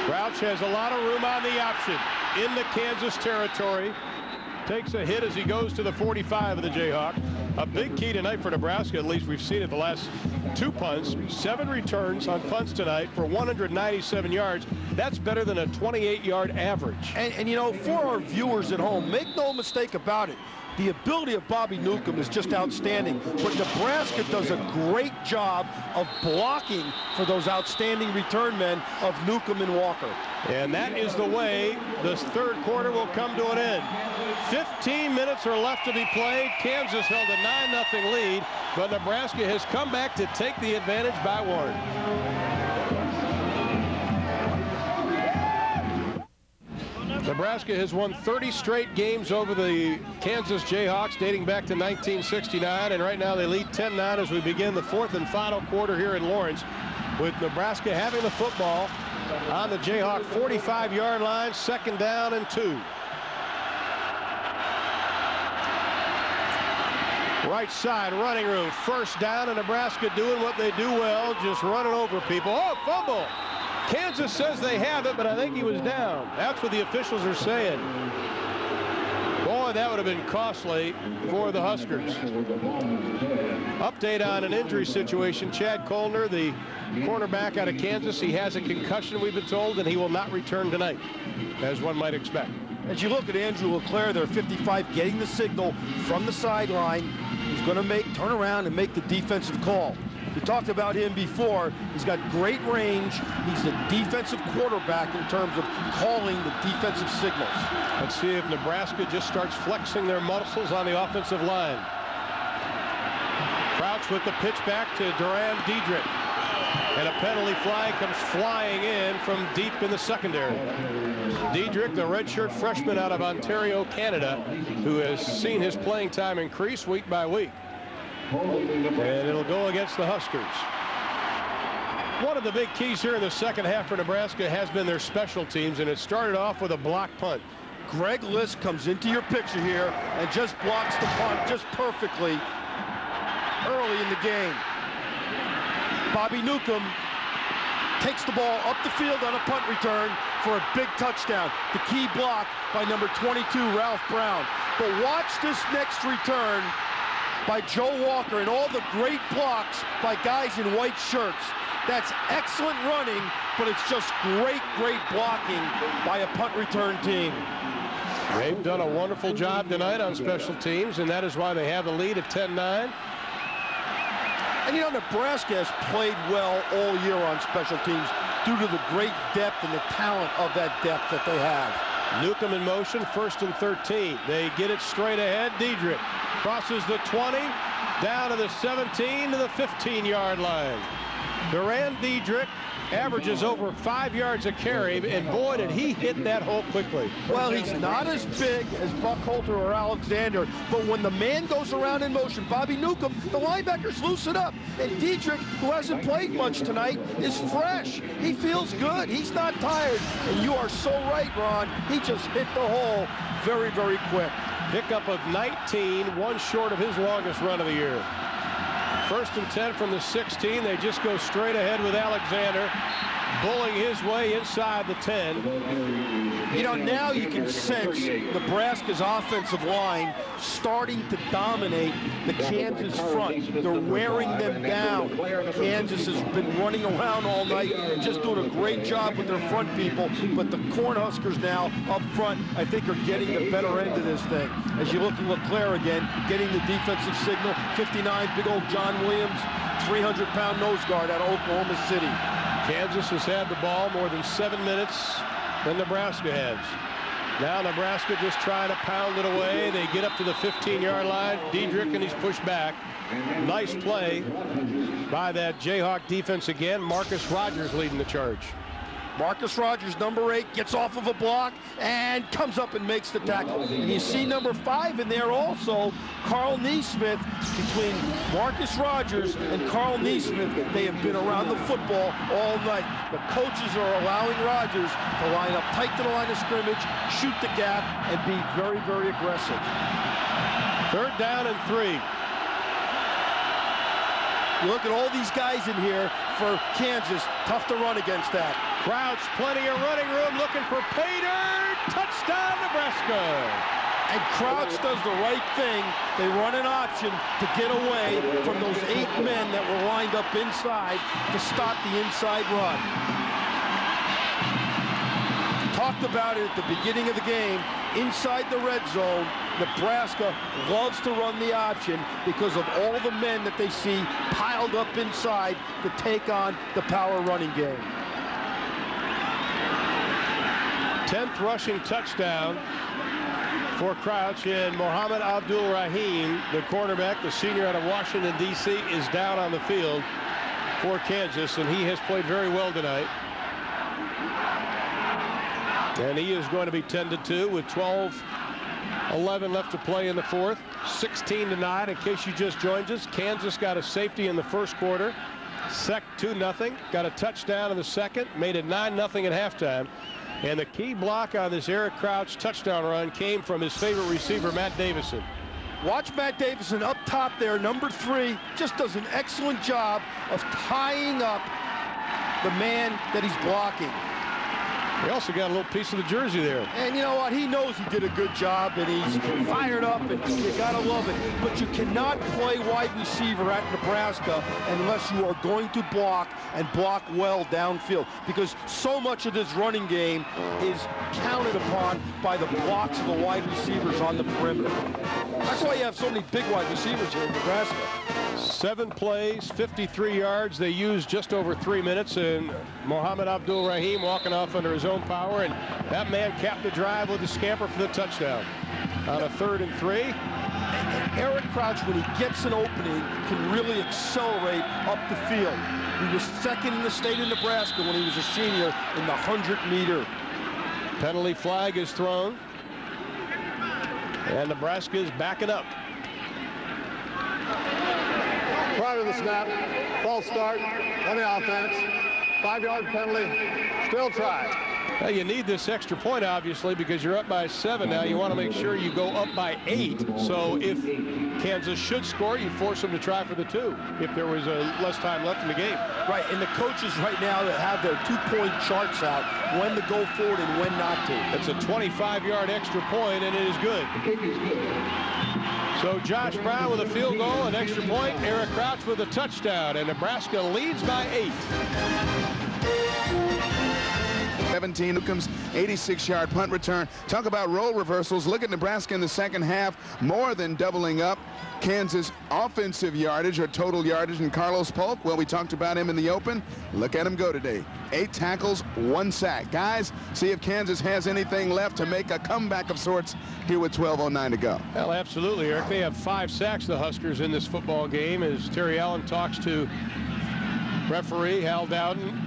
Crouch has a lot of room on the option in the Kansas territory. Takes a hit as he goes to the 45 of the Jayhawks. A big key tonight for Nebraska, at least we've seen it the last 2 punts. 7 returns on punts tonight for 197 yards. That's better than a 28-yard average. And you know, for our viewers at home, make no mistake about it, the ability of Bobby Newcomb is just outstanding, but Nebraska does a great job of blocking for those outstanding return men of Newcomb and Walker. And that is the way this third quarter will come to an end. 15 minutes are left to be played. Kansas held a 9-0 lead, but Nebraska has come back to take the advantage by 1. Nebraska has won 30 straight games over the Kansas Jayhawks dating back to 1969, and right now they lead 10-9 as we begin the 4th and final quarter here in Lawrence, with Nebraska having the football on the Jayhawk 45-yard line, 2nd down and 2. Right side, running room, 1st down, and Nebraska doing what they do well, just running over people. Oh, fumble! Kansas says they have it, but I think he was down. That's what the officials are saying. Boy, that would have been costly for the Huskers. Update on an injury situation. Chad Colner, the cornerback out of Kansas, he has a concussion, we've been told, and he will not return tonight, as one might expect. As you look at Andrew LeClaire there, 55, getting the signal from the sideline. He's going to turn around and make the defensive call. We talked about him before. He's got great range. He's a defensive quarterback in terms of calling the defensive signals. Let's see if Nebraska just starts flexing their muscles on the offensive line. Crouch with the pitch back to Duran Diedrich. And a penalty flag comes flying in from deep in the secondary. Diedrich, the redshirt freshman out of Ontario, Canada, who has seen his playing time increase week by week. And it'll go against the Huskers. One of the big keys here in the second half for Nebraska has been their special teams, and it started off with a block punt. Greg List comes into your picture here and just blocks the punt just perfectly early in the game. Bobby Newcomb takes the ball up the field on a punt return for a big touchdown. The key block by number 22, Ralph Brown. But watch this next return by Joe Walker and all the great blocks by guys in white shirts. That's excellent running, but it's just great blocking by a punt return team. They've done a wonderful job tonight on special teams, and that is why they have the lead at 10-9. And you know, Nebraska has played well all year on special teams. due to the great depth and the talent of that depth that they have. Newcomb in motion, 1st and 13. They get it straight ahead. Diedrich crosses the 20, down to the 17 to the 15-yard line. Durand Diedrich averages over 5 yards a carry, and boy, did he hit that hole quickly. Well, he's not as big as Buckholter or Alexander, but when the man goes around in motion, Bobby Newcomb, the linebackers loosen up. And Diedrich, who hasn't played much tonight, is fresh. He feels good. He's not tired. And you are so right, Ron. He just hit the hole very, very quick. Pickup of 19, one short of his longest run of the year. 1st and 10 from the 16. They just go straight ahead with Alexander, bullying his way inside the 10. You know, now you can sense Nebraska's offensive line starting to dominate the Kansas front. They're wearing them down. Kansas has been running around all night, just doing a great job with their front people. But the Cornhuskers now up front, I think, are getting the better end of this thing. As you look at LeClaire again, getting the defensive signal. 59, big old John Williams, 300-pound nose guard out of Oklahoma City. Kansas has had the ball more than 7 minutes than Nebraska has. Now Nebraska just trying to pound it away. They get up to the 15-yard line. Diedrich, and he's pushed back. Nice play by that Jayhawk defense again. Marcus Rogers leading the charge. Marcus Rogers, number 8, gets off of a block and comes up and makes the tackle. And you see number 5 in there also, Carl Neesmith. Between Marcus Rogers and Carl Neesmith, they have been around the football all night. The coaches are allowing Rogers to line up tight to the line of scrimmage, shoot the gap, and be very, very aggressive. 3rd down and 3. You look at all these guys in here for Kansas, tough to run against that. Crouch, plenty of running room, looking for Pater. Touchdown, Nebraska. And Crouch does the right thing. They run an option to get away from those 8 men that were lined up inside to stop the inside run. Talked about it at the beginning of the game. Inside the red zone, Nebraska loves to run the option because of all the men that they see piled up inside to take on the power running game. 10th rushing touchdown for Crouch, and Mohamed Abdul-Rahim, the cornerback, the senior out of Washington, D.C., is down on the field for Kansas, and he has played very well tonight. And he is going to be 10-2 with 12-11 left to play in the 4th. 16-9 in case you just joined us. Kansas got a safety in the 1st quarter. 2-0. Got a touchdown in the 2nd. Made it 9-0 at halftime. And the key block on this Eric Crouch touchdown run came from his favorite receiver, Matt Davison. Watch Matt Davison up top there, number 3, just does an excellent job of tying up the man that he's blocking. He also got a little piece of the jersey there. And you know what? He knows he did a good job, and he's fired up, and you got to love it. But you cannot play wide receiver at Nebraska unless you are going to block and block well downfield, because so much of this running game is counted upon by the blocks of the wide receivers on the perimeter. That's why you have so many big wide receivers here in Nebraska. 7 plays, 53 yards. They used just over 3 minutes, and Mohamed Abdul-Rahim walking off under his own power, and that man capped the drive with a scamper for the touchdown on a 3rd and 3. And Eric Crouch, when he gets an opening, can really accelerate up the field. He was 2nd in the state of Nebraska when he was a senior in the 100-meter. Penalty flag is thrown, and Nebraska is backing up. Prior to the snap, false start on the offense, 5-yard penalty, still try. Well, you need this extra point, obviously, because you're up by 7 now. You want to make sure you go up by 8. So if Kansas should score, you force them to try for the 2 if there was less time left in the game. Right, and the coaches right now that have their 2-point charts out, when to go forward and when not to. It's a 25-yard extra point, and it is good. So Josh Brown with a field goal, an extra point. Eric Crouch with a touchdown, and Nebraska leads by 8. 17, Newcomb's 86-yard punt return. Talk about role reversals. Look at Nebraska in the second half, more than doubling up Kansas offensive yardage or total yardage. And Carlos Polk, well, we talked about him in the open. Look at him go today. 8 tackles, 1 sack. Guys, see if Kansas has anything left to make a comeback of sorts here with 12:09 to go. Well, absolutely, Eric. They have 5 sacks, the Huskers, in this football game, as Terry Allen talks to referee Hal Dowden,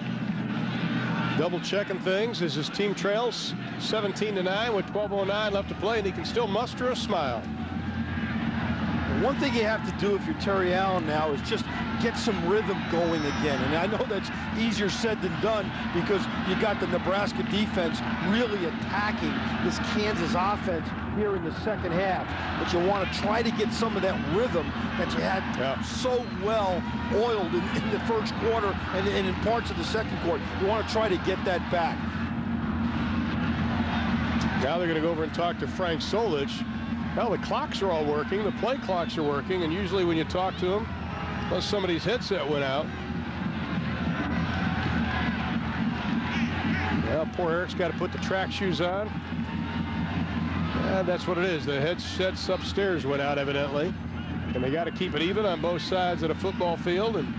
double checking things as his team trails 17-9 with 12:09 left to play, and he can still muster a smile. One thing you have to do if you're Terry Allen now is just get some rhythm going again. And I know that's easier said than done because you got the Nebraska defense really attacking this Kansas offense here in the second half. But you want to try to get some of that rhythm that you had so well oiled in the first quarter and in parts of the second quarter. You want to try to get that back. Now they're going to go over and talk to Frank Solich. Well, the clocks are all working. The play clocks are working. And usually when you talk to them, unless somebody's headset went out. Well, poor Eric's got to put the track shoes on. And that's what it is. The headsets upstairs went out, evidently. And they got to keep it even on both sides of the football field. And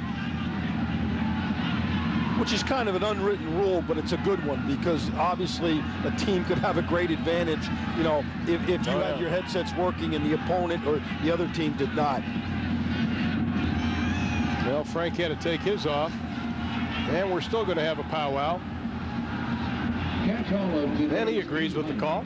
which is kind of an unwritten rule, but it's a good one because obviously a team could have a great advantage, you know, if you had your headsets working and the opponent or the other team did not. Well, Frank had to take his off, and we're still going to have a powwow. And he agrees with the call,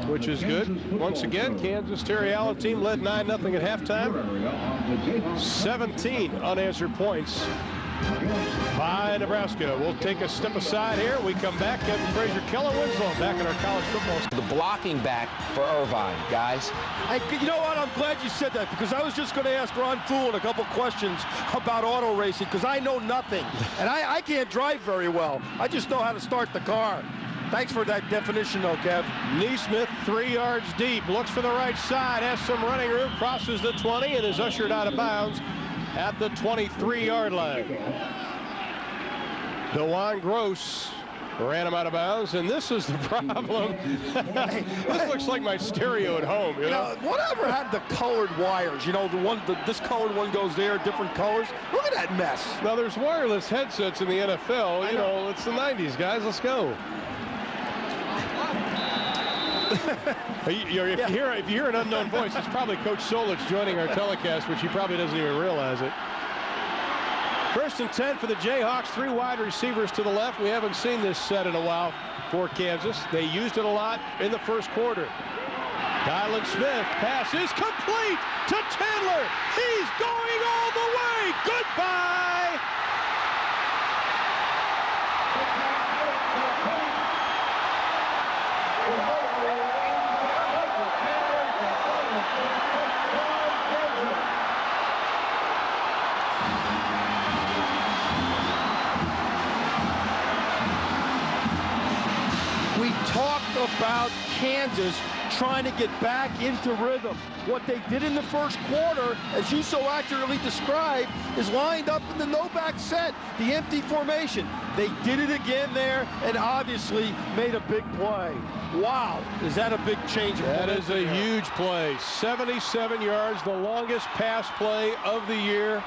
which is good. Once again, Kansas Terry Allen team led 9-0 at halftime. 17 unanswered points by Nebraska. We'll take a step aside here. We come back. Kevin Frazier, Keller Winslow back in our college football. The blocking back for Irvine, guys. You know what? I'm glad you said that because I was just going to ask Ron Foulin a couple questions about auto racing because I know nothing. And I can't drive very well. I just know how to start the car. Thanks for that definition, though, Kev. Neesmith, 3 yards deep, looks for the right side, has some running room, crosses the 20, and is ushered out of bounds at the 23-yard line. DeJuan Gross ran him out of bounds, and this is the problem. This looks like my stereo at home. You know? Whatever had the colored wires? You know, this colored one goes there, different colors. Look at that mess. Now, there's wireless headsets in the NFL. You know, it's the 90s, guys. Let's go. If you hear an unknown voice, it's probably Coach Solich joining our telecast, which he probably doesn't even realize it. 1st and 10 for the Jayhawks. 3 wide receivers to the left. We haven't seen this set in a while for Kansas. They used it a lot in the first quarter. Dylan Smith, pass is complete to Tandler. He's going all the way. Goodbye. We talked about Kansas trying to get back into rhythm. What they did in the first quarter, as you so accurately described, is lined up in the no-back set, the empty formation. They did it again there and obviously made a big play. Wow, is that a big change? That is a huge play. 77 yards, the longest pass play of the year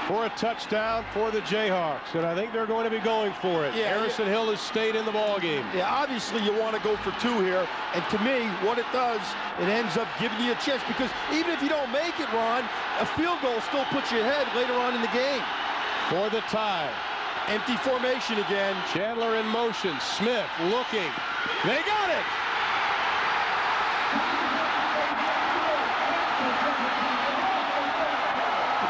for a touchdown for the Jayhawks, and I think they're going to be going for it. Harrison Hill has stayed in the ball game. Yeah, obviously you want to go for 2 here, and to me, what it does, it ends up giving you a chance, because even if you don't make it, Ron, a field goal still puts you ahead later on in the game. For the tie. Empty formation again. Chandler in motion. Smith looking. They got it.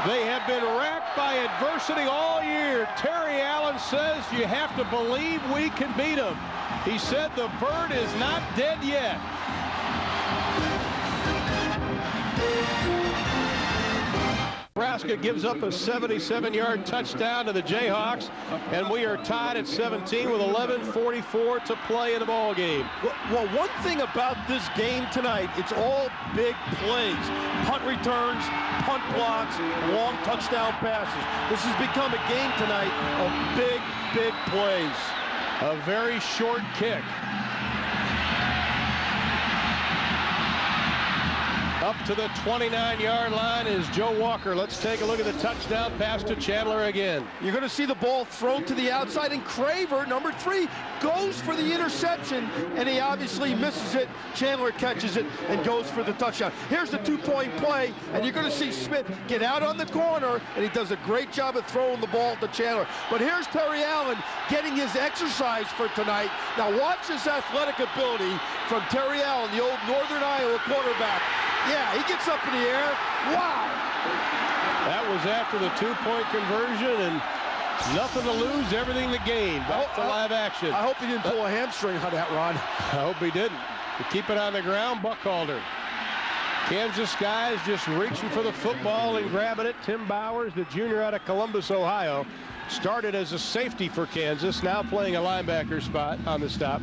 They have been racked by adversity all year. Terry Allen says you have to believe we can beat them. He said the bird is not dead yet. Nebraska gives up a 77-yard touchdown to the Jayhawks, and we are tied at 17 with 11:44 to play in the ball game. Well, one thing about this game tonight, it's all big plays. Punt returns, punt blocks, long touchdown passes. This has become a game tonight of big, big plays. A very short kick. Up to the 29-yard line is Joe Walker. Let's take a look at the touchdown pass to Chandler again. You're going to see the ball thrown to the outside, and Craver, number 3, goes for the interception, and he obviously misses it. Chandler catches it and goes for the touchdown. Here's the 2-point play, and you're going to see Smith get out on the corner, and he does a great job of throwing the ball to Chandler. But here's Terry Allen getting his exercise for tonight. Now watch this athletic ability from Terry Allen, the old Northern Iowa quarterback. Yeah, he gets up in the air. Wow. That was after the 2-point conversion, and nothing to lose, everything to gain. Back to live action. I hope he didn't pull a hamstring on that run. I hope he didn't. To keep it on the ground, Buckhalter. Kansas guys just reaching for the football and grabbing it. Tim Bowers, the junior out of Columbus, Ohio, started as a safety for Kansas, now playing a linebacker spot on the stop.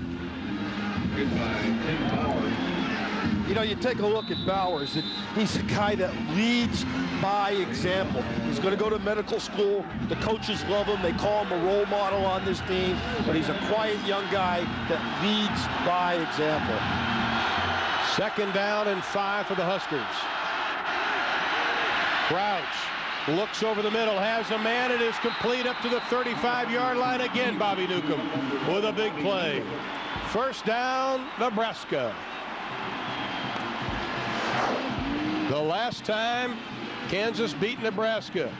Goodbye, Tim Bowers. You know, you take a look at Bowers, and he's a guy that leads by example. He's going to go to medical school. The coaches love him. They call him a role model on this team, but he's a quiet young guy that leads by example. 2nd down and 5 for the Huskers. Crouch looks over the middle, has a man, it is complete up to the 35-yard line again. Bobby Newcomb with a big play. 1st down, Nebraska. The last time Kansas beat Nebraska,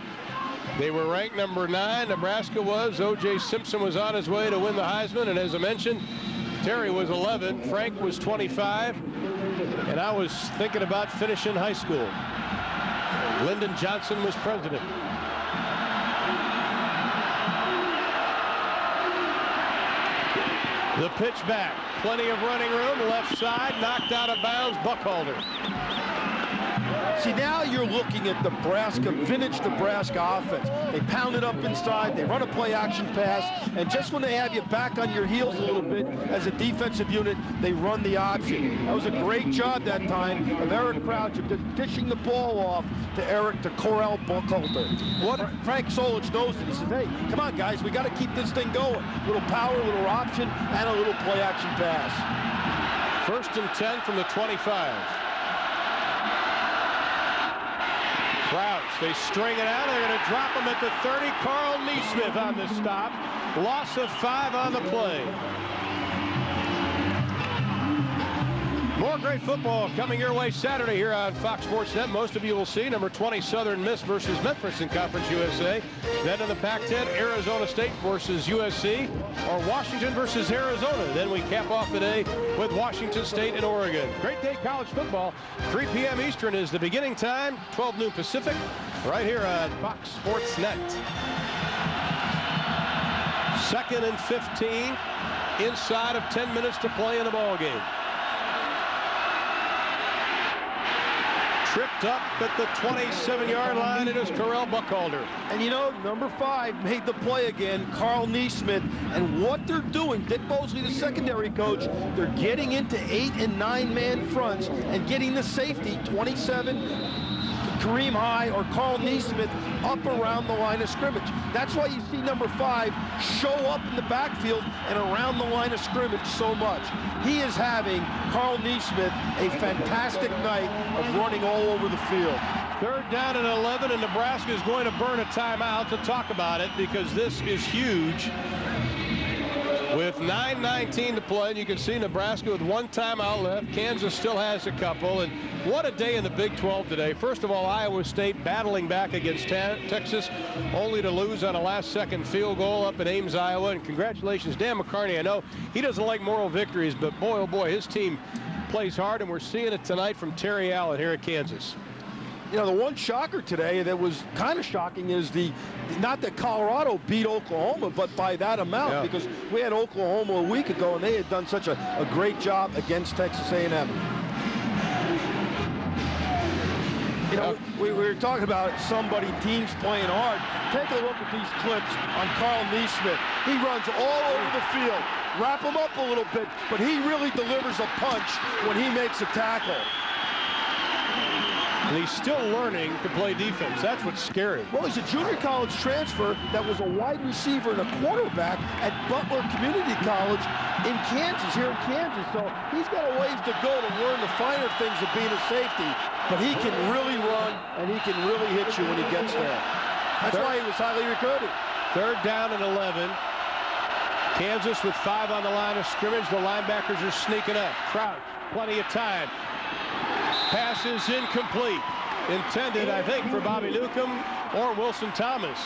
they were ranked number 9. Nebraska was. O.J. Simpson was on his way to win the Heisman, and as I mentioned, Terry was 11, Frank was 25, and I was thinking about finishing high school. Lyndon Johnson was president. The pitch back, plenty of running room, left side, knocked out of bounds, Buckhalter. See, now you're looking at Nebraska, vintage Nebraska offense. They pound it up inside, they run a play-action pass, and just when they have you back on your heels a little bit as a defensive unit, they run the option. That was a great job that time of Eric Crouch of dishing the ball off to Corral Buckhalter. Frank Solich knows it. He says, hey, come on, guys, we got to keep this thing going. Little power, little option, and a little play-action pass. 1st and 10 from the 25. Crouch, they string it out. They're going to drop him at the 30. Carl Neesmith on the stop. Loss of 5 on the play. More great football coming your way Saturday here on Fox Sports Net. Most of you will see number 20 Southern Miss versus Memphis in Conference USA. Then in the Pac-10, Arizona State versus USC, or Washington versus Arizona. Then we cap off the day with Washington State and Oregon. Great day college football. 3 p.m. Eastern is the beginning time, 12 noon Pacific, right here on Fox Sports Net. 2nd and 15, inside of 10 minutes to play in the ball game. Tripped up at the 27-yard line. It is Corral Buckhalter. And you know, number 5 made the play again, Carl Neesmith. And what they're doing, Dick Mosley, the secondary coach, they're getting into 8- and 9-man fronts and getting the safety, 27, Kareem High or Carl Neesmith, up around the line of scrimmage. That's why you see number 5 show up in the backfield and around the line of scrimmage so much. He is having, Carl Neesmith, a fantastic night of running all over the field. 3rd down and 11, and Nebraska is going to burn a timeout to talk about it because this is huge. With 9:19 to play, and you can see Nebraska with 1 timeout left. Kansas still has a couple, and what a day in the Big 12 today. First of all, Iowa State battling back against Texas, only to lose on a last-second field goal up in Ames, Iowa. And congratulations, Dan McCarney. I know he doesn't like moral victories, but boy, oh boy, his team plays hard, and we're seeing it tonight from Terry Allen here at Kansas. You know, the one shocker today that was kind of shocking is not that Colorado beat Oklahoma, but by that amount, because we had Oklahoma a week ago, and they had done such a great job against Texas A&M. You know, we were talking about teams playing hard. Take a look at these clips on Carl Neesmith. He runs all over the field. Wrap him up a little bit, but he really delivers a punch when he makes a tackle. And he's still learning to play defense. That's what's scary. Well, he's a junior college transfer that was a wide receiver and a quarterback at Butler Community College in Kansas, here in Kansas. So he's got a ways to go to learn the finer things of being a safety. But he can really run, and he can really hit you when he gets there. That's why he was highly recruited. 3rd down and 11. Kansas with 5 on the line of scrimmage. The linebackers are sneaking up. Crouch, plenty of time. Pass is incomplete. Intended, I think, for Bobby Newcomb or Wilson Thomas.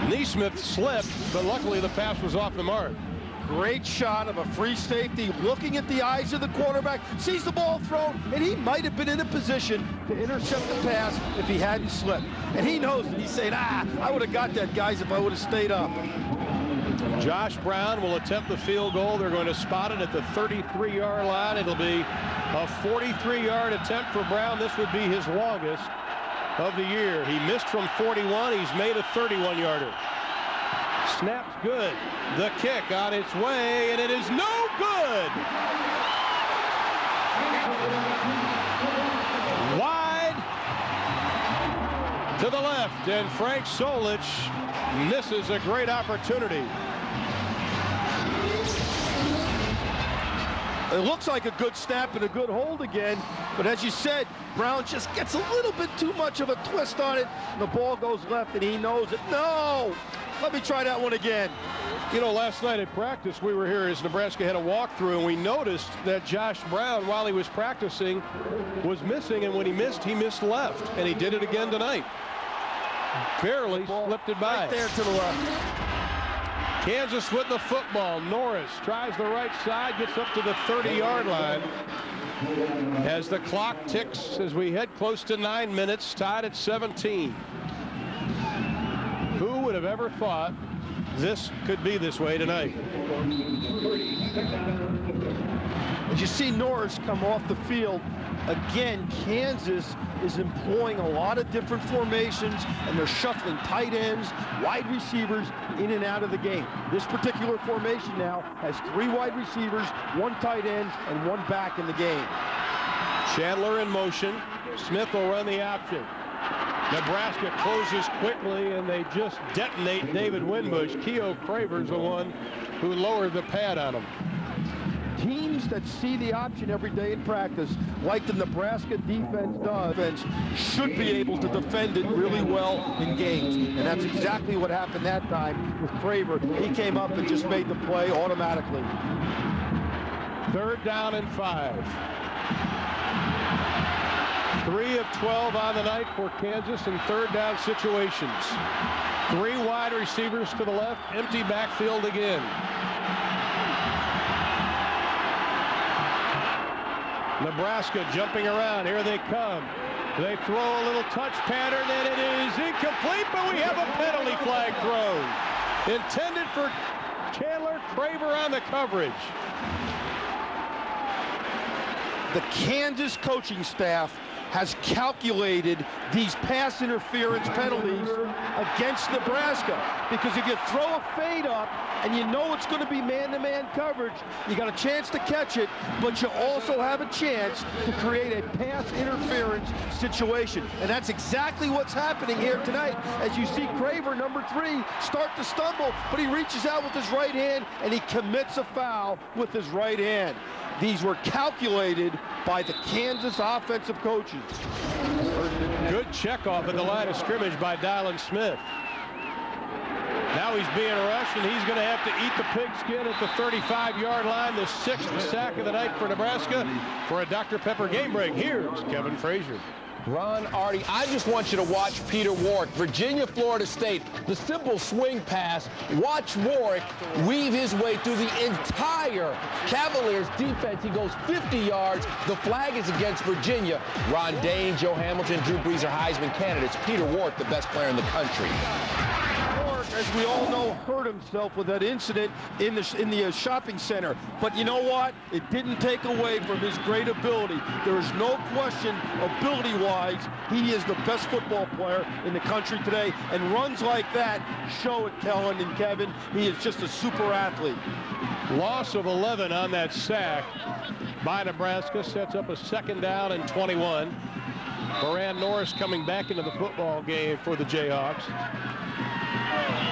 Neesmith slipped, but luckily the pass was off the mark. Great shot of a free safety looking at the eyes of the quarterback, sees the ball thrown, and he might have been in a position to intercept the pass if he hadn't slipped. And he knows it. He's saying, I would have got that, guys, if I would have stayed up. Josh Brown will attempt the field goal. They're going to spot it at the 33-yard line. It'll be a 43-yard attempt for Brown. This would be his longest of the year. He missed from 41. He's made a 31-yarder. Snap's good. The kick on its way, and it is no good. Wide to the left, and Frank Solich misses a great opportunity. It looks like a good snap and a good hold again, but as you said, Brown just gets a little bit too much of a twist on it, and the ball goes left, and he knows it. No! Let me try that one again. You know, last night at practice, we were here as Nebraska had a walkthrough, and we noticed that Josh Brown, while he was practicing, was missing, and when he missed left, and he did it again tonight. Barely slipped it by. Right there to the left. Kansas with the football. Norris tries the right side, gets up to the 30-yard line. As the clock ticks, as we head close to 9 minutes, tied at 17. Who would have ever thought this could be this way tonight? As you see Norris come off the field, again, Kansas is employing a lot of different formations, and they're shuffling tight ends, wide receivers in and out of the game. This particular formation now has 3 wide receivers, 1 tight end, and 1 back in the game. Chandler in motion. Smith will run the option. Nebraska closes quickly, and they just detonate David Winbush. Keo Craver's the one who lowered the pad on him. Teams that see the option every day in practice, like the Nebraska defense does, should be able to defend it really well in games. And that's exactly what happened that time with Craver. He came up and just made the play automatically. 3rd down and 5. 3 of 12 on the night for Kansas in 3rd down situations. 3 wide receivers to the left, empty backfield again. Nebraska jumping around. Here they come. They throw a little touch pattern, and it is incomplete, but we have a penalty flag thrown. Intended for Chandler. Craver on the coverage. The Kansas coaching staff has calculated these pass interference penalties against Nebraska, because if you throw a fade up and you know it's going to be man-to-man coverage, you got a chance to catch it, but you also have a chance to create a pass interference situation. And that's exactly what's happening here tonight, as you see Craver, number 3, start to stumble, but he reaches out with his right hand and he commits a foul with his right hand. These were calculated by the Kansas offensive coaches. Good check off at the line of scrimmage by Dylan Smith. Now he's being rushed, and he's going to have to eat the pigskin at the 35-yard line. The 6th sack of the night for Nebraska. For a Dr. Pepper game break, here's Kevin Frazier. Ron, Artie, I just want you to watch Peter Warwick, Virginia, Florida State. The simple swing pass. Watch Warwick weave his way through the entire Cavaliers defense. He goes 50 yards. The flag is against Virginia. Ron Dane, Joe Hamilton, Drew Brees are Heisman candidates. Peter Warwick, the best player in the country. As we all know, hurt himself with that incident in the shopping center. But you know what? It didn't take away from his great ability. There is no question, ability-wise, he is the best football player in the country today. And runs like that show it, Kellen and Kevin. He is just a super athlete. Loss of 11 on that sack. by Nebraska. Sets up a 2nd down and 21. Moran Norris coming back into the football game for the Jayhawks.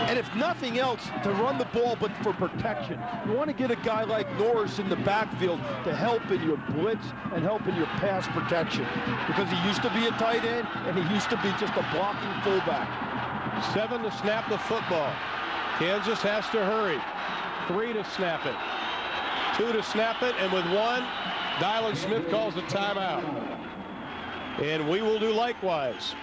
And if nothing else, to run the ball, but for protection. You want to get a guy like Norris in the backfield to help in your blitz and help in your pass protection. Because he used to be a tight end, and he used to be just a blocking fullback. 7 to snap the football. Kansas has to hurry. 3 to snap it. 2 to snap it, and with 1, Dylan Smith calls a timeout. And we will do likewise.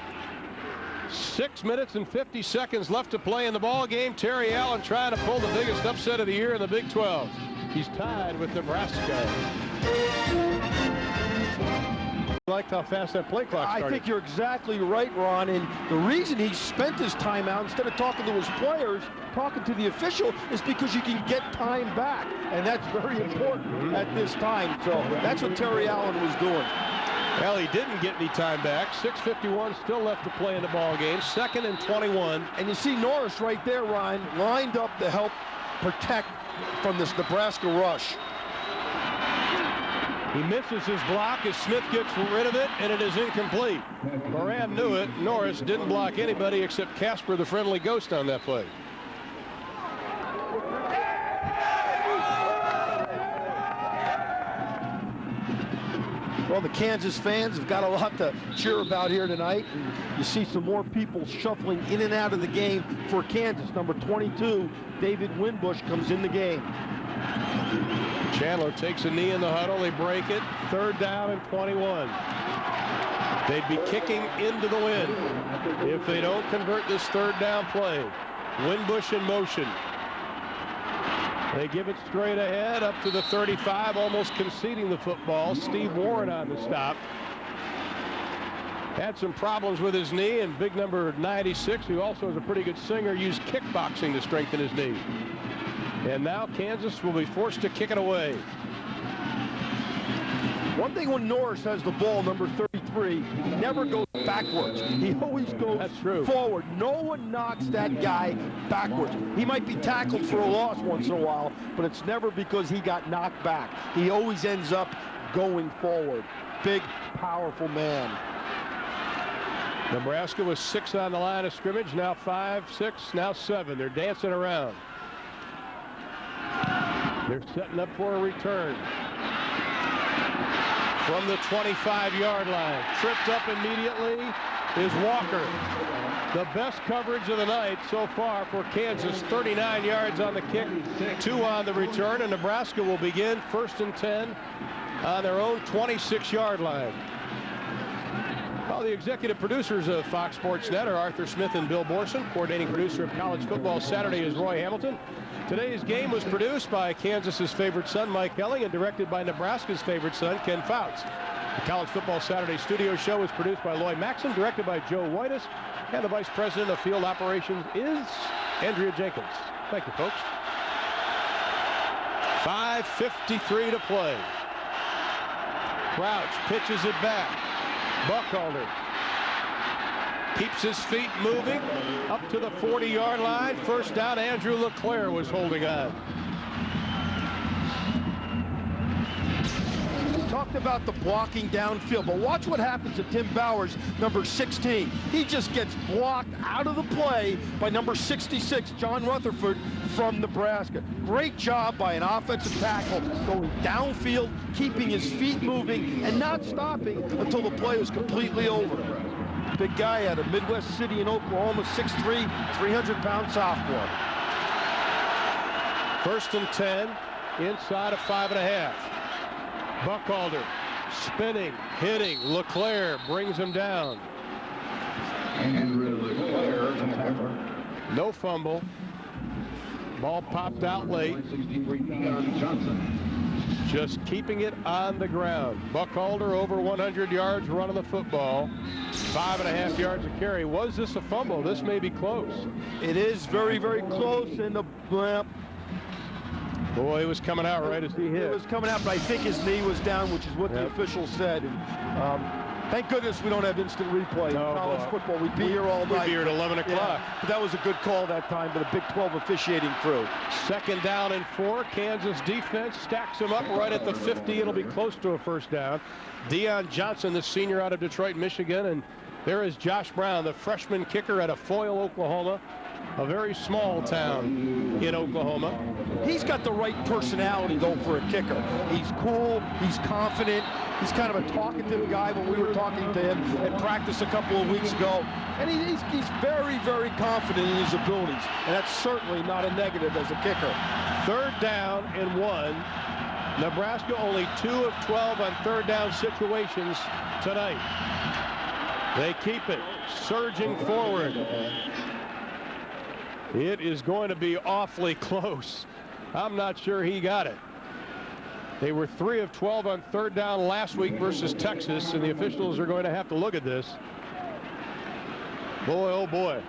6 minutes and 50 seconds left to play in the ball game. Terry Allen trying to pull the biggest upset of the year in the Big 12. He's tied with Nebraska. I liked how fast that play clock started. I think you're exactly right, Ron. And the reason he spent his timeout instead of talking to his players, talking to the official, is because you can get time back. And that's very important at this time. So that's what Terry Allen was doing. Well, he didn't get any time back. 6:51 still left to play in the ball game. 2nd and 21. And you see Norris right there, Ryan, lined up to help protect from this Nebraska rush. He misses his block as Smith gets rid of it, and it is incomplete. Moran knew it. Norris didn't block anybody except Casper, the friendly ghost, on that play. Well, the Kansas fans have got a lot to cheer about here tonight. And you see some more people shuffling in and out of the game for Kansas. Number 22, David Winbush, comes in the game. Chandler takes a knee in the huddle. They break it. 3rd down and 21. They'd be kicking into the wind if they don't convert this 3rd down play. Winbush in motion. They give it straight ahead up to the 35, almost conceding the football. Steve Warren on the stop. Had some problems with his knee, and big number 96, who also is a pretty good singer, used kickboxing to strengthen his knee. And now Kansas will be forced to kick it away. One thing when Norris has the ball, number 33, he never goes backwards. He always goes forward. No one knocks that guy backwards. He might be tackled for a loss once in a while, but it's never because he got knocked back. He always ends up going forward. Big, powerful man. Nebraska was 6 on the line of scrimmage, now 5, 6, now 7. They're dancing around. They're setting up for a return. From the 25-yard line, tripped up immediately is Walker. The best coverage of the night so far for Kansas. 39 yards on the kick, 2 on the return, and Nebraska will begin 1st and 10 on their own 26-yard line. Well, the executive producers of Fox Sports Net are Arthur Smith and Bill Borson. Coordinating producer of College Football Saturday is Roy Hamilton. Today's game was produced by Kansas's favorite son, Mike Helling, and directed by Nebraska's favorite son, Ken Fouts. The College Football Saturday studio show was produced by Lloyd Maxson, directed by Joe Whitus, and the Vice President of Field Operations is Andrea Jenkins. Thank you, folks. 5:53 to play. Crouch pitches it back. Buckhalter keeps his feet moving up to the 40-yard line. 1st down. Andrew LeClaire was holding on. We talked about the blocking downfield, but watch what happens to Tim Bowers, number 16. He just gets blocked out of the play by number 66, John Rutherford from Nebraska. Great job by an offensive tackle going downfield, keeping his feet moving, and not stopping until the play was completely over. Big guy out of Midwest City in Oklahoma, 6'3", 300-pound sophomore. 1st and 10, inside of 5.5. Buckhalter spinning, hitting. LeClaire brings him down. No fumble. Ball popped out late. Just keeping it on the ground. Buckhalter over 100 yards running the football. 5.5 yards a carry. Was this a fumble? This may be close. It is very, very close. And the boy, it was coming out right as he hit. It was coming out, but I think his knee was down, which is what the official said. And, Thank goodness we don't have instant replay in college football. We'd be here all night. We'd be here at 11 o'clock. Yeah, but that was a good call that time for the Big 12 officiating crew. 2nd down and 4. Kansas defense stacks him up right at the 50. It'll be close to a first down. Deion Johnson, the senior out of Detroit, Michigan. And there is Josh Brown, the freshman kicker out of Foyle, Oklahoma. A very small town in Oklahoma. He's got the right personality, though, for a kicker. He's cool. He's confident. He's kind of a talkative guy when we were talking to him at practice a couple of weeks ago. And he's very, very confident in his abilities. And that's certainly not a negative as a kicker. 3rd down and 1. Nebraska only 2 of 12 on 3rd down situations tonight. They keep it surging forward. It is going to be awfully close. I'm not sure he got it. They were 3 of 12 on 3rd down last week versus Texas, and the officials are going to have to look at this. Boy, oh boy.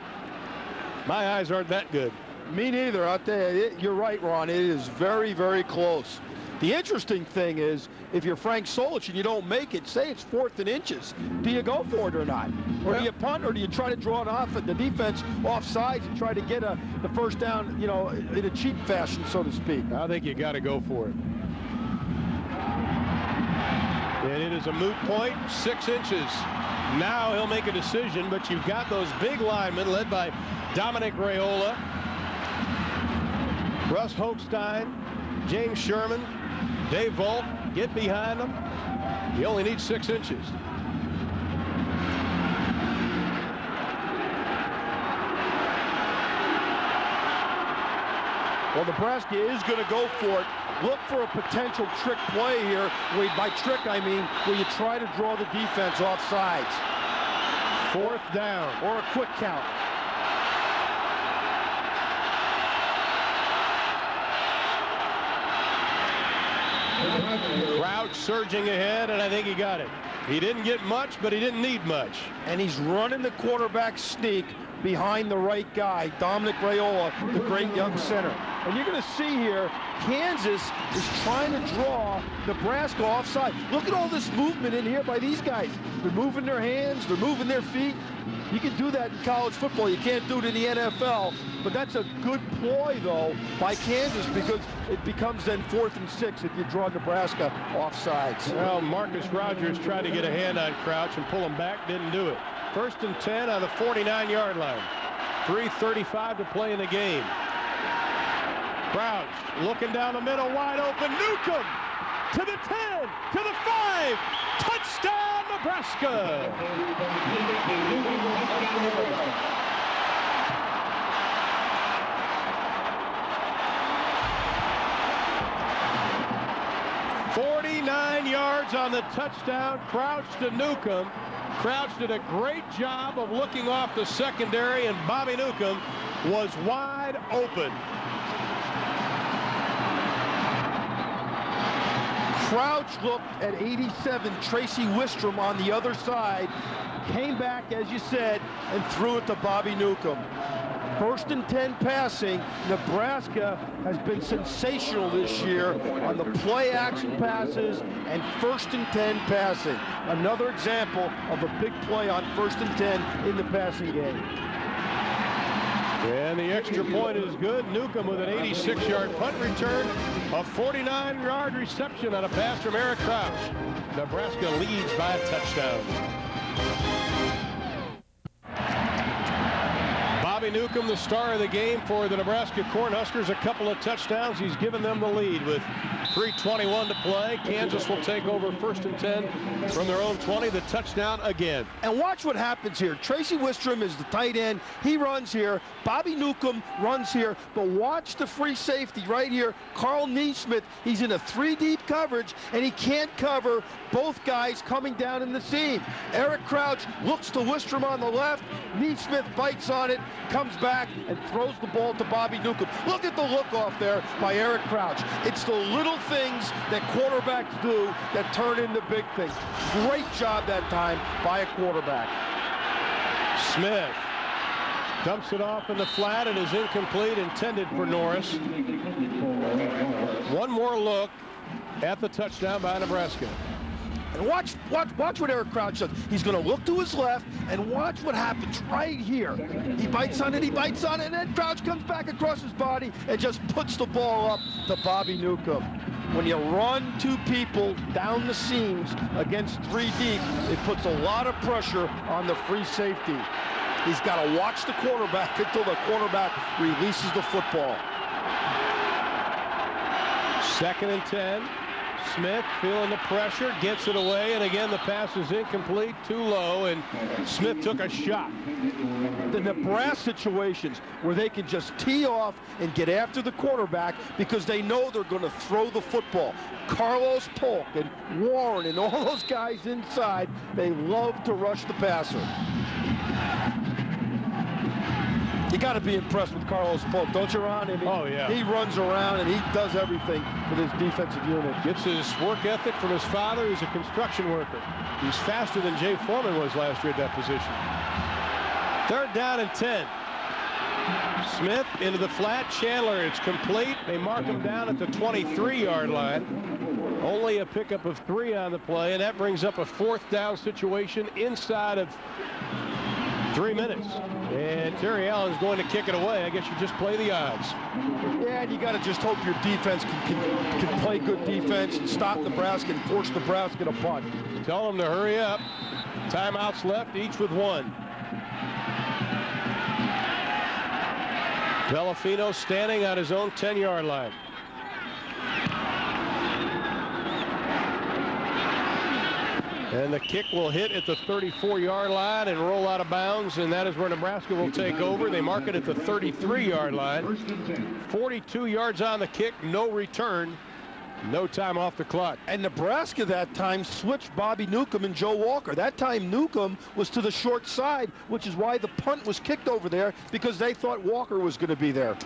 My eyes aren't that good. Me neither. I'll tell you, you're right, Ron. It is very, very close. The interesting thing is, if you're Frank Solich and you don't make it, say it's 4th and inches, do you go for it or not? Or do you punt, or do you try to draw it off at the defense offsides and try to get the first down, you know, in a cheap fashion, so to speak? I think you got to go for it. And it is a moot point, 6 inches. Now he'll make a decision, but you've got those big linemen led by Dominic Raiola, Russ Hochstein, James Sherman, Dave Volk. Get behind them. You only need 6 inches. Well, Nebraska is going to go for it. Look for a potential trick play here. By trick, I mean where you try to draw the defense off sides. 4th down. Or a quick count. Crouch surging ahead, and I think he got it. He didn't get much, but he didn't need much. And he's running the quarterback sneak behind the right guy, Dominic Raiola, the great young center. And you're going to see here, Kansas is trying to draw Nebraska offside. Look at all this movement in here by these guys. They're moving their hands, they're moving their feet. You can do that in college football. You can't do it in the NFL. But that's a good ploy, though, by Kansas, because it becomes then 4th and 6 if you draw Nebraska offsides. Well, Marcus Rogers tried to get a hand on Crouch and pull him back, didn't do it. 1st and 10 on the 49-yard line. 3:35 to play in the game. Crouch looking down the middle, wide open. Newcomb to the 10, to the 5. Touchdown, Nebraska. "49 yards on the touchdown. Crouch to Newcomb. Crouch did a great job of looking off the secondary, and Bobby Newcomb was wide open." Crouch looked at 87, Tracy Wistrom on the other side, came back, as you said, and threw it to Bobby Newcomb. 1st and 10 passing. Nebraska has been sensational this year on the play action passes and 1st and 10 passing. Another example of a big play on 1st and 10 in the passing game. And the extra point is good. Newcomb with an 86-yard punt return, a 49-yard reception on a pass from Eric Crouch. Nebraska leads by a touchdown. Bobby Newcomb, the star of the game for the Nebraska Cornhuskers, a couple of touchdowns. He's given them the lead with 3:21 to play. Kansas will take over 1st and 10 from their own 20. The touchdown again. And watch what happens here. Tracy Wistrom is the tight end. He runs here. Bobby Newcomb runs here. But watch the free safety right here. Carl Neesmith, he's in a 3-deep coverage, and he can't cover both guys coming down in the seam. Eric Crouch looks to Wistrom on the left. Neesmith bites on it, comes back, and throws the ball to Bobby Newcomb. Look at the look off there by Eric Crouch. It's the little things that quarterbacks do that turn into big things. Great job that time by a quarterback. Smith dumps it off in the flat. It is incomplete, intended for Norris. One more look at the touchdown by Nebraska. And watch what Eric Crouch does. He's going to look to his left, and watch what happens right here. He bites on it, and then Crouch comes back across his body and just puts the ball up to Bobby Newcomb. When you run two people down the seams against 3 deep, it puts a lot of pressure on the free safety. He's got to watch the quarterback until the quarterback releases the football. 2nd and 10. Smith feeling the pressure, gets it away, and again the pass is incomplete, too low, and Smith took a shot. The Nebraska situations where they can just tee off and get after the quarterback because they know they're going to throw the football. Carlos Polk and Warren and all those guys inside, they love to rush the passer. You got to be impressed with Carlos Polk, don't you, Ron? I mean, oh, yeah. He runs around and he does everything for this defensive unit. Gets his work ethic from his father, who's a construction worker. He's faster than Jay Foreman was last year at that position. 3rd down and 10. Smith into the flat. Chandler, it's complete. They mark him down at the 23-yard line. Only a pickup of 3 on the play, and that brings up a 4th down situation inside of 3 minutes. And Terry Allen's going to kick it away. I guess you just play the odds. Yeah, and you got to just hope your defense can play good defense and stop Nebraska and force Nebraska to punt. Tell them to hurry up. Timeouts left, each with 1. Delafino standing on his own 10-yard line. And the kick will hit at the 34-yard line and roll out of bounds, and that is where Nebraska will take over. They mark it at the 33-yard line. 42 yards on the kick, no return, no time off the clock. And Nebraska that time switched Bobby Newcomb and Joe Walker. That time Newcomb was to the short side, which is why the punt was kicked over there, because they thought Walker was going to be there.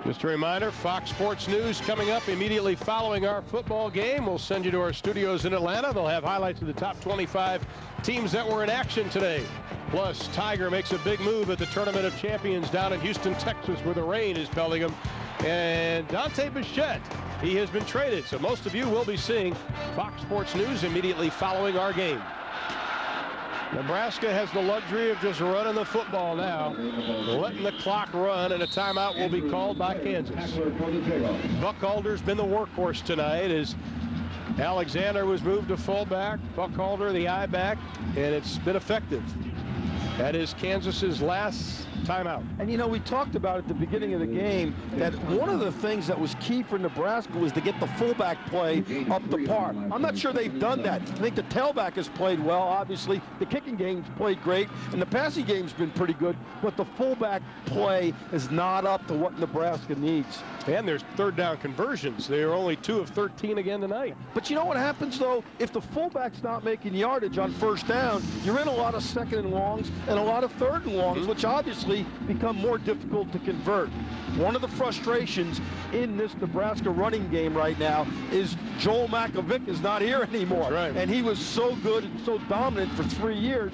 Just a reminder, Fox Sports News coming up immediately following our football game. We'll send you to our studios in Atlanta. They'll have highlights of the top 25 teams that were in action today. Plus, Tiger makes a big move at the Tournament of Champions down in Houston, Texas, where the rain is pelting him. And Dante Bichette, he has been traded. So most of you will be seeing Fox Sports News immediately following our game. Nebraska has the luxury of just running the football now, letting the clock run, and a timeout will be called by Kansas. Buckhalter's been the workhorse tonight as Alexander was moved to fullback, Buckhalter the eye back, and it's been effective. That is Kansas's last timeout. And you know, we talked about at the beginning of the game that one of the things that was key for Nebraska was to get the fullback play up the par. I'm not sure they've done that. I think the tailback has played well, obviously. The kicking game's played great, and the passing game's been pretty good, but the fullback play is not up to what Nebraska needs. And there's 3rd down conversions. They are only 2 of 13 again tonight. But you know what happens, though? If the fullback's not making yardage on 1st down, you're in a lot of 2nd and longs and a lot of 3rd and longs, which obviously become more difficult to convert. One of the frustrations in this Nebraska running game right now is Joel Makovic is not here anymore. Right. And he was so good and so dominant for 3 years.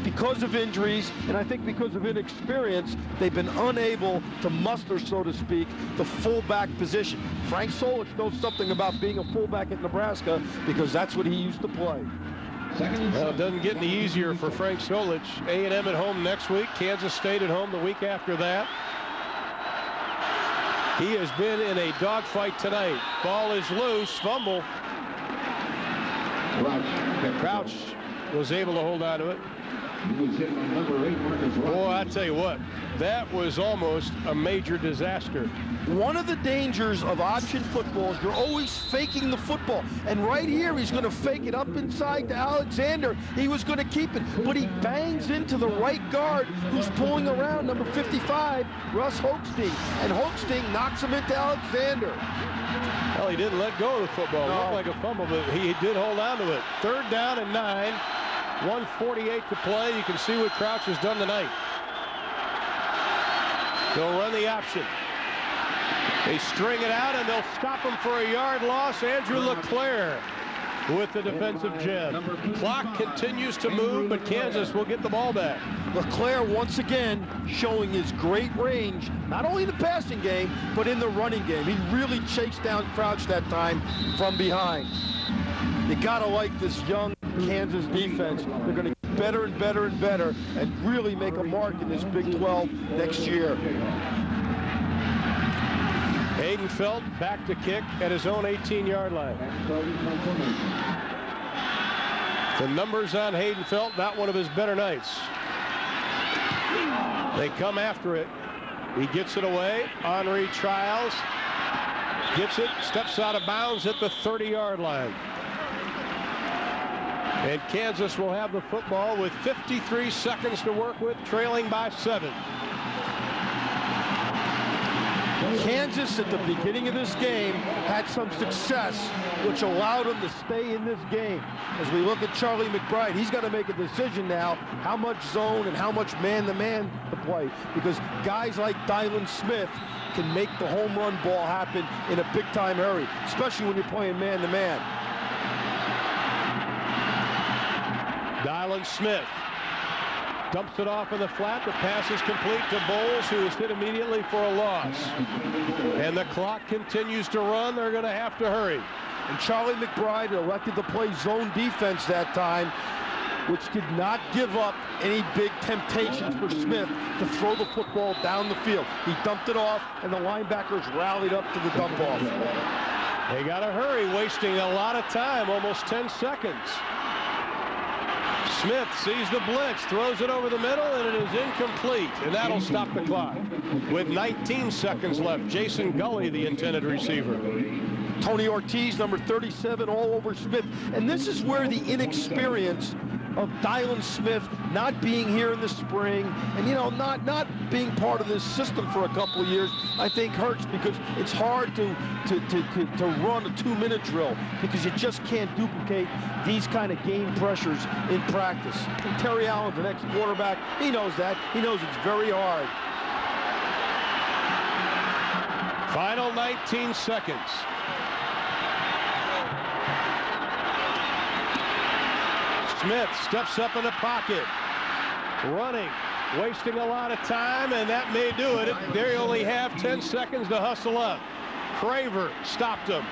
Because of injuries, and I think because of inexperience, they've been unable to muster, so to speak, the fullback position. Frank Solich knows something about being a fullback at Nebraska because that's what he used to play. Well, it doesn't get any easier for Frank Solich. A&M at home next week, Kansas State at home the week after that. He has been in a dogfight tonight. Ball is loose, fumble. Crouch was able to hold on to it. Boy, I tell you what, that was almost a major disaster. One of the dangers of option football is you're always faking the football. And right here, he's going to fake it up inside to Alexander. He was going to keep it, but he bangs into the right guard who's pulling around, number 55, Russ Hochstein. And Hochstein knocks him into Alexander. Well, he didn't let go of the football. It looked like a fumble, but he did hold on to it. 3rd down and 9. 1:48 to play. You can see what Crouch has done tonight. They'll run the option. They string it out, and they'll stop him for a yard loss. Andrew LeClaire with the defensive gem. Clock continues to move, but Kansas will get the ball back. LeClaire once again showing his great range, not only in the passing game, but in the running game. He really chased down Crouch that time from behind. You gotta like this young Kansas defense. They're gonna get better and better and better and really make a mark in this Big 12 next year. Hayden Felt back to kick at his own 18-yard line. The numbers on Hayden Felt, not one of his better nights. They come after it. He gets it away. Henry Trials gets it, steps out of bounds at the 30-yard line. And Kansas will have the football with 53 seconds to work with, trailing by 7. Kansas at the beginning of this game had some success, which allowed them to stay in this game. As we look at Charlie McBride, he's got to make a decision now how much zone and how much man-to-man to play, because guys like Dylan Smith can make the home run ball happen in a big-time hurry, especially when you're playing man-to-man. Dylan Smith dumps it off in the flat. The pass is complete to Bowles, who is hit immediately for a loss. And the clock continues to run. They're going to have to hurry. And Charlie McBride elected to play zone defense that time, which did not give up any big temptations for Smith to throw the football down the field. He dumped it off, and the linebackers rallied up to the dump off. They got to hurry, wasting a lot of time, almost 10 seconds. Smith sees the blitz, throws it over the middle, and it is incomplete, and that'll stop the clock. With 19 seconds left, Jason Gully, the intended receiver. Tony Ortiz, number 37, all over Smith. And this is where the inexperience of Dylan Smith not being here in the spring and, you know, not being part of this system for a couple of years, I think hurts, because it's hard to run a 2-minute drill, because you just can't duplicate these kind of game pressures in practice. And Terry Allen's the next quarterback. He knows that. He knows it's very hard. Final 19 seconds. Smith steps up in the pocket, running, wasting a lot of time, and that may do it. They only have 10 seconds to hustle up. Craver stopped him.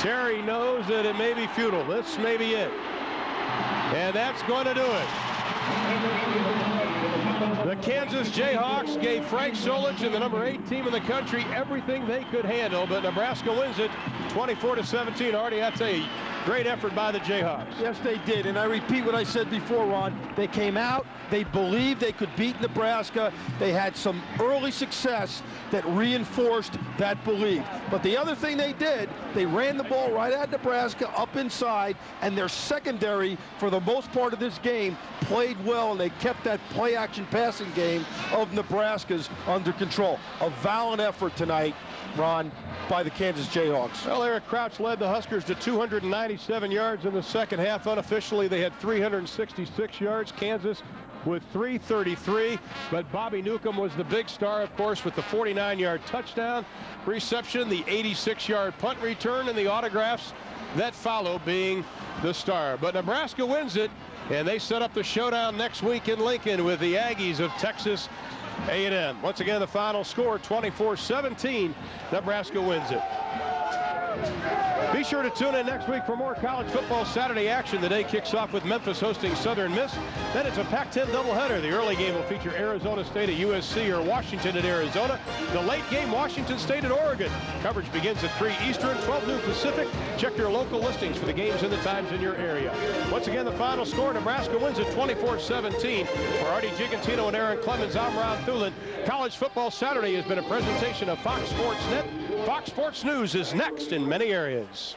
Terry knows that it may be futile. This may be it. And that's going to do it. The Kansas Jayhawks gave Frank Solich and the number 8 team in the country everything they could handle, but Nebraska wins it 24-17. Artie, I tell you, great effort by the Jayhawks. Yes, they did, and I repeat what I said before, Ron. They came out, they believed they could beat Nebraska. They had some early success that reinforced that belief. But the other thing they did, they ran the ball right at Nebraska up inside, and their secondary, for the most part of this game, played well, and they kept that play-action passing game of Nebraska's under control. A valiant effort tonight, Ron, by the Kansas Jayhawks. Well, Eric Crouch led the Huskers to 297 yards in the second half. Unofficially, they had 366 yards. Kansas with 333, but Bobby Newcomb was the big star, of course, with the 49-yard touchdown reception, the 86-yard punt return, and the autographs that follow being the star. But Nebraska wins it, and they set up the showdown next week in Lincoln with the Aggies of Texas A&M. Once again, the final score, 24-17. Nebraska wins it. Be sure to tune in next week for more college football Saturday action. The day kicks off with Memphis hosting Southern Miss. Then it's a Pac-10 doubleheader. The early game will feature Arizona State at USC or Washington at Arizona. The late game, Washington State at Oregon. Coverage begins at 3 Eastern, 12 noon Pacific. Check your local listings for the games and the times in your area. Once again, the final score, Nebraska wins it 24-17. For Artie Gigantino and Aaron Clemens, I'm Ron Thulin. College Football Saturday has been a presentation of Fox Sports Net. Fox Sports News is next in many areas.